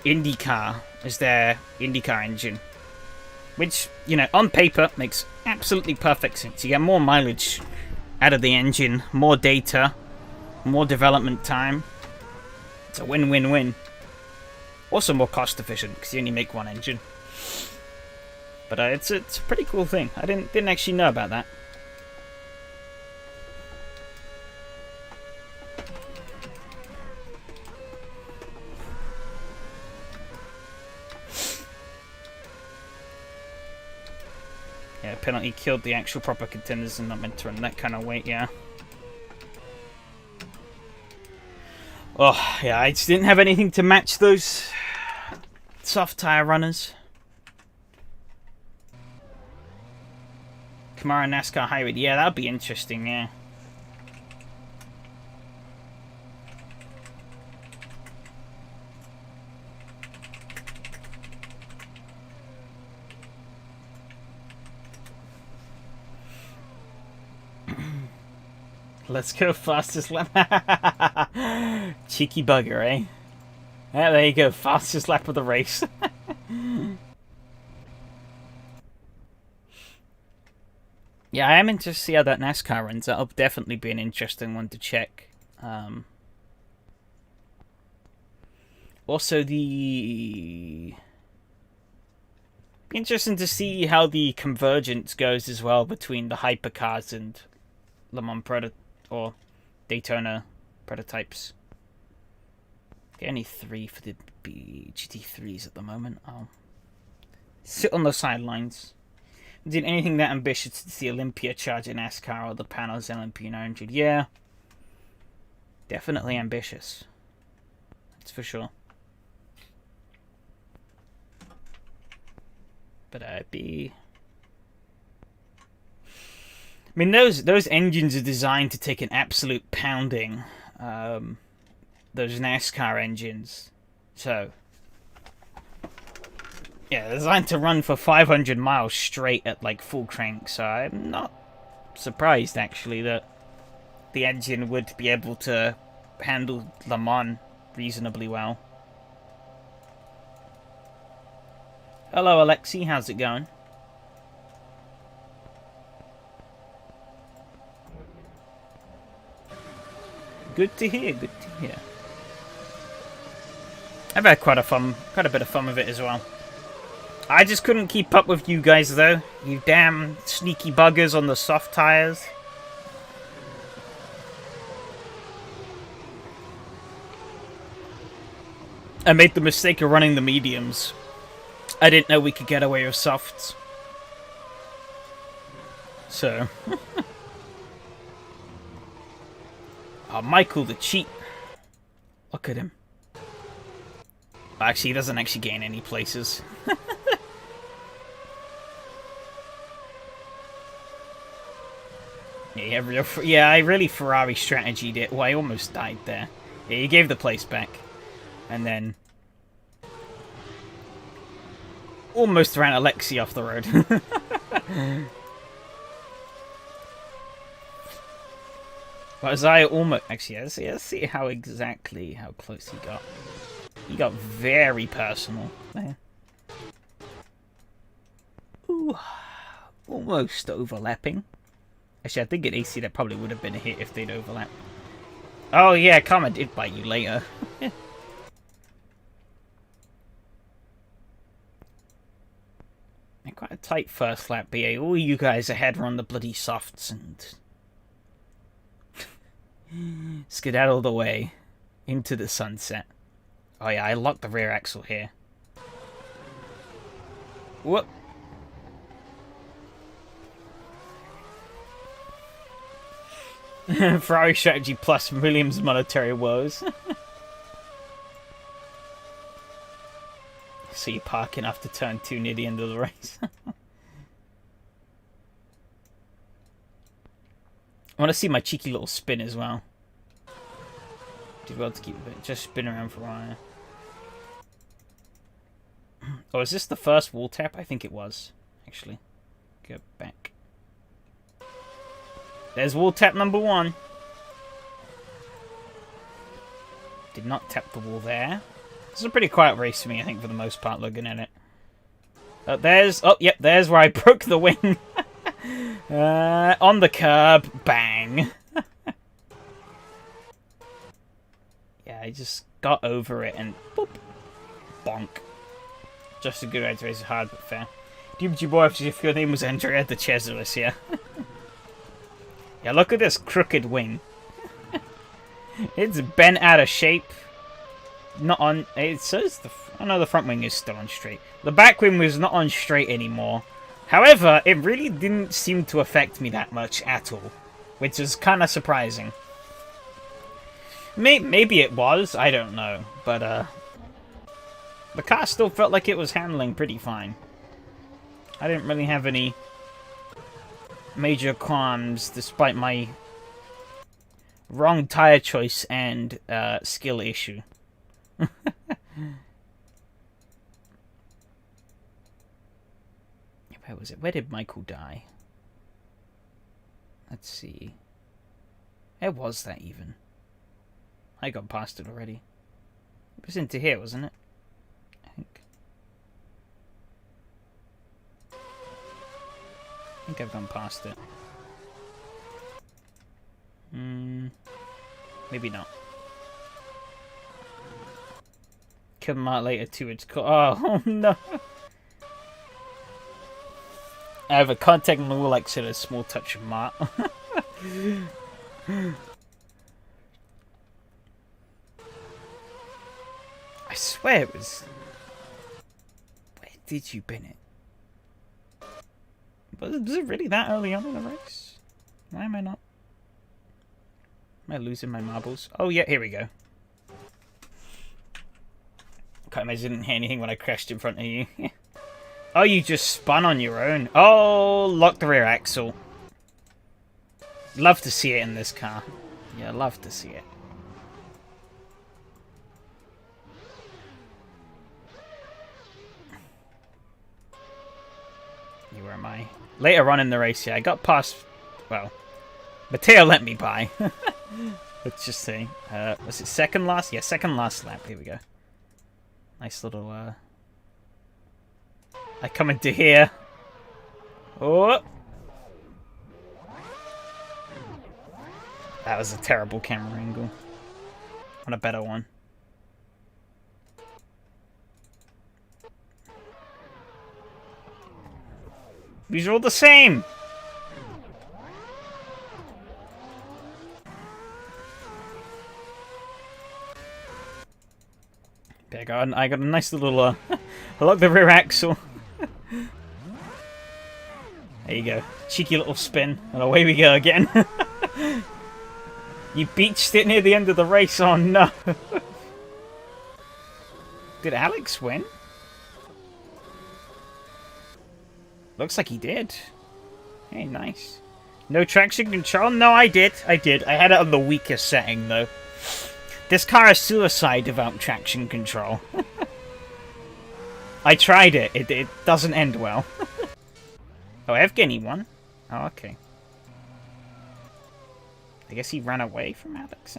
IndyCar, as their IndyCar engine. Which, you know, on paper makes absolutely perfect sense. You get more mileage out of the engine, more data, more development time. It's a win-win-win. Also more cost efficient because you only make one engine. But it's a pretty cool thing. I didn't actually know about that. Yeah, penalty killed the actual proper contenders and not meant to run that kind of weight, yeah. Oh, yeah, I just didn't have anything to match those soft tire runners. Kamara NASCAR hybrid, yeah, that'd be interesting, yeah. Let's go fastest lap. Cheeky bugger, eh? Yeah, there you go. Fastest lap of the race. Yeah, I am interested to see how that NASCAR runs. That'll definitely be an interesting one to check. Also, be interesting to see how the convergence goes as well between the hypercars and Le Mans or Daytona prototypes. Get only 3 for the GT3s at the moment. I'll sit on the sidelines. Did anything that ambitious to see Olympia charging NASCAR or the panels Olympia 900? Yeah, definitely ambitious. That's for sure. But I mean, those engines are designed to take an absolute pounding. Those NASCAR engines. So, yeah, they're designed to run for 500 miles straight at like full crank. So I'm not surprised actually that the engine would be able to handle Le Mans reasonably well. Hello, Alexi. How's it going? Good to hear. Good to hear. I've had quite a bit of fun with it as well. I just couldn't keep up with you guys though. You damn sneaky buggers on the soft tires. I made the mistake of running the mediums. I didn't know we could get away with softs. So. Oh, Michael the cheat. Look at him. Actually, he doesn't actually gain any places. Yeah, I really Ferrari strategied it. Well, I almost died there. Yeah, he gave the place back. And then almost ran Alexi off the road. But as I almost... Actually, let's see how close he got. He got very personal there. Ooh, almost overlapping. Actually, I think at AC that probably would have been a hit if they'd overlapped. Oh yeah, Karma did bite you later. tight first lap, but yeah, all you guys ahead were on the bloody softs and skedaddled away into the sunset. Oh yeah, I locked the rear axle here. Whoop. Ferrari strategy plus Williams monetary woes. So you're parking after turn 2 near the end of the race. I want to see my cheeky little spin as well. Did well to keep it, just spin around for a while. Oh, is this the first wall tap? I think it was, actually. Go back. There's wall tap number 1. Did not tap the wall there. This is a pretty quiet race for me, I think, for the most part, looking at it. Oh, yep, there's where I broke the wing. On the curb, bang. Yeah, I just got over it and boop, bonk. Just a good way to race it hard but fair. DMG boy, if your name was Andrea de Cesaris, yeah. Yeah, look at this crooked wing. It's bent out of shape. Not on. It says oh no, the front wing is still on straight. The back wing was not on straight anymore. However, it really didn't seem to affect me that much at all, which is kind of surprising. Maybe it was. I don't know, but the car still felt like it was handling pretty fine. I didn't really have any major qualms, despite my wrong tire choice and skill issue. Where was it? Where did Michael die? Let's see. Where was that even? I got past it already. It was into here, wasn't it? I think I've gone past it. Maybe not. Kill them out later too. It's cool. Oh no! I have a contact on the wall, like said, a small touch of Mart. I swear it was. Where did you bin it? Was it really that early on in the race? Why am I not? Am I losing my marbles? Oh yeah, here we go. Can't imagine I didn't hear anything when I crashed in front of you. Oh, you just spun on your own. Oh, lock the rear axle. Love to see it in this car. Yeah, love to see it. Where am I? Later on in the race, yeah, I got past. Well, Matteo let me by. Let's just see. Was it second last? Yeah, second last lap. Here we go. Nice little. I come into here. Oh, that was a terrible camera angle. On a better one. These are all the same! There, I got a nice little, I like the rear axle. There you go. Cheeky little spin, and away we go again. You beached it near the end of the race, oh no! Did Alex win? Looks like he did. Hey, nice. No traction control? No, I did. I had it on the weakest setting, though. This car is suicide without traction control. I tried it. It doesn't end well. Oh, Evgeny won. Oh, okay. I guess he ran away from Alex.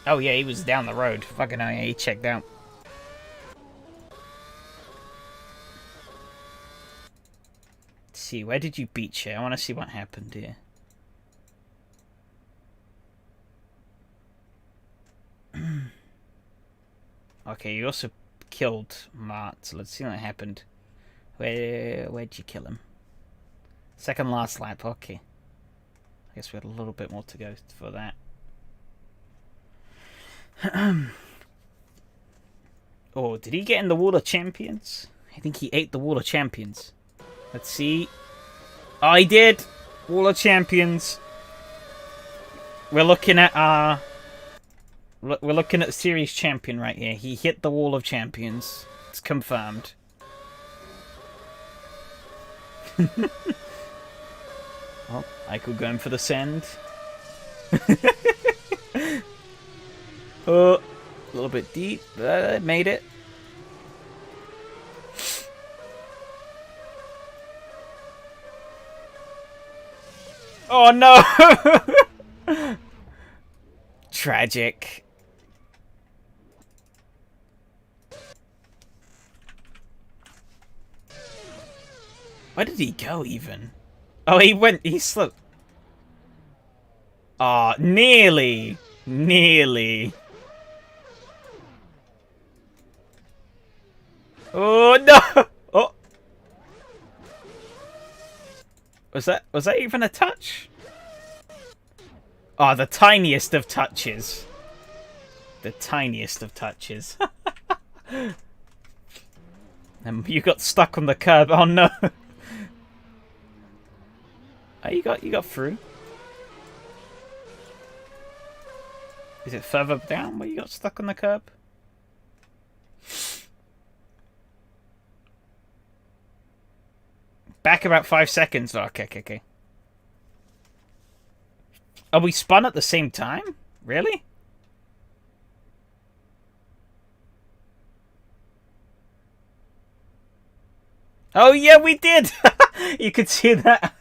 Oh, yeah, he was down the road. Fucking hell, yeah, he checked out. Let's see, where did you beach here? I want to see what happened here. Okay, you also killed Mart. So let's see what happened. Where'd you kill him? Second last lap. Okay. I guess we had a little bit more to go for that. Oh, did he get in the Wall of Champions? I think he ate the Wall of Champions. Let's see. Oh, he did! Wall of Champions. We're looking at Series Champion right here. He hit the Wall of Champions. It's confirmed. Oh, Michael going for the send. Oh, a little bit deep. Made it. Oh no! Tragic. Where did he go even? Oh, he slipped. Oh, nearly. Nearly. Oh no! Oh. Was that even a touch? Oh, the tiniest of touches. The tiniest of touches. You got stuck on the curb. Oh no. Oh, you got through. Is it further down where you got stuck on the curb? Back about 5 seconds. Oh, okay. Are we spun at the same time? Really? Oh yeah, we did! You could see that.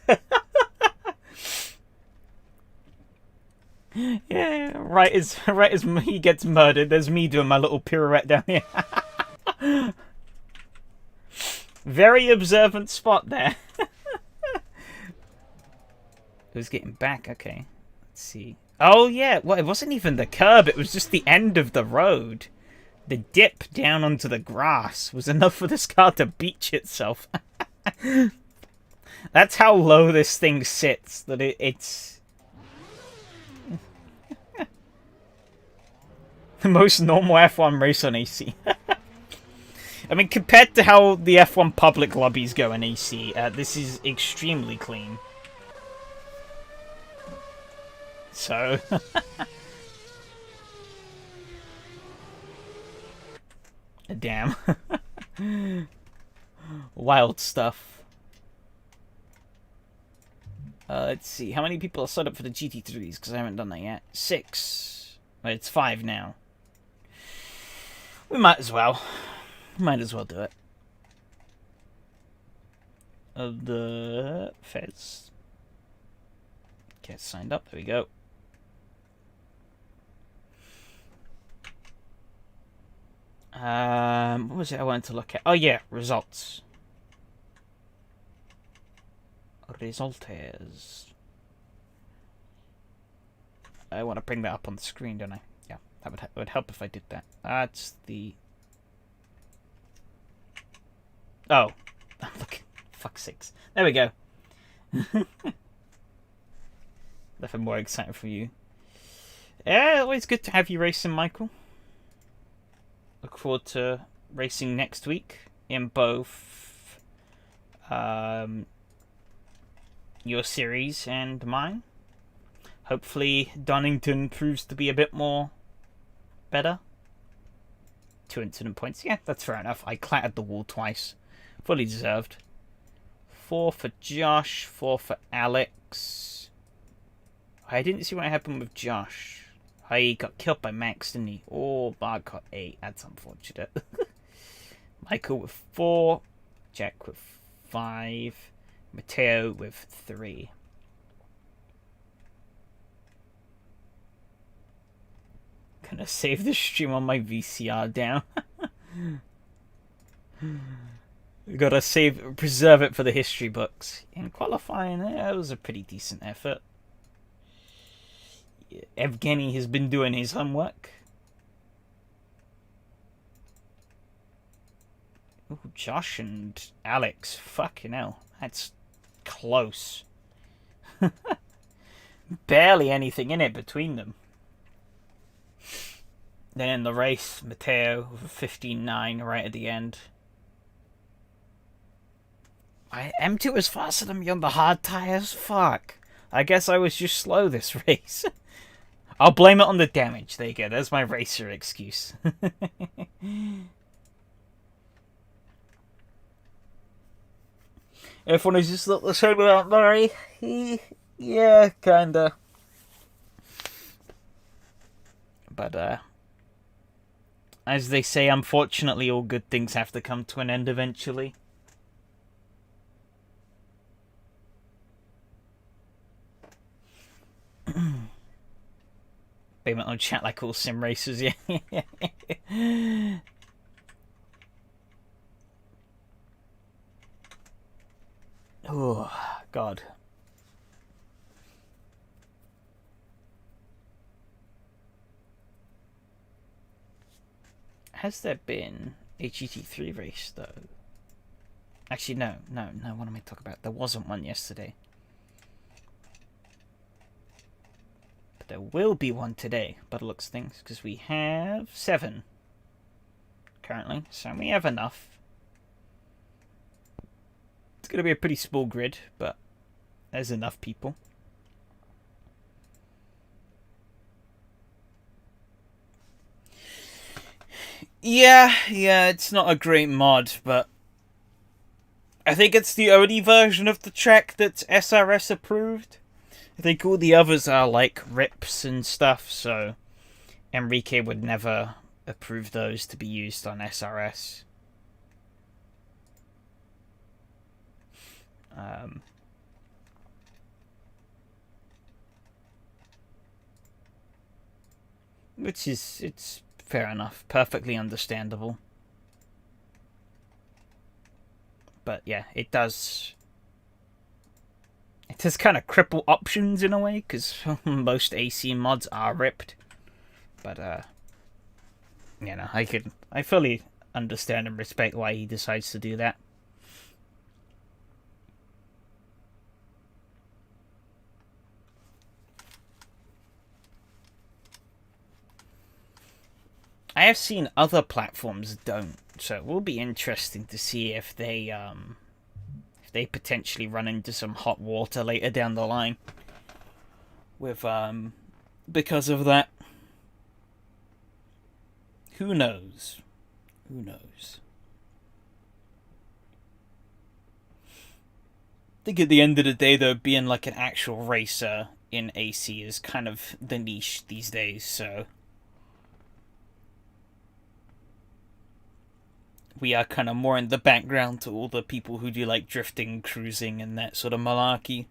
Yeah, right as he gets murdered, there's me doing my little pirouette down here. Very observant spot there. Who's getting back? Okay. Let's see. Oh, yeah. Well, it wasn't even the curb. It was just the end of the road. The dip down onto the grass was enough for this car to beach itself. That's how low this thing sits. That it's... the most normal F1 race on AC. I mean, compared to how the F1 public lobbies go in AC, this is extremely clean. So... Damn. Wild stuff. Let's see. How many people are signed up for the GT3s? Because I haven't done that yet. 6. Well, it's 5 now. We might as well. Might as well do it. The Fez. Get signed up. There we go. What was it I wanted to look at? Oh yeah, results. Results. I want to bring that up on the screen, don't I? Yeah, that would help if I did that. That's the... Oh, I'm looking. Fuck sakes. There we go. Nothing more exciting for you. Yeah, always good to have you racing, Michael. Look forward to racing next week in both your series and mine. Hopefully Donington proves to be a bit more better. 2 incident points. Yeah, that's fair enough. I clattered the wall twice. Fully deserved. 4 for Josh, 4 for Alex. I didn't see what happened with Josh. He got killed by Max, didn't he? Oh, Bart got 8. That's unfortunate. Michael with 4. Jack with 5. Matteo with 3. Gonna save the stream on my VCR down. Gotta preserve it for the history books. In qualifying, it was a pretty decent effort. Evgeny has been doing his homework. Ooh, Josh and Alex. Fucking hell. That's close. Barely anything in it between them. Then in the race, Matteo with a 15.9 right at the end. M2 was faster than me on the hard tyres? Fuck. I guess I was just slow this race. I'll blame it on the damage. There you go. There's my racer excuse. Everyone is just the same without Murray. Yeah, kinda. But, as they say, unfortunately, all good things have to come to an end eventually. They went on chat like all sim racers, yeah. Oh, God. Has there been a GT3 race, though? Actually, no. What am I talking about? There wasn't one yesterday. But there will be one today, by the looks of things, because we have 7 currently, so we have enough. It's going to be a pretty small grid, but there's enough people. Yeah, it's not a great mod, but I think it's the only version of the track that's SRS approved. I think all the others are like rips and stuff, so Enrique would never approve those to be used on SRS. Which is, it's fair enough, perfectly understandable. But yeah, it does kind of cripple options in a way, because most AC mods are ripped. But you know, I fully understand and respect why he decides to do that. I have seen other platforms don't, so it will be interesting to see if they potentially run into some hot water later down the line with because of that. Who knows? Who knows? I think at the end of the day, though, being like an actual racer in AC is kind of the niche these days, so we are kind of more in the background to all the people who do like drifting, cruising, and that sort of malarkey.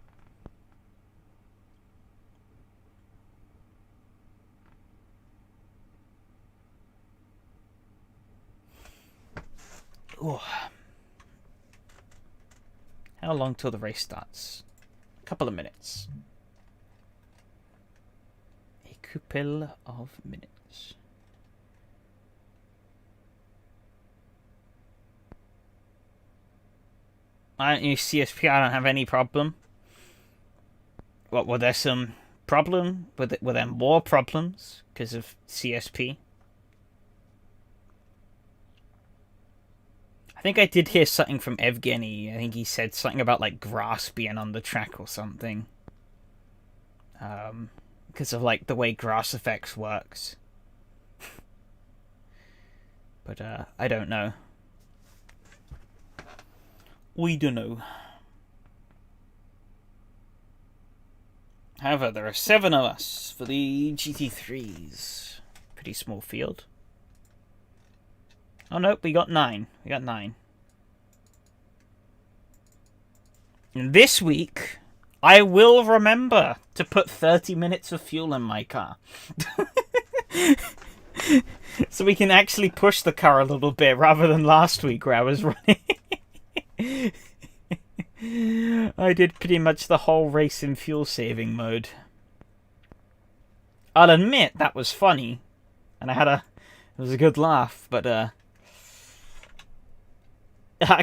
Ooh. How long till the race starts? A couple of minutes. A couple of minutes. I don't use CSP, I don't have any problem. What, were there some problem? Were there more problems because of CSP? I think I did hear something from Evgeny. I think he said something about like grass being on the track or something. Because of like the way grass effects works. But I don't know. We don't know. However, there are 7 of us for the GT3s. Pretty small field. Oh nope, we got 9. We got 9. And this week, I will remember to put 30 minutes of fuel in my car. So we can actually push the car a little bit rather than last week where I was running. I did pretty much the whole race in fuel saving mode. I'll admit that was funny, and it was a good laugh, but I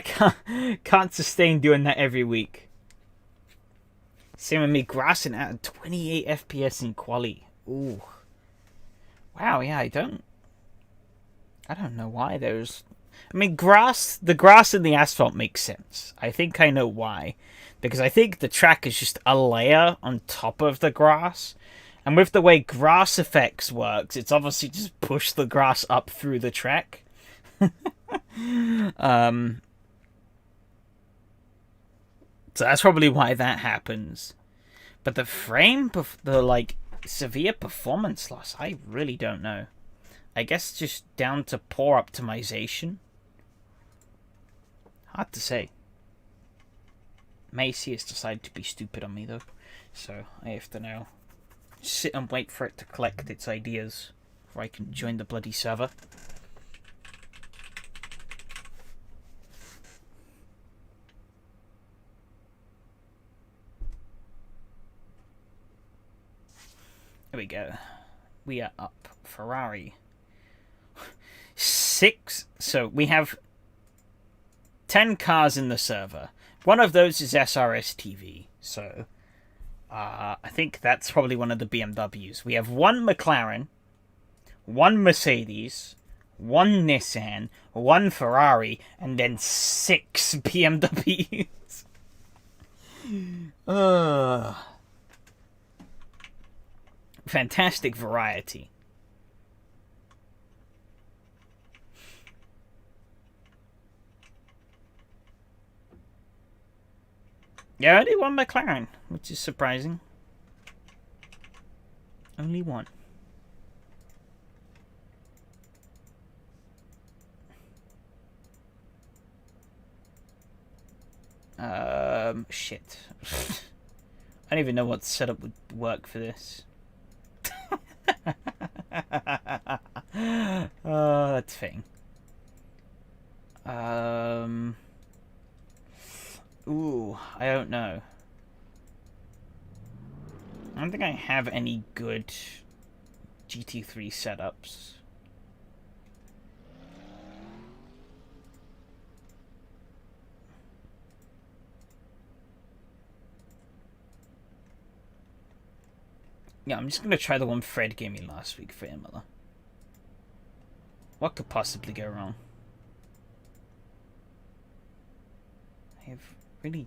can't sustain doing that every week. Same with me, grassing at 28 FPS in quali. Ooh. Wow, yeah, I don't know why there's... I mean, the grass and the asphalt makes sense. I think I know why. Because I think the track is just a layer on top of the grass. And with the way grass effects works, it's obviously just push the grass up through the track. So that's probably why that happens. But the severe performance loss, I really don't know. I guess just down to poor optimization. Hard to say. AC has decided to be stupid on me though, so I have to now sit and wait for it to collect its ideas before I can join the bloody server. There we go. We are up. Ferrari. 6. So we have 10 cars in the server. One of those is SRS TV. So I think that's probably one of the BMWs. We have 1 McLaren, 1 Mercedes, 1 Nissan, 1 Ferrari, and then 6 BMWs. Fantastic variety. Yeah, only 1 McLaren, which is surprising. Only 1. Shit. I don't even know what setup would work for this. That's fitting. Ooh, I don't know. I don't think I have any good GT3 setups. Yeah, I'm just gonna try the one Fred gave me last week for Imola. What could possibly go wrong? I have really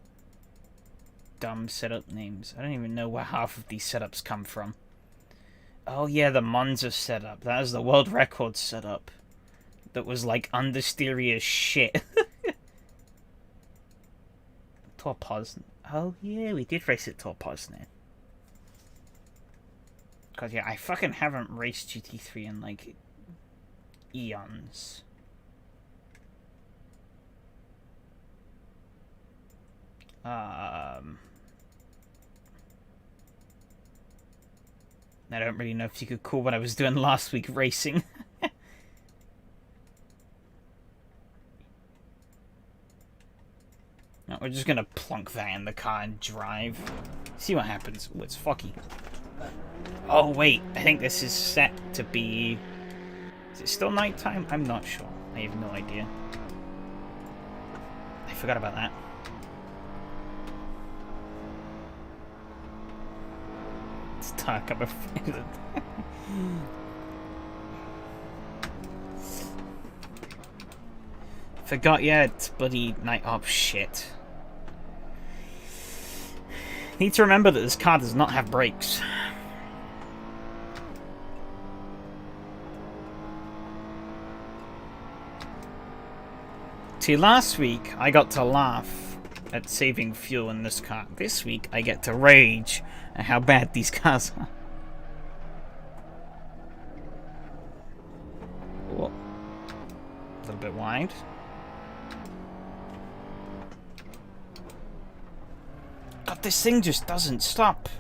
dumb setup names. I don't even know where half of these setups come from. Oh yeah, the Monza setup. That was the world record setup. That was like understeery as shit. Tor Poznan. Oh yeah, we did race at Tor Poznan. Cause yeah, I fucking haven't raced GT3 in like eons. I don't really know if you could call what I was doing last week racing. No, we're just gonna plonk that in the car and drive. See what happens. Oh, it's foggy. Oh wait, I think this is set to be... Is it still nighttime? I'm not sure. I have no idea. I forgot about that. It's dark, I'm afraid. Forgot, yeah, it's bloody night. Oh shit. Need to remember that this car does not have brakes. See, last week I got to laugh at saving fuel in this car. This week I get to rage at how bad these cars are. Whoa. A little bit wide. God, this thing just doesn't stop.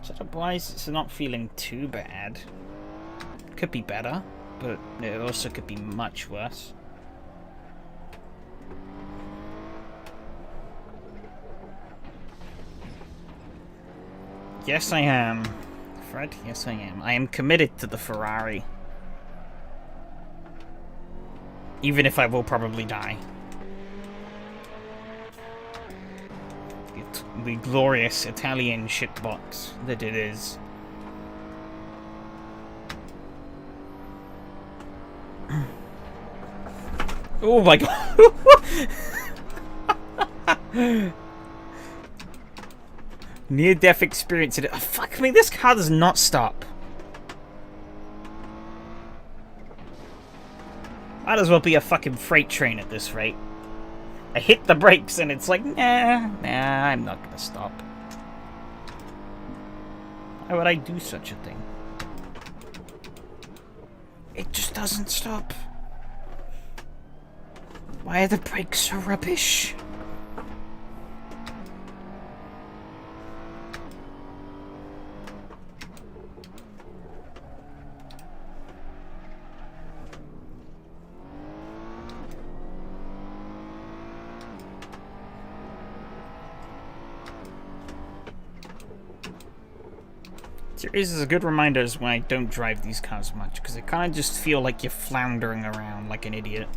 Setup-wise, it's not feeling too bad. Could be better, but it also could be much worse. Yes, I am. Fred, yes, I am. I am committed to the Ferrari. Even if I will probably die. The glorious Italian shitbox that it is. Oh my god! Near-death experience. Oh, fuck me, this car does not stop. Might as well be a fucking freight train at this rate. I hit the brakes and it's like, nah, I'm not gonna stop. Why would I do such a thing? It just doesn't stop. Why are the brakes so rubbish? Series is a good reminder as why I don't drive these cars much, because they kind of just feel like you're floundering around like an idiot.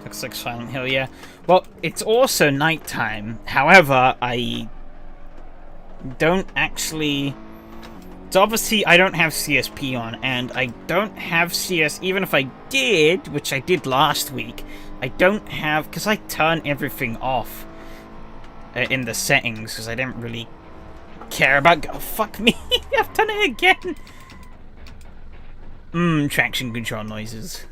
Looks like Silent Hill, yeah. Well, it's also nighttime. However, I don't actually... So obviously, I don't have CSP on, and I don't have CS... Even if I did, which I did last week, I don't have... Because I turn everything off in the settings, because I didn't really care about... Oh, fuck me! I've done it again! Traction control noises.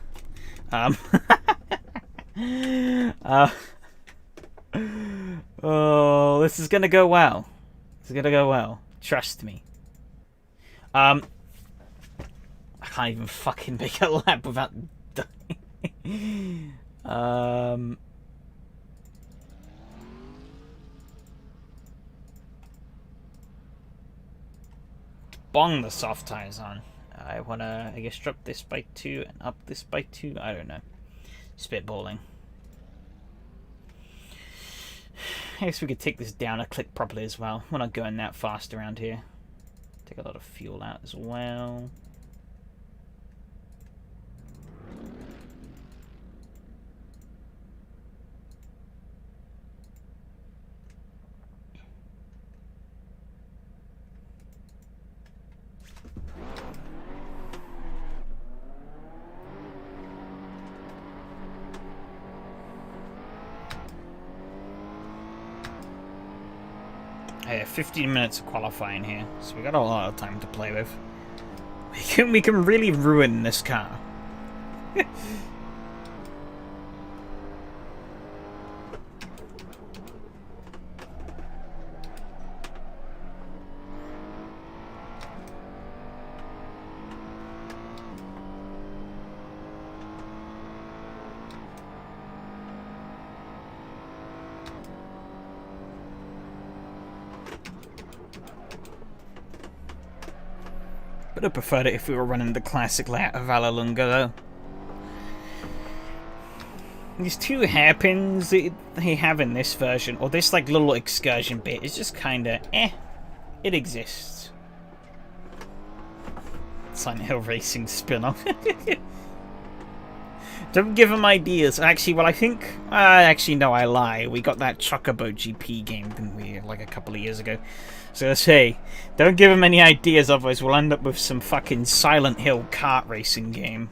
Oh, this is gonna go well. This is gonna go well. Trust me. I can't even fucking make a lap without dying. Bong the soft tires on. I wanna, I guess, drop this by 2 and up this by 2. I don't know. Spitballing. I guess we could take this down a click properly as well. We're not going that fast around here. Take a lot of fuel out as well. Yeah, 15 minutes of qualifying here, so we got a lot of time to play with. We can really ruin this car. Would have preferred it if we were running the classic layout of Vallelunga, though. These 2 hairpins that they have in this version, or this like little excursion bit, is just kind of it exists. Silent Hill Racing spin-off. Don't give them ideas. Actually, well, I think... actually, no, I lie. We got that Chocobo GP game, didn't we, like a couple of years ago. So let's say, don't give them any ideas, otherwise we'll end up with some fucking Silent Hill kart racing game.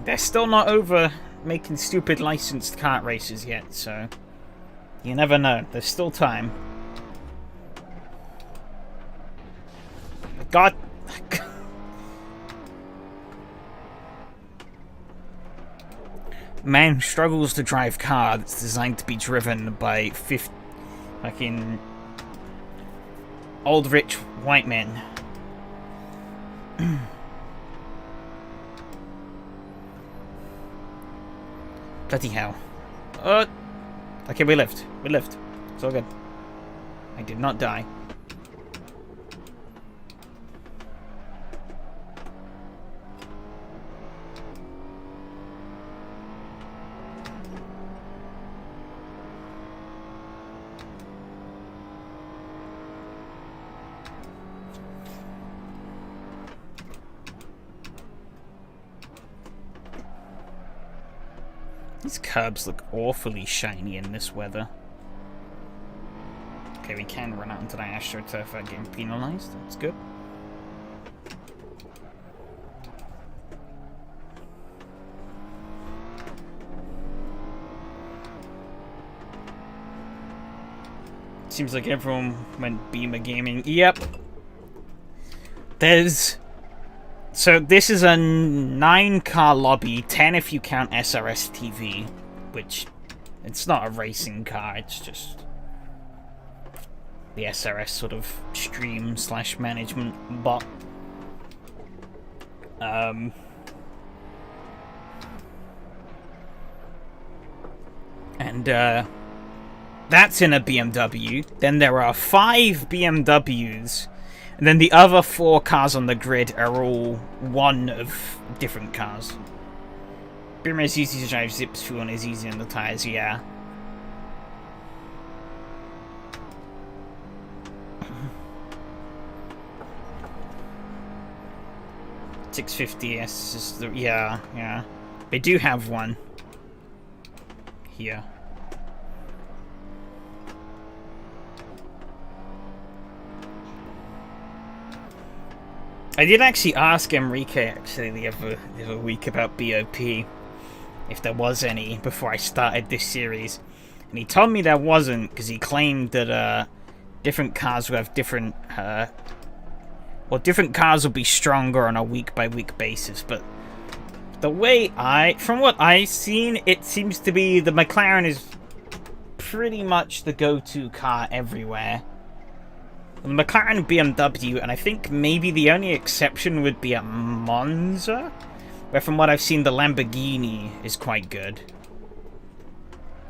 They're still not over making stupid licensed kart races yet, so... You never know. There's still time. God... Man struggles to drive car that's designed to be driven by Fucking old rich white men. Bloody hell. Okay, we lived. We lived. It's all good. I did not die. These curbs look awfully shiny in this weather. Okay, we can run out into the AstroTurf without getting penalised. That's good. Seems like everyone went Beamer Gaming. Yep. So this is a 9-car lobby, 10 if you count SRS TV, which it's not a racing car, it's just the SRS sort of stream / management bot. And that's in a BMW. Then there are 5 BMWs. And then the other 4 cars on the grid are all one of different cars. Beamer is easy to drive, zips fuel and is easy on the tires, yeah. $650S is the, yeah. They do have one here. I did actually ask Enrique the other week about BOP, if there was any, before I started this series. And he told me there wasn't, because he claimed that different cars would have different... different cars will be stronger on a week-by-week basis, but the way from what I've seen, it seems to be the McLaren is pretty much the go-to car everywhere. The McLaren BMW, and I think maybe the only exception would be at Monza, where from what I've seen, the Lamborghini is quite good.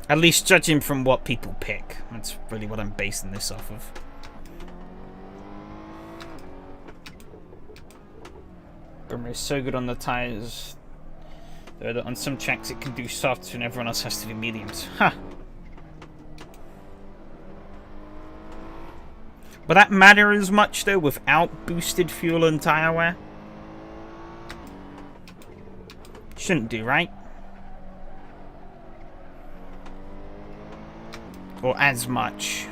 At least judging from what people pick. That's really what I'm basing this off of. Beamer is so good on the tires, though that on some tracks it can do softs and everyone else has to do mediums. Huh. Will that matter as much, though, without boosted fuel and tire wear? Shouldn't do, right? Or as much.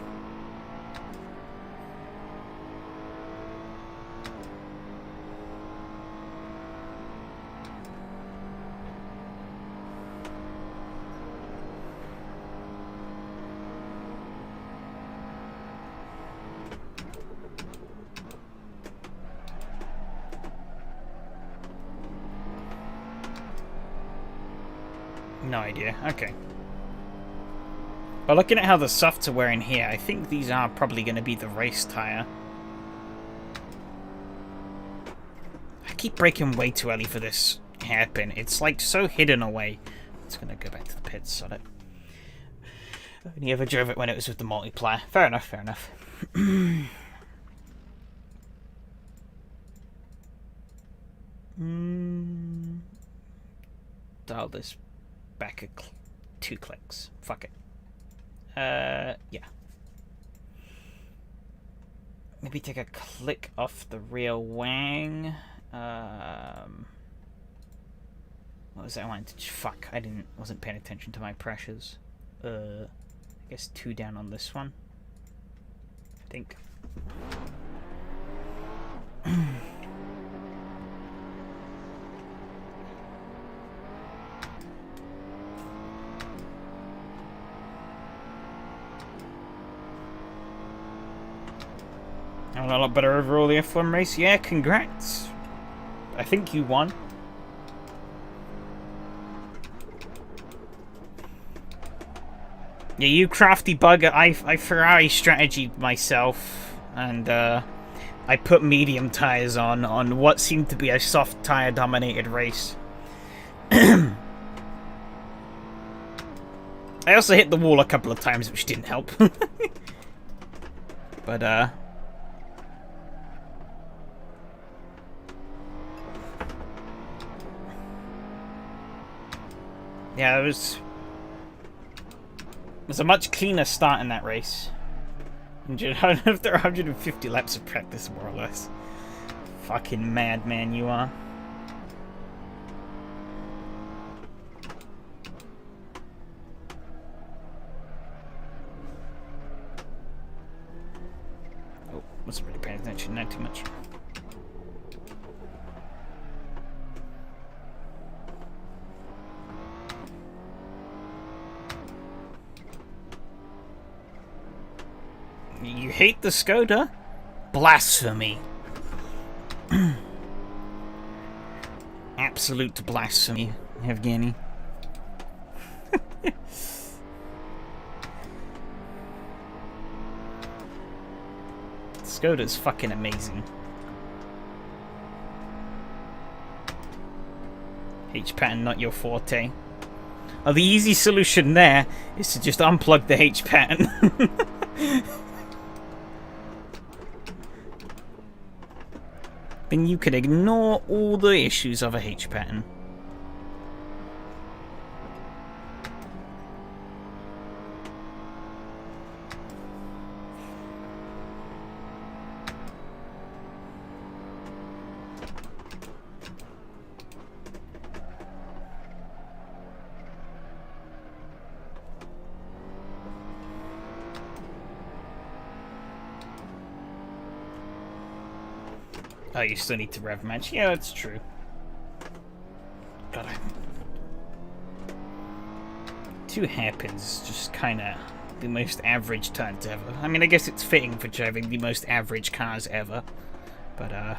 No idea. Okay. But looking at how the softs are wearing here, I think these are probably going to be the race tire. I keep braking way too early for this hairpin. It's like so hidden away. It's going to go back to the pits on it. I only ever drove it when it was with the multiplier. Fair enough, fair enough. Dial this back 2 clicks. Fuck it. Yeah. Maybe take a click off the rear wing. What was that I wanted to... Fuck, wasn't paying attention to my pressures. I guess 2 down on this one. I think. A lot better overall the F1 race. Yeah, congrats. I think you won. Yeah, you crafty bugger. I Ferrari strategied myself, and I put medium tires on what seemed to be a soft tire dominated race. I also hit the wall a couple of times, which didn't help. But yeah, it was a much cleaner start in that race. After 150 laps of practice, more or less. Fucking madman you are. Oh, wasn't really paying attention, not too much. You hate the Skoda? Blasphemy. Absolute blasphemy, Evgeny. Skoda's fucking amazing. H-pattern not your forte. Oh, the easy solution there is to just unplug the H-pattern. Then you could ignore all the issues of a H-pattern. Oh, you still need to rev match. Yeah, that's true. God, 2 hairpins, just kind of the most average turns ever. I mean, I guess it's fitting for driving the most average cars ever, but oh,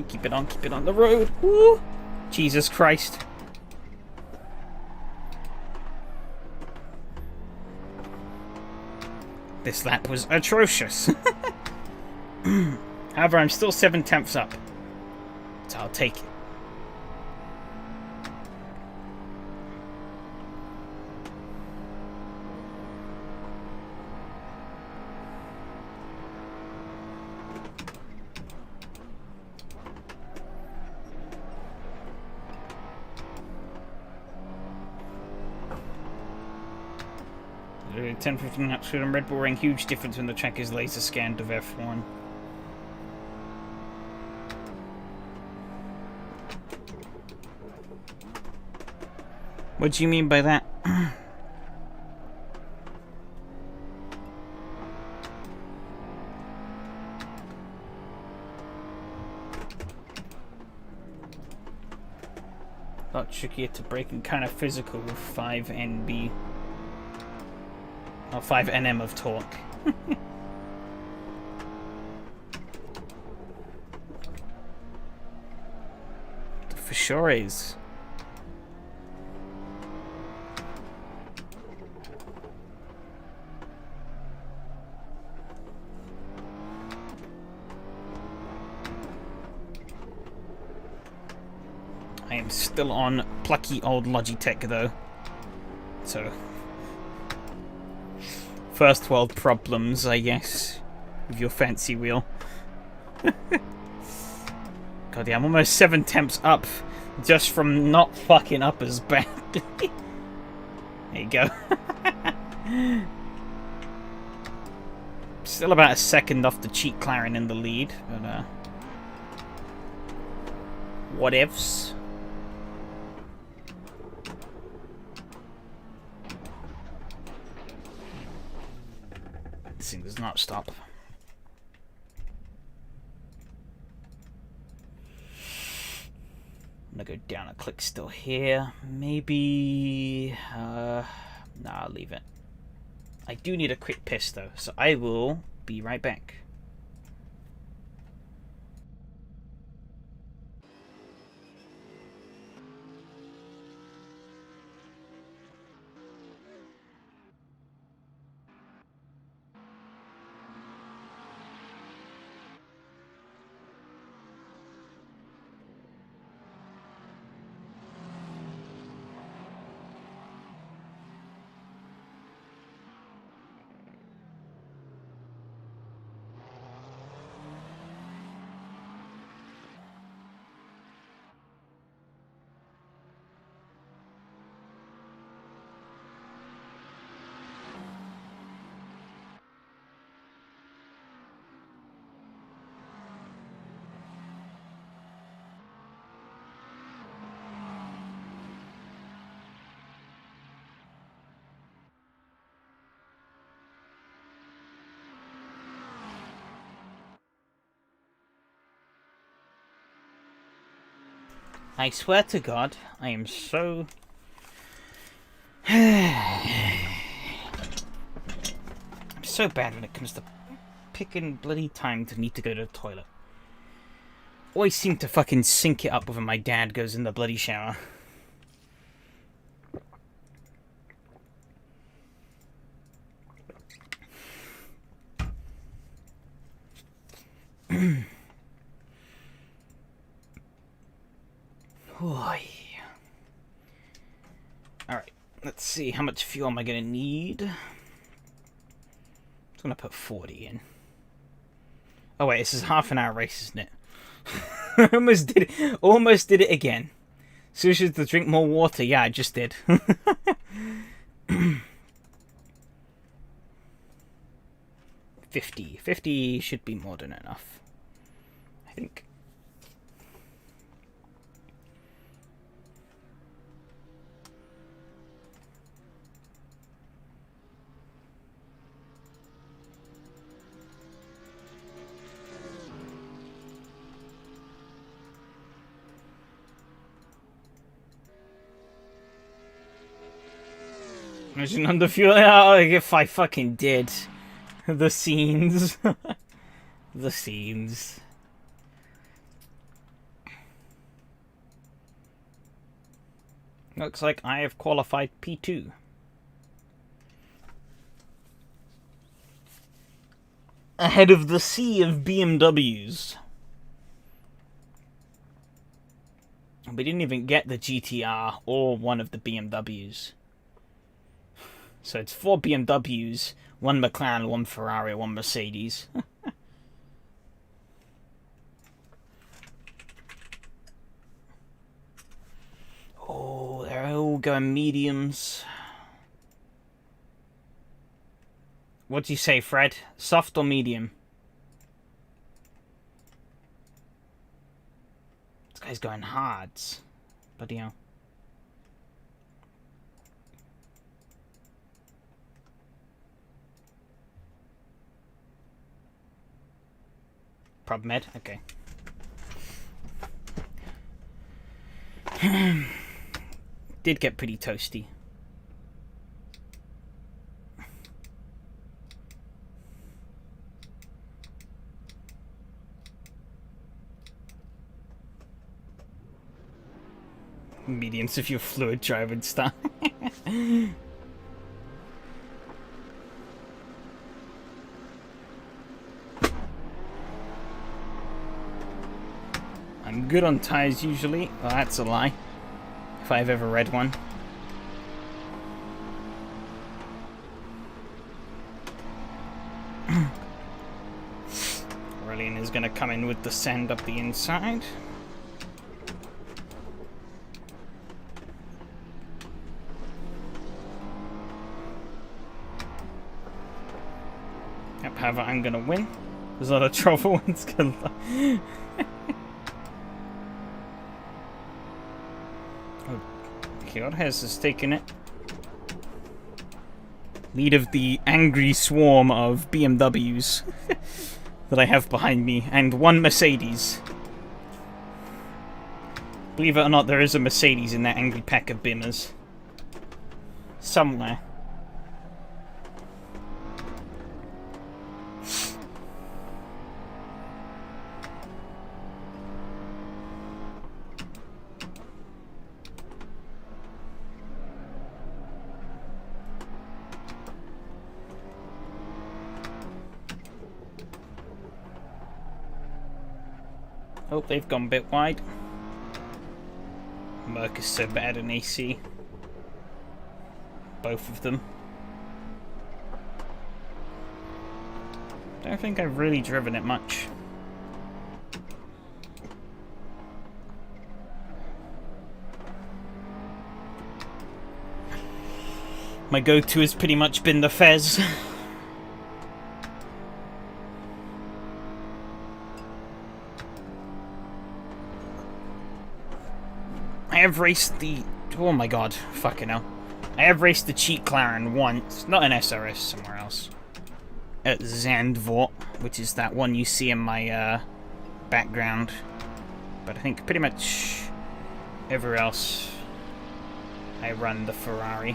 keep it on the road. Woo! Jesus Christ. This lap was atrocious. However, I'm still 7/10 up, so I'll take it. The 10-15 laps on Red Bull Ring, huge difference when the track is laser scanned of F1. What do you mean by that? A lot trickier to break and kind of physical with 5NB. Or 5 Nm of torque. For sure is. I am still on plucky old Logitech though. So first world problems, I guess, with your fancy wheel. God, yeah, I'm almost 7/10 up just from not fucking up as bad. There you go. Still about a second off the cheat Claren in the lead, but what ifs? This thing does not stop. gonna go down a click still here. Maybe... nah, I'll leave it. I do need a quick piss though, so I will be right back. I swear to God, I am so... I'm so bad when it comes to picking bloody time to need to go to the toilet. Always seem to fucking sync it up when my dad goes in the bloody shower. Alright, let's see, how much fuel am I gonna need? I'm gonna put 40 in. Oh wait, this is half an hour race, isn't it? Almost did it again. So should to drink more water. Yeah, I just did. 50 should be more than enough, I think. Imagine under fuel. Oh, if I fucking did. The scenes. The scenes. Looks like I have qualified P2. Ahead of the sea of BMWs. We didn't even get the GTR or one of the BMWs. So it's 4 BMWs, 1 McLaren, 1 Ferrari, 1 Mercedes. Oh, they're all going mediums. What do you say, Fred? Soft or medium? This guy's going hards. Bloody hell. Prob med? Okay. Did get pretty toasty. Mediums if you're fluid driving style. I'm good on tires usually. Well, that's a lie. If I've ever read one. Aurelian is going to come in with the sand up the inside. Yep, however, I'm going to win. There's a lot of trouble. It's going to... Jorges has taken it. Lead of the angry swarm of BMWs that I have behind me, and 1 Mercedes. Believe it or not, there is a Mercedes in that angry pack of bimmers. Somewhere. Oh, they've gone a bit wide. Merc is so bad in AC. Both of them. Don't think I've really driven it much. My go-to has pretty much been the Fez. I have raced the... Oh my god, fucking hell. I have raced the cheat Claren once, not an SRS, somewhere else. At Zandvoort, which is that one you see in my background. But I think pretty much everywhere else I run the Ferrari.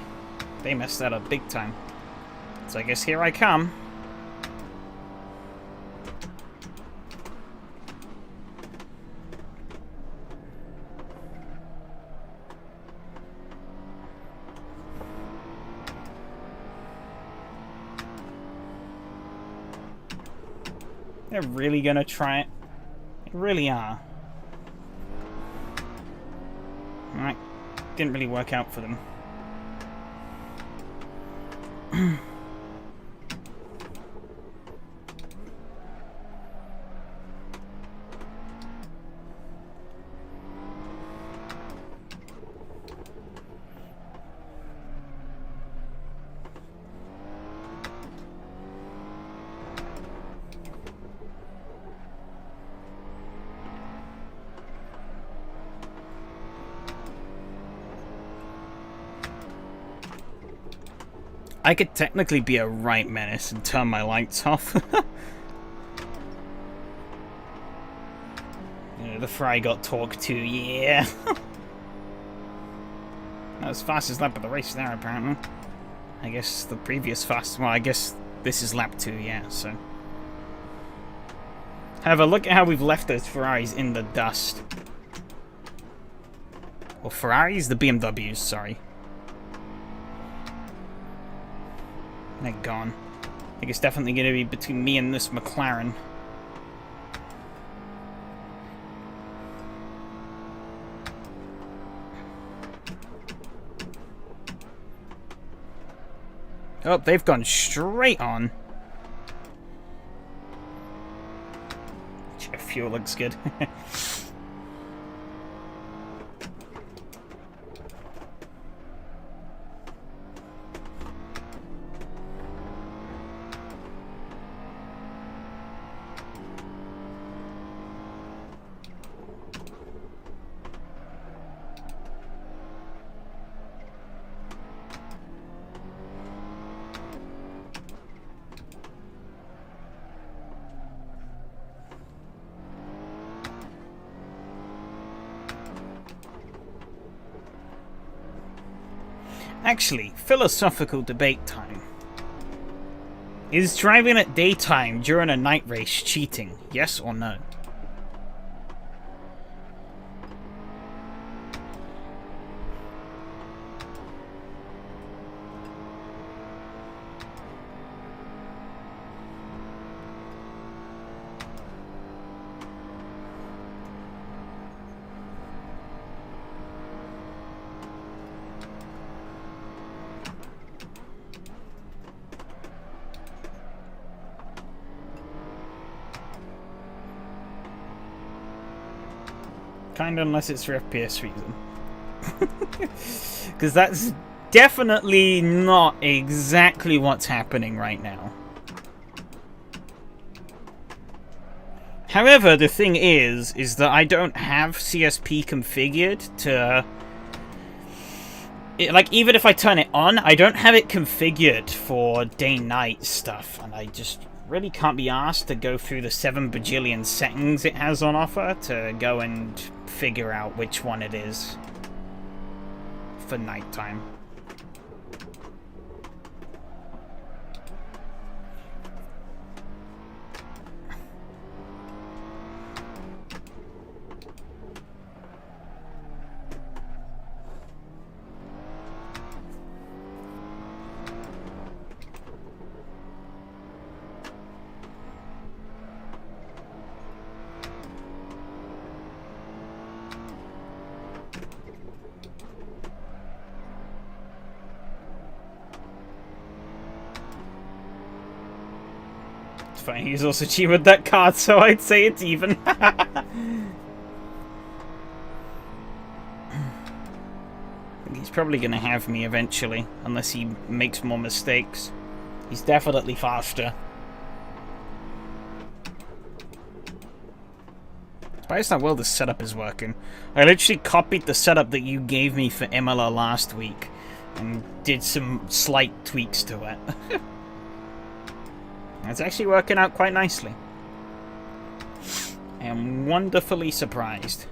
They messed that up big time. So I guess here I come. They're really gonna try it. They really are. Alright. Didn't really work out for them. I could technically be a right menace and turn my lights off. Yeah, the Fry got talked to, yeah. That was fastest lap of the race there, apparently. I guess the previous fast... Well, I guess this is lap 2, yeah, so... However, look at how we've left those Ferraris in the dust. Or Ferraris? The BMWs, sorry. They're gone. I think it's definitely going to be between me and this McLaren. Oh, they've gone straight on. Jet fuel looks good. Actually, philosophical debate time. Is driving at daytime during a night race cheating? Yes or no? Kinda, unless it's for FPS reason. Because that's definitely not exactly what's happening right now. However, the thing is that I don't have CSP configured to... like, even if I turn it on, I don't have it configured for day-night stuff, and I just really can't be asked to go through the 7 bajillion settings it has on offer to go and figure out which one it is for nighttime. He's also cheap with that card, so I'd say it's even. He's probably going to have me eventually, unless he makes more mistakes. He's definitely faster. Surprised how well the setup is working. I literally copied the setup that you gave me for MLR last week and did some slight tweaks to it. It's actually working out quite nicely. I am wonderfully surprised.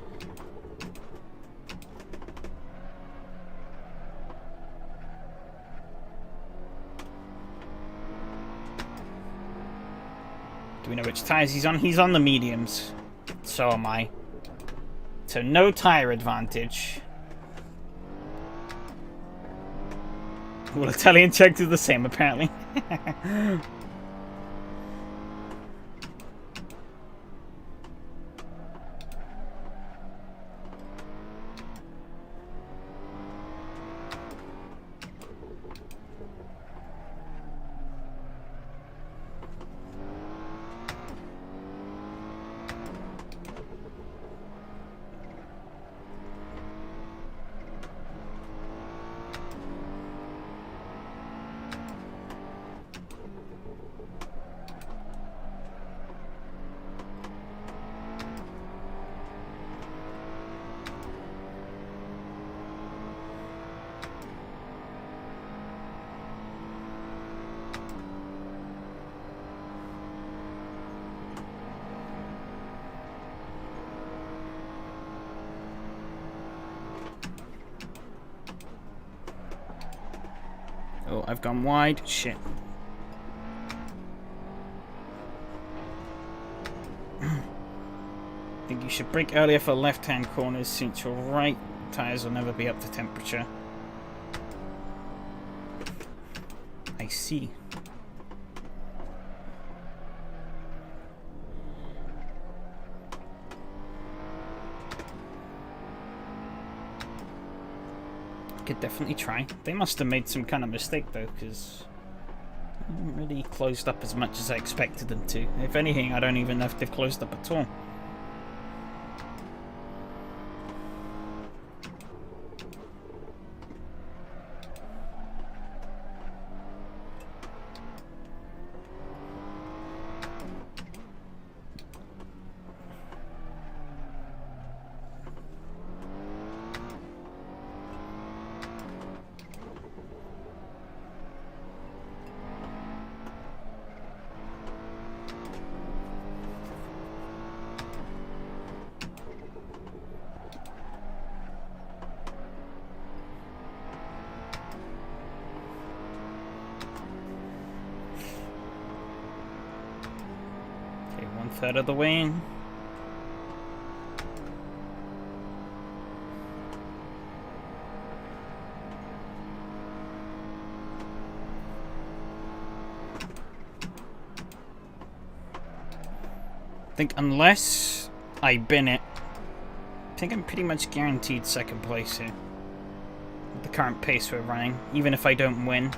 Do we know which tires he's on? He's on the mediums. So am I. So no tire advantage. Well, Italian check is the same, apparently. Oh, I've gone wide. Shit. I think you should brake earlier for left-hand corners since your right tires will never be up to temperature. I see. Could definitely try. They must have made some kind of mistake though, because they haven't really closed up as much as I expected them to. If anything, I don't even know if they've closed up at all. Third of the way in. I think unless I bin it, I think I'm pretty much guaranteed second place here. With the current pace we're running, even if I don't win.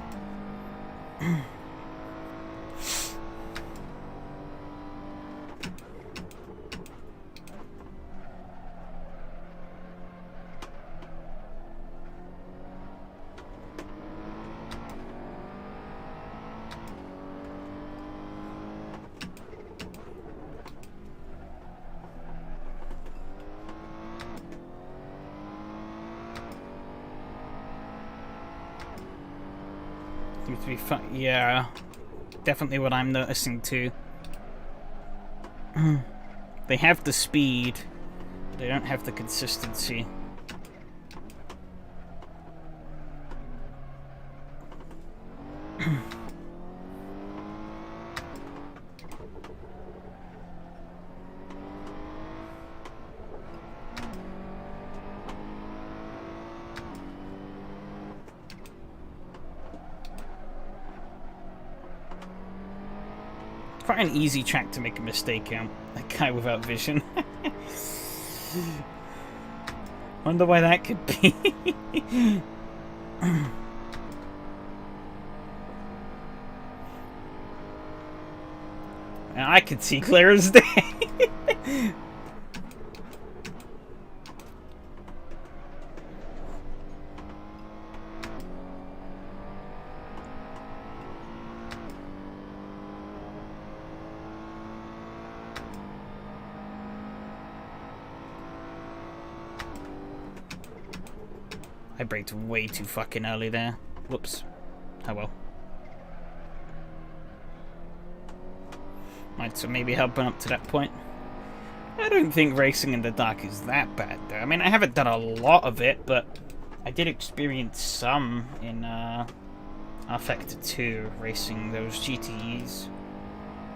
Seems to be fun. Yeah. Definitely what I'm noticing too. They have the speed, but they don't have the consistency. Quite an easy track to make a mistake out. That guy without vision. Wonder why that could be. I could see clear as day. I braked way too fucking early there. Whoops. Oh well. Might so maybe helping up to that point. I don't think racing in the dark is that bad though. I mean, I haven't done a lot of it, but I did experience some in Factor 2 racing those GTEs.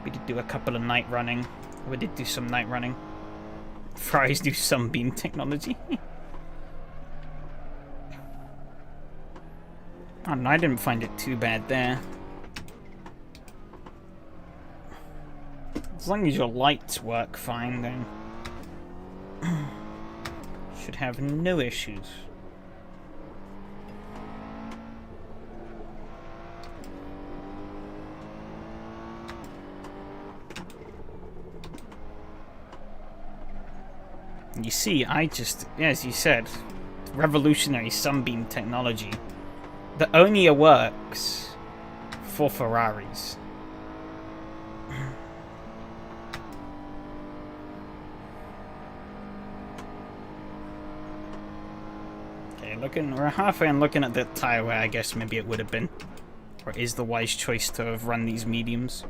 We did do a couple of night running. We did do some night running. Fries do sunbeam technology. Oh, no, I didn't find it too bad there. As long as your lights work fine, then should have no issues. You see, I just, as you said, revolutionary sunbeam technology that only works for Ferraris. Okay, we're halfway and looking at the tire where I guess maybe it would have been, or is the wise choice to have run these mediums.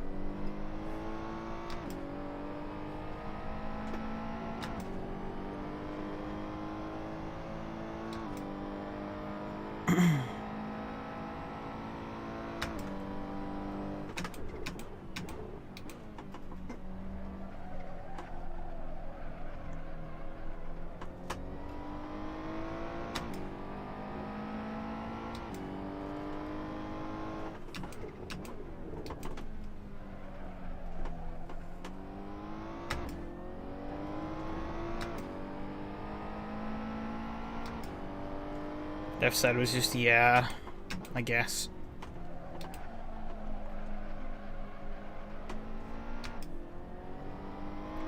Left side was just, yeah, I guess.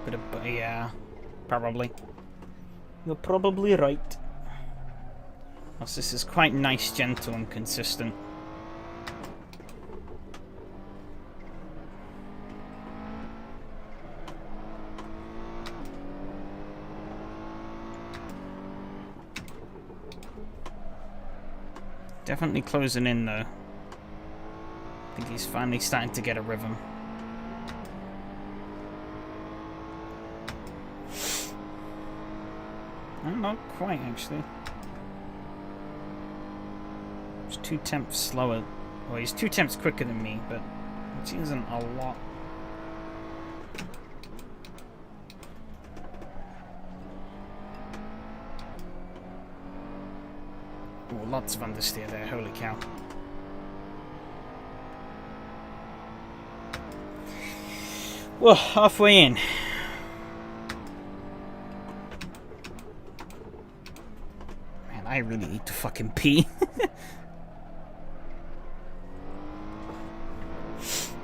But yeah, probably. You're probably right. Also, this is quite nice, gentle, and consistent. Definitely closing in though. I think he's finally starting to get a rhythm. Not quite actually. He's 2/10 slower. Well, he's 2/10 quicker than me, but which isn't a lot. Oh, lots of understeer there, holy cow. Well, halfway in. Man, I really need to fucking pee. I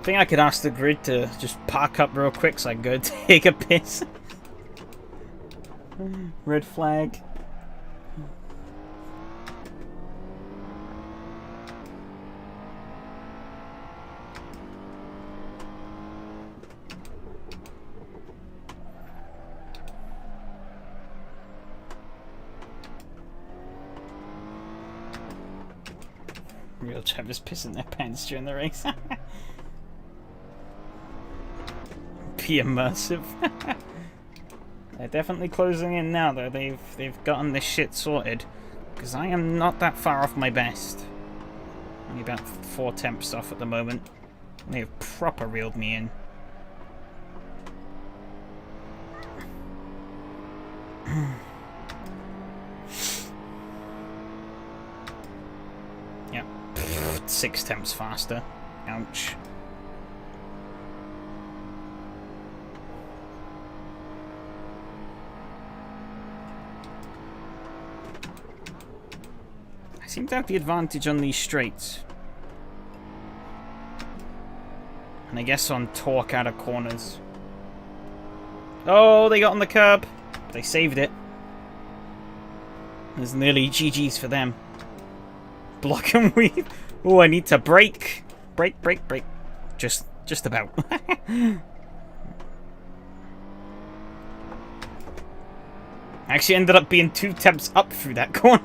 think I could ask the grid to just park up real quick so I can go take a piss. Red flag. Real Travis pissing their pants during the race. be immersive. They're definitely closing in now, though. They've gotten this shit sorted. Because I am not that far off my best. Only about 4 temps off at the moment. They have proper reeled me in. Yep. 6 temps faster. Ouch. I seem to have the advantage on these straights. And I guess on torque out of corners. Oh, they got on the curb. They saved it. There's nearly GG's for them. Block and weave. Oh, I need to brake. Brake, brake, brake. Just about. Actually ended up being 2 temps up through that corner.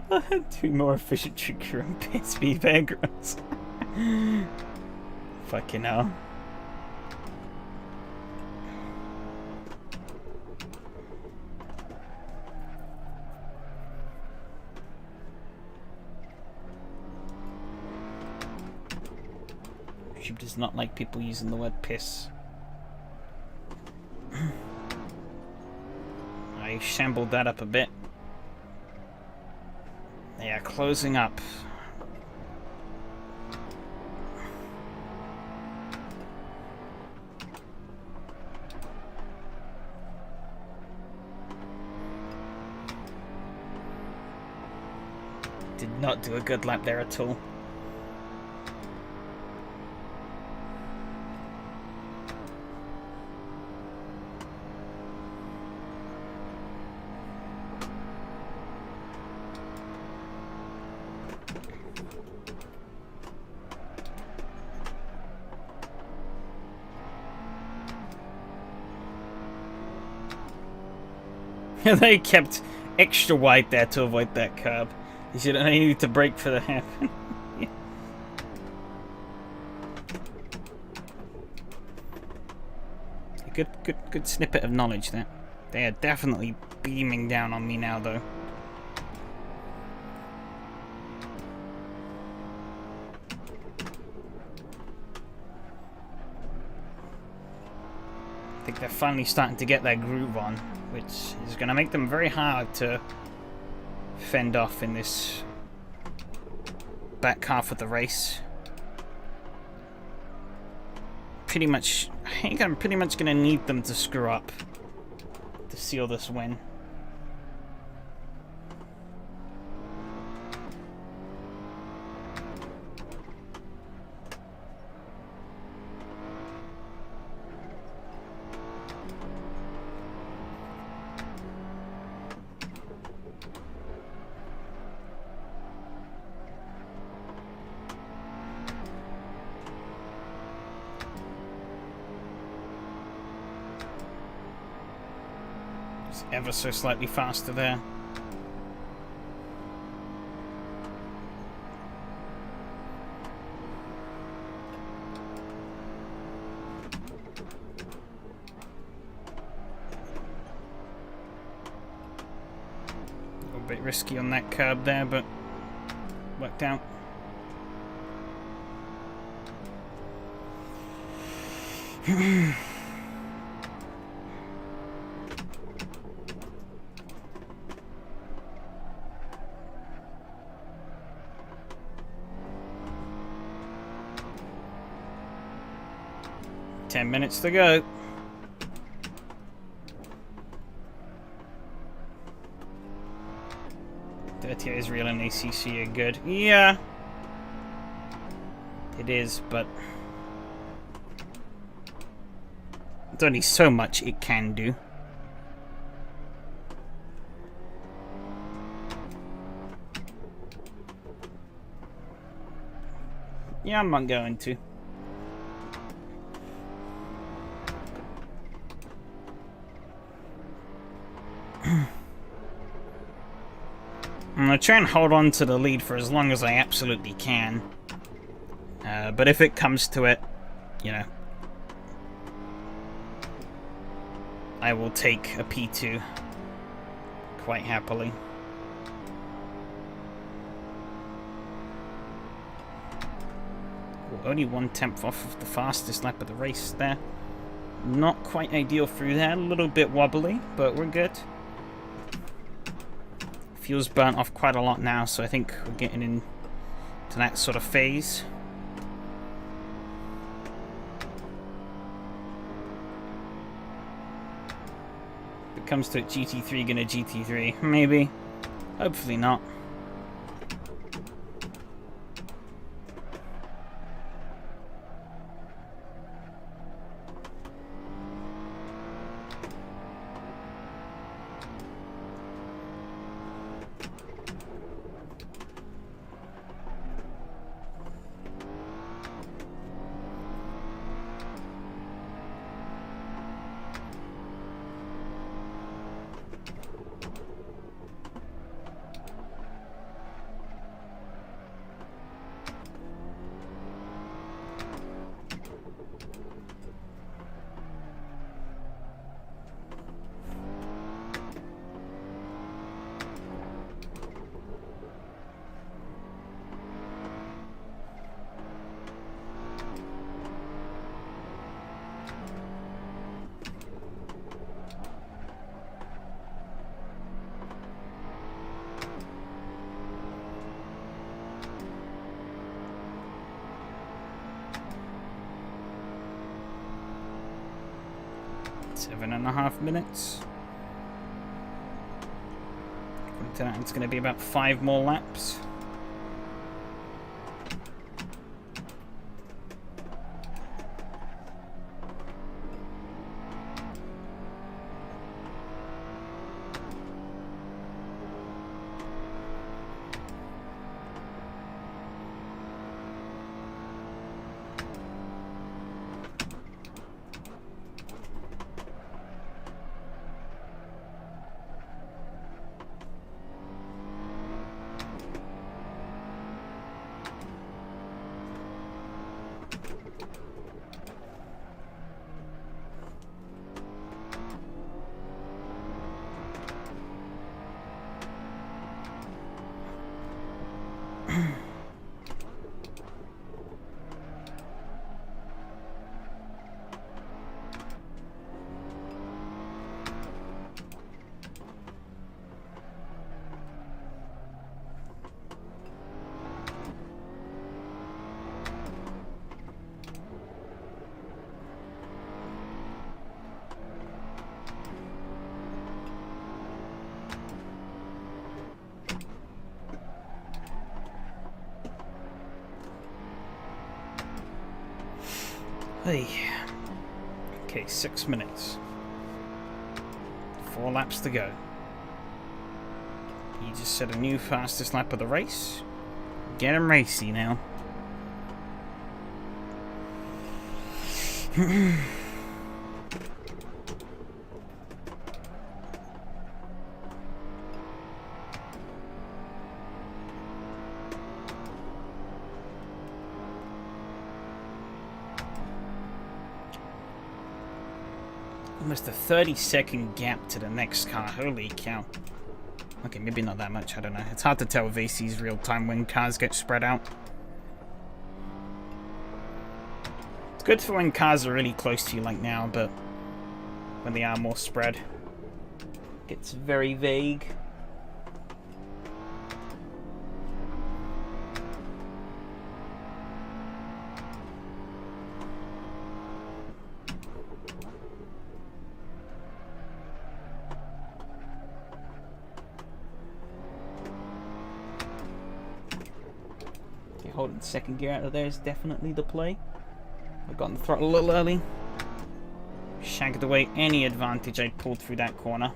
I had 2 more efficient trigger and pit speed backgrounds. Fucking hell. YouTube does not like people using the word piss. I shambled that up a bit. They are closing up. Did not do a good lap there at all. They kept extra wide there to avoid that curb. You should only need to brake for the hairpin. Yeah. Good snippet of knowledge there. They are definitely beaming down on me now, though. I think they're finally starting to get their groove on, which is going to make them very hard to fend off in this back half of the race. Pretty much, I think I'm pretty much going to need them to screw up to seal this win. Ever so slightly faster there. A little bit risky on that curb there, but worked out. Ten minutes to go. Dirty Israel and ACC are good. Yeah, it is, but there's only so much it can do. Yeah, I'm not going to. I'm going to try and hold on to the lead for as long as I absolutely can. But if it comes to it, you know, I will take a P2 quite happily. Ooh, only 1/10 off of the fastest lap of the race there. Not quite ideal through there, a little bit wobbly, but we're good. Fuel's burnt off quite a lot now, so I think we're getting into that sort of phase. If it comes to it, GT3 gonna GT3, maybe. Hopefully not. Seven and a half minutes. According to that, it's going to be about 5 more laps. Hey. Okay, 6 minutes. 4 laps to go. He just set a new fastest lap of the race. Get him racy now. Almost a 30-second gap to the next car. Holy cow. Okay, maybe not that much. I don't know. It's hard to tell with AC's real time when cars get spread out. It's good for when cars are really close to you like now, but when they are more spread, it gets very vague. Holding second gear out of there is definitely the play. I've gotten the throttle a little early. Shagged away any advantage I pulled through that corner.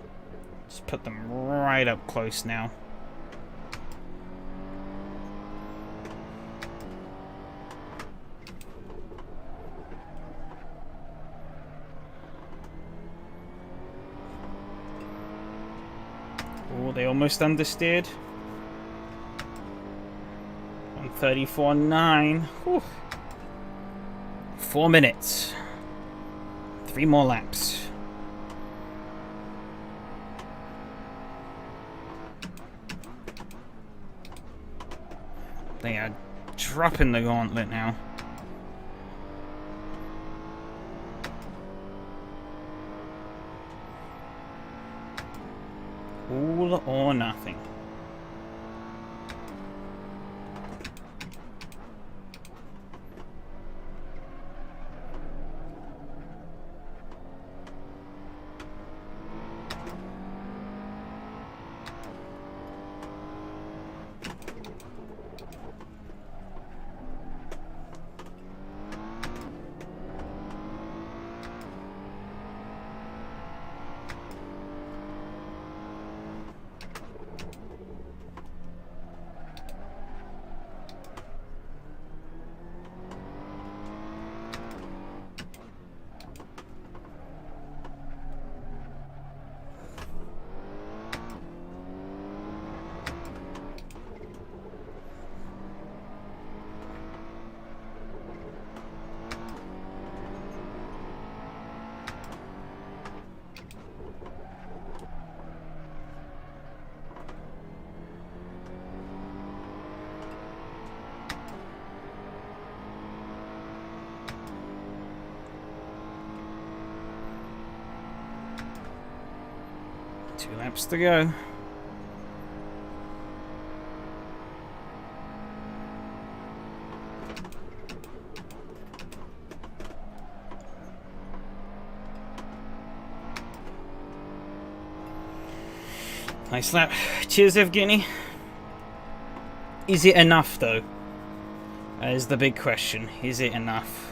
Just put them right up close now. Oh, they almost understeered. 134.9. Whew. 4 minutes. 3 more laps. They are dropping the gauntlet now. All or nothing. Two laps to go. Nice lap. Cheers, Evgeny. Is it enough, though? That is the big question. Is it enough?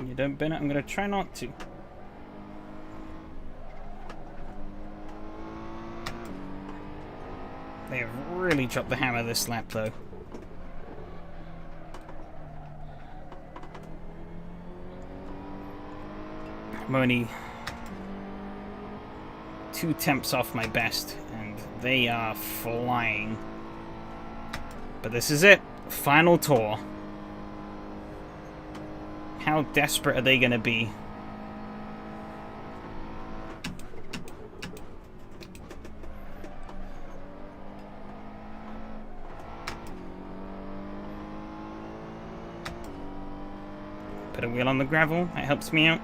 You don't bin it? I'm going to try not to. They have really dropped the hammer this lap, though. I'm only 2 temps off my best, and they are flying. But this is it. Final tour. How desperate are they going to be? Put a wheel on the gravel. That helps me out.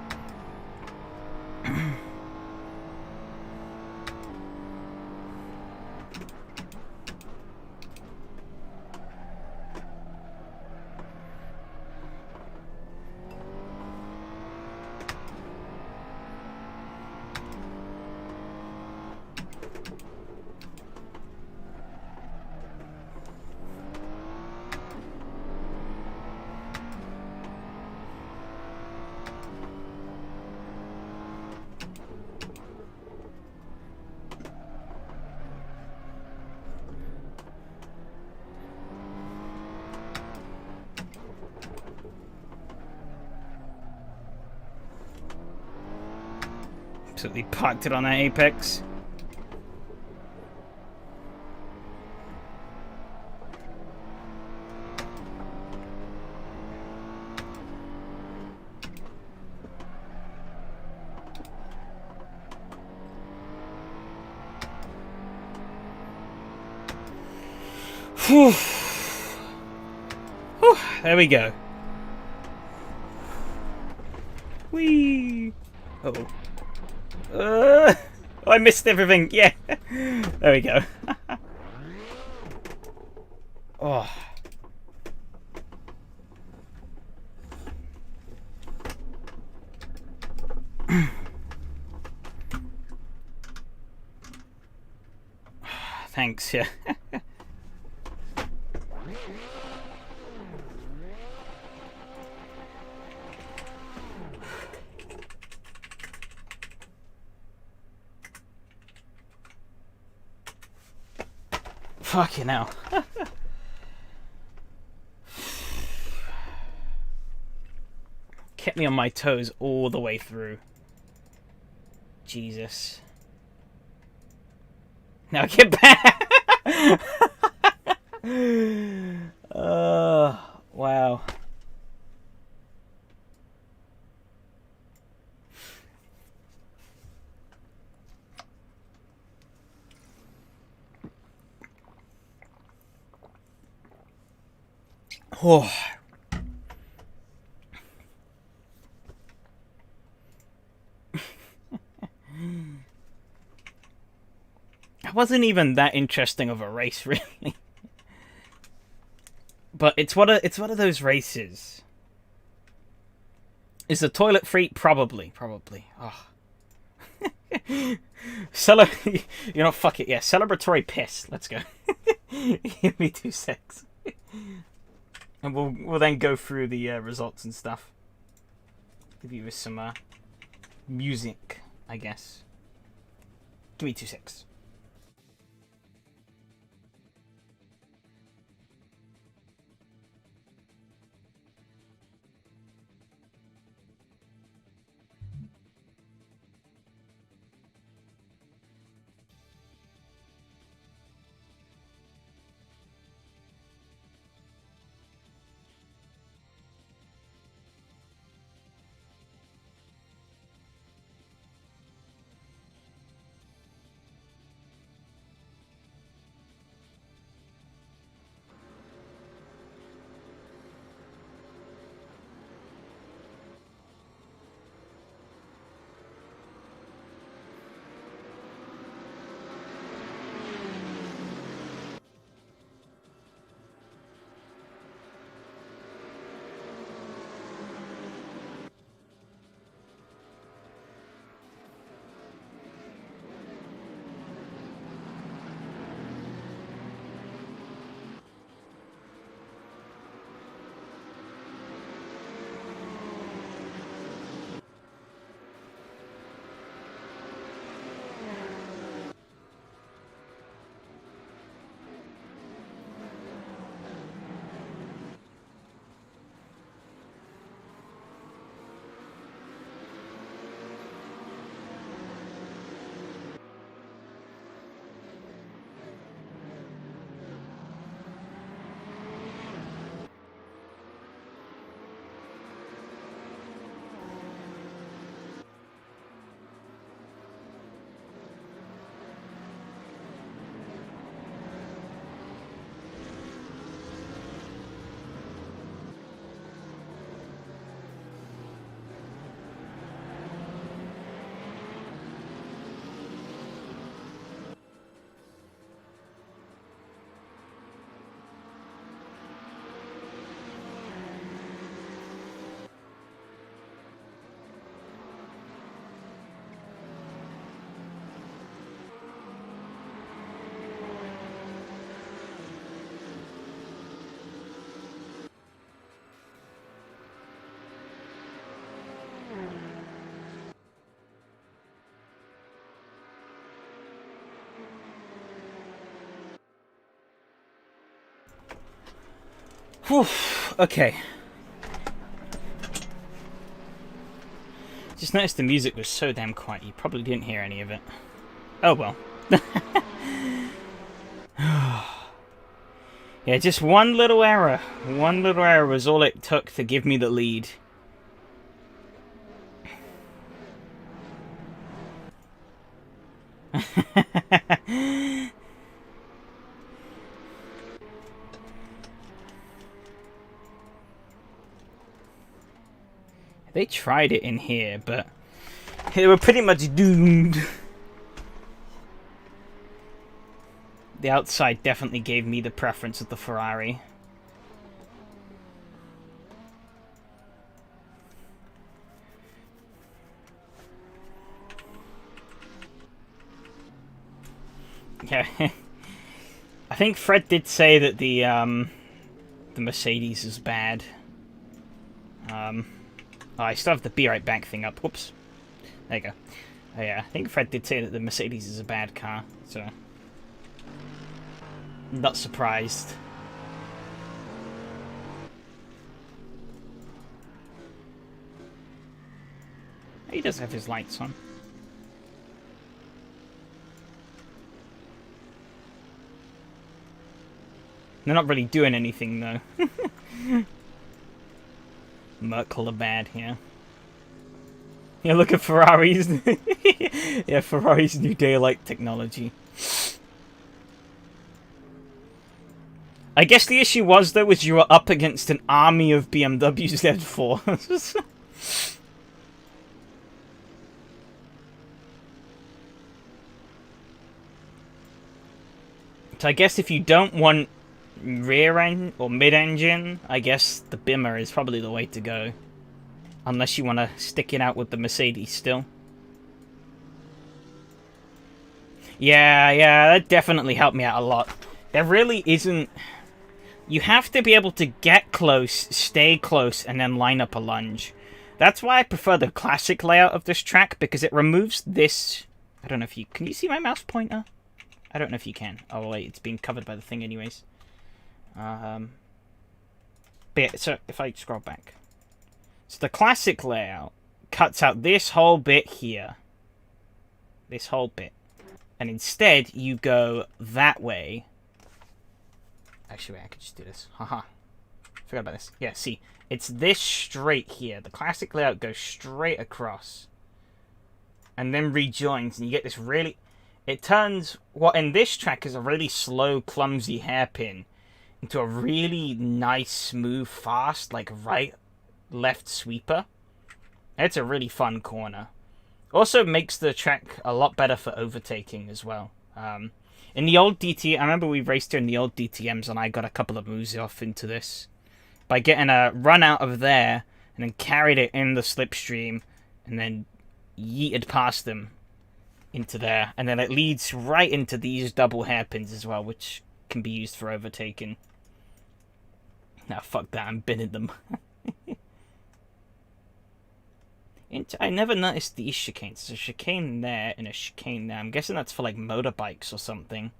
Absolutely parked it on that apex. Whew. Whew. There we go. Whee! Uh-oh. I missed everything. Yeah. There we go. Oh. thanks, yeah. Fucking hell. Kept me on my toes all the way through. Jesus. Now get back! Wow. Oh. It wasn't even that interesting of a race, really. But it's one of those races. Is the toilet free? Probably. Oh. You know, fuck it. Yeah, celebratory piss. Let's go. Give me 2 secs. And we'll then go through the results and stuff. Give you some music, I guess. Give me 2 secs. Whew, okay. Just noticed the music was so damn quiet, you probably didn't hear any of it. Oh well. Yeah, just one little error. One little error was all it took to give me the lead. They tried it in here, but they were pretty much doomed. The outside definitely gave me the preference of the Ferrari. Yeah. I think Fred did say that the Mercedes is bad. Oh, I still have the be right back thing up. Whoops. There you go. Oh, yeah, I think Fred did say that the Mercedes is a bad car, so not surprised. He does have his lights on. They're not really doing anything, though. Merkel are bad here. Yeah, look at Ferrari's. Yeah, Ferrari's new daylight technology. I guess the issue was, though, was you were up against an army of BMW Z4. So I guess if you don't want rear end or mid-engine, I guess the Bimmer is probably the way to go. Unless you want to stick it out with the Mercedes still. Yeah, that definitely helped me out a lot. There really isn't... You have to be able to get close, stay close, and then line up a lunge. That's why I prefer the classic layout of this track, because it removes this... I don't know if you... Can you see my mouse pointer? I don't know if you can. Oh, wait, it's being covered by the thing anyways. But yeah, so if I scroll back. So the classic layout cuts out this whole bit here. This whole bit. And instead, you go that way. Actually, wait, I could just do this. Haha. Forgot about this. Yeah, see. It's this straight here. The classic layout goes straight across. And then rejoins, and you get this really... It turns what in this track is a really slow, clumsy hairpin into a really nice, smooth, fast, like right-left sweeper. It's a really fun corner. Also makes the track a lot better for overtaking as well. In the old DT, I remember we raced here in the old DTMs and I got a couple of moves off into this. By getting a run out of there and then carried it in the slipstream and then yeeted past them into there, and then it leads right into these double hairpins as well, which can be used for overtaking. Nah, fuck that, I'm binning them. I never noticed these chicanes. There's a chicane there and a chicane there. I'm guessing that's for like motorbikes or something.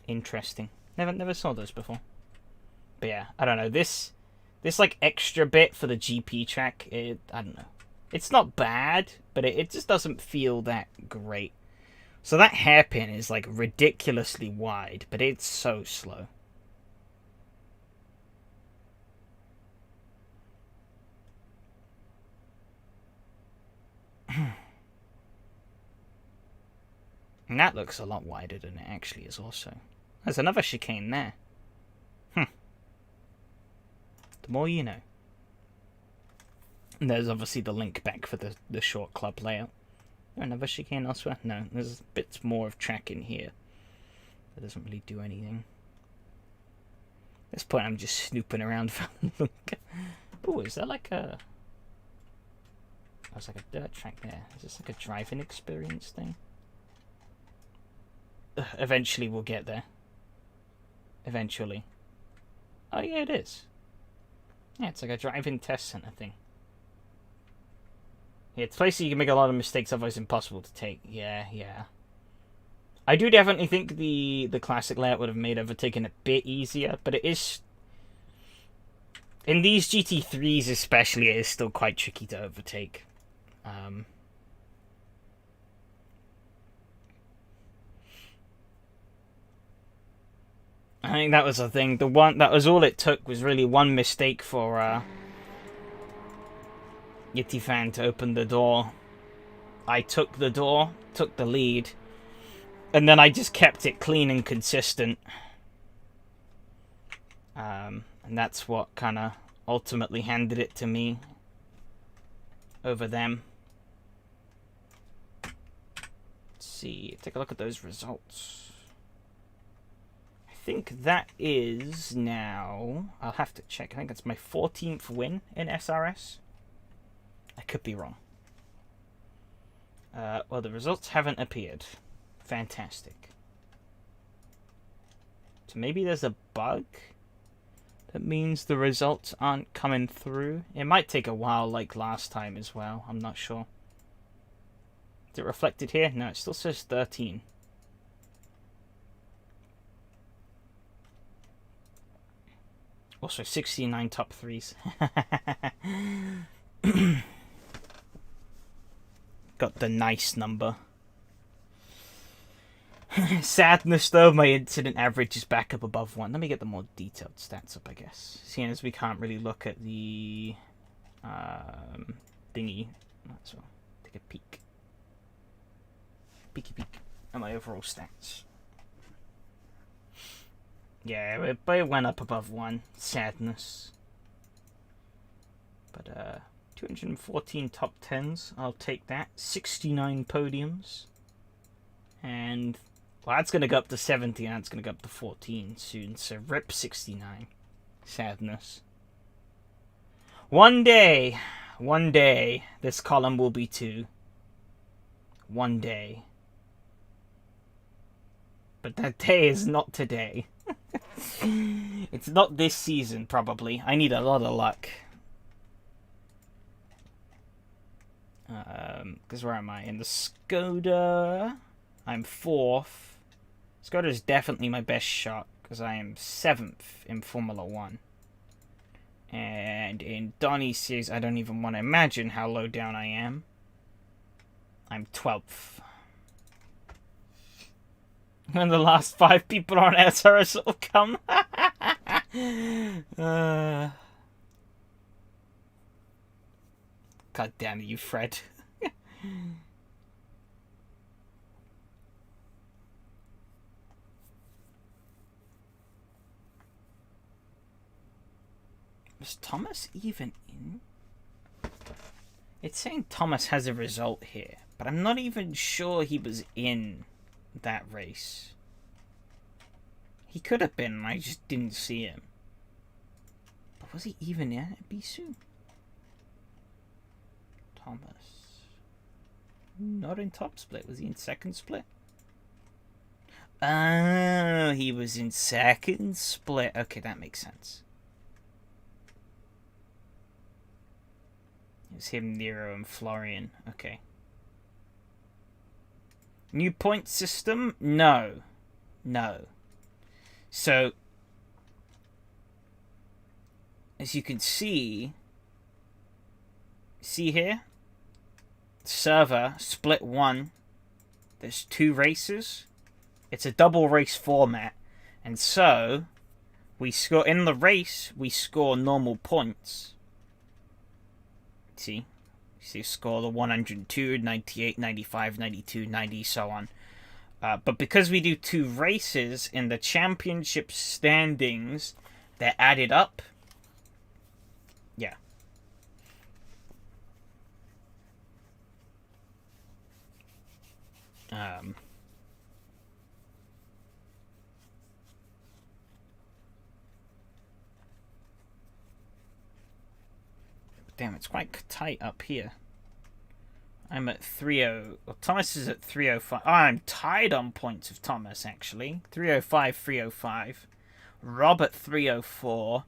Interesting. Never saw those before. But yeah, I don't know. This like extra bit for the GP track, I don't know. It's not bad, but it just doesn't feel that great. So that hairpin is like ridiculously wide, but it's so slow. And that looks a lot wider than it actually is also. There's another chicane there. The more you know. And there's obviously the link back for the short club layout. Another chicane elsewhere? No, there's bits more of track in here. That doesn't really do anything. At this point I'm just snooping around for a look. Oh, is that like a... There's like a dirt track there. Is this like a driving experience thing? Eventually we'll get there. Eventually. Oh yeah, it is. Yeah, it's like a driving test center thing. Yeah, it's places you can make a lot of mistakes, otherwise impossible to take. Yeah. I do definitely think the classic layout would have made overtaking a bit easier, but it is... In these GT3s especially, it is still quite tricky to overtake. I think that was the thing. That was all it took, was really one mistake for Yeti fan to open the door. I took the door, took the lead, and then I just kept it clean and consistent. And that's what kind of ultimately handed it to me over them. Let's see, take a look at those results. I think that is now... I'll have to check. I think it's my 14th win in SRS. I could be wrong. Well, the results haven't appeared. Fantastic. So maybe there's a bug that means the results aren't coming through. It might take a while like last time as well. I'm not sure. Is it reflected here? No, it still says 13. Also 69 top 3s. Got the nice number. Sadness though, my incident average is back up above 1. Let me get the more detailed stats up, I guess. Seeing as we can't really look at the thingy. So take a peek. Peeky peek at my overall stats. Yeah, but it went up above 1. Sadness. But 214 top 10s. I'll take that. 69 podiums. And well, that's going to go up to 70, and that's going to go up to 14 soon. So rip 69. Sadness. One day, this column will be 2. One day. But that day is not today. It's not this season, probably. I need a lot of luck. Because where am I? In the Skoda, I'm 4th. Skoda is definitely my best shot, because I am 7th in Formula 1. And in Donnie's series, I don't even want to imagine how low down I am. I'm 12th. When the last 5 people on SRS will come. God damn you, Fred. Was Thomas even in? It's saying Thomas has a result here, but I'm not even sure he was in that race. He could have been, I just didn't see him. But was he even in at Bisu? Thomas. Not in top split. Was he in second split? Oh, he was in second split. Okay, that makes sense. It was him, Nero, and Florian. Okay. New point system? No. No. So, as you can see here, server, split 1, there's 2 races. It's a double race format. And so, we score, in the race, we score normal points. See? You score the 102, 98, 95, 92, 90, so on. But because we do 2 races in the championship standings, they're added up. Yeah. Damn, it's quite tight up here. I'm at 3-0. Well, Thomas is at 305. Oh, I'm tied on points with Thomas, actually. 305, 305. Rob at 304.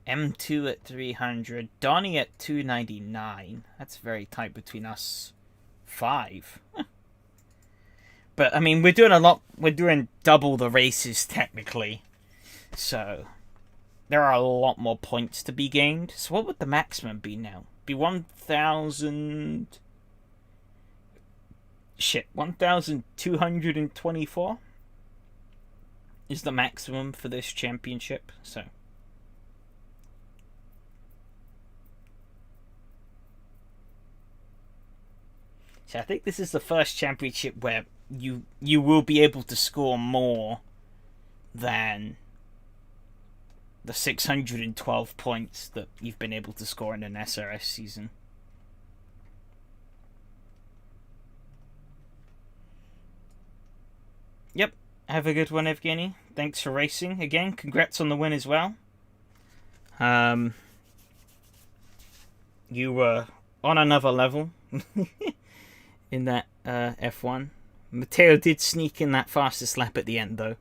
M2 at 300. Donnie at 299. That's very tight between us 5. But, I mean, we're doing a lot. We're doing double the races, technically. So, there are a lot more points to be gained. So what would the maximum be now? Be 1,000... Shit, 1,224 is the maximum for this championship. So I think this is the first championship where you will be able to score more than the 612 points that you've been able to score in an SRS season. Yep, have a good one, Evgeny. Thanks for racing again. Congrats on the win as well. You were on another level in that F1. Matteo did sneak in that fastest lap at the end, though.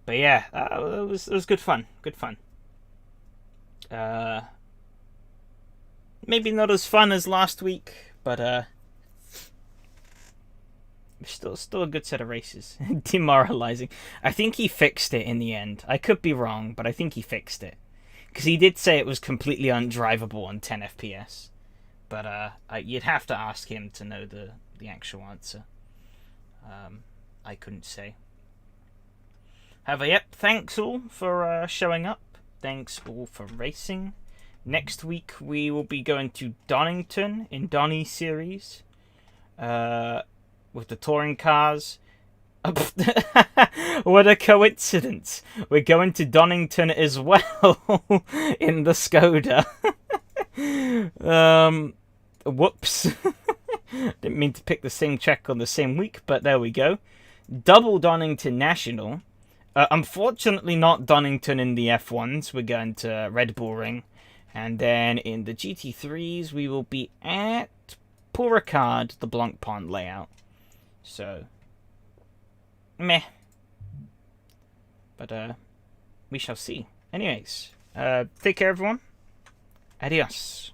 But yeah, it was good fun. Good fun. Maybe not as fun as last week, but still a good set of races. Demoralizing. I think he fixed it in the end. I could be wrong, but I think he fixed it. Because he did say it was completely undrivable on 10 FPS. But you'd have to ask him to know the actual answer. I couldn't say. However, yep, thanks all for showing up. Thanks all for racing. Next week we will be going to Donington in Donny Series. With the touring cars. What a coincidence. We're going to Donington as well in the Skoda. Whoops. Didn't mean to pick the same track on the same week, but there we go. Double Donington National. Unfortunately not Donington in the F1s. We're going to Red Bull Ring. And then in the GT3s we will be at Paul Ricard, the Blanc Pond layout. So, meh. But, we shall see. Anyways, take care, everyone. Adios.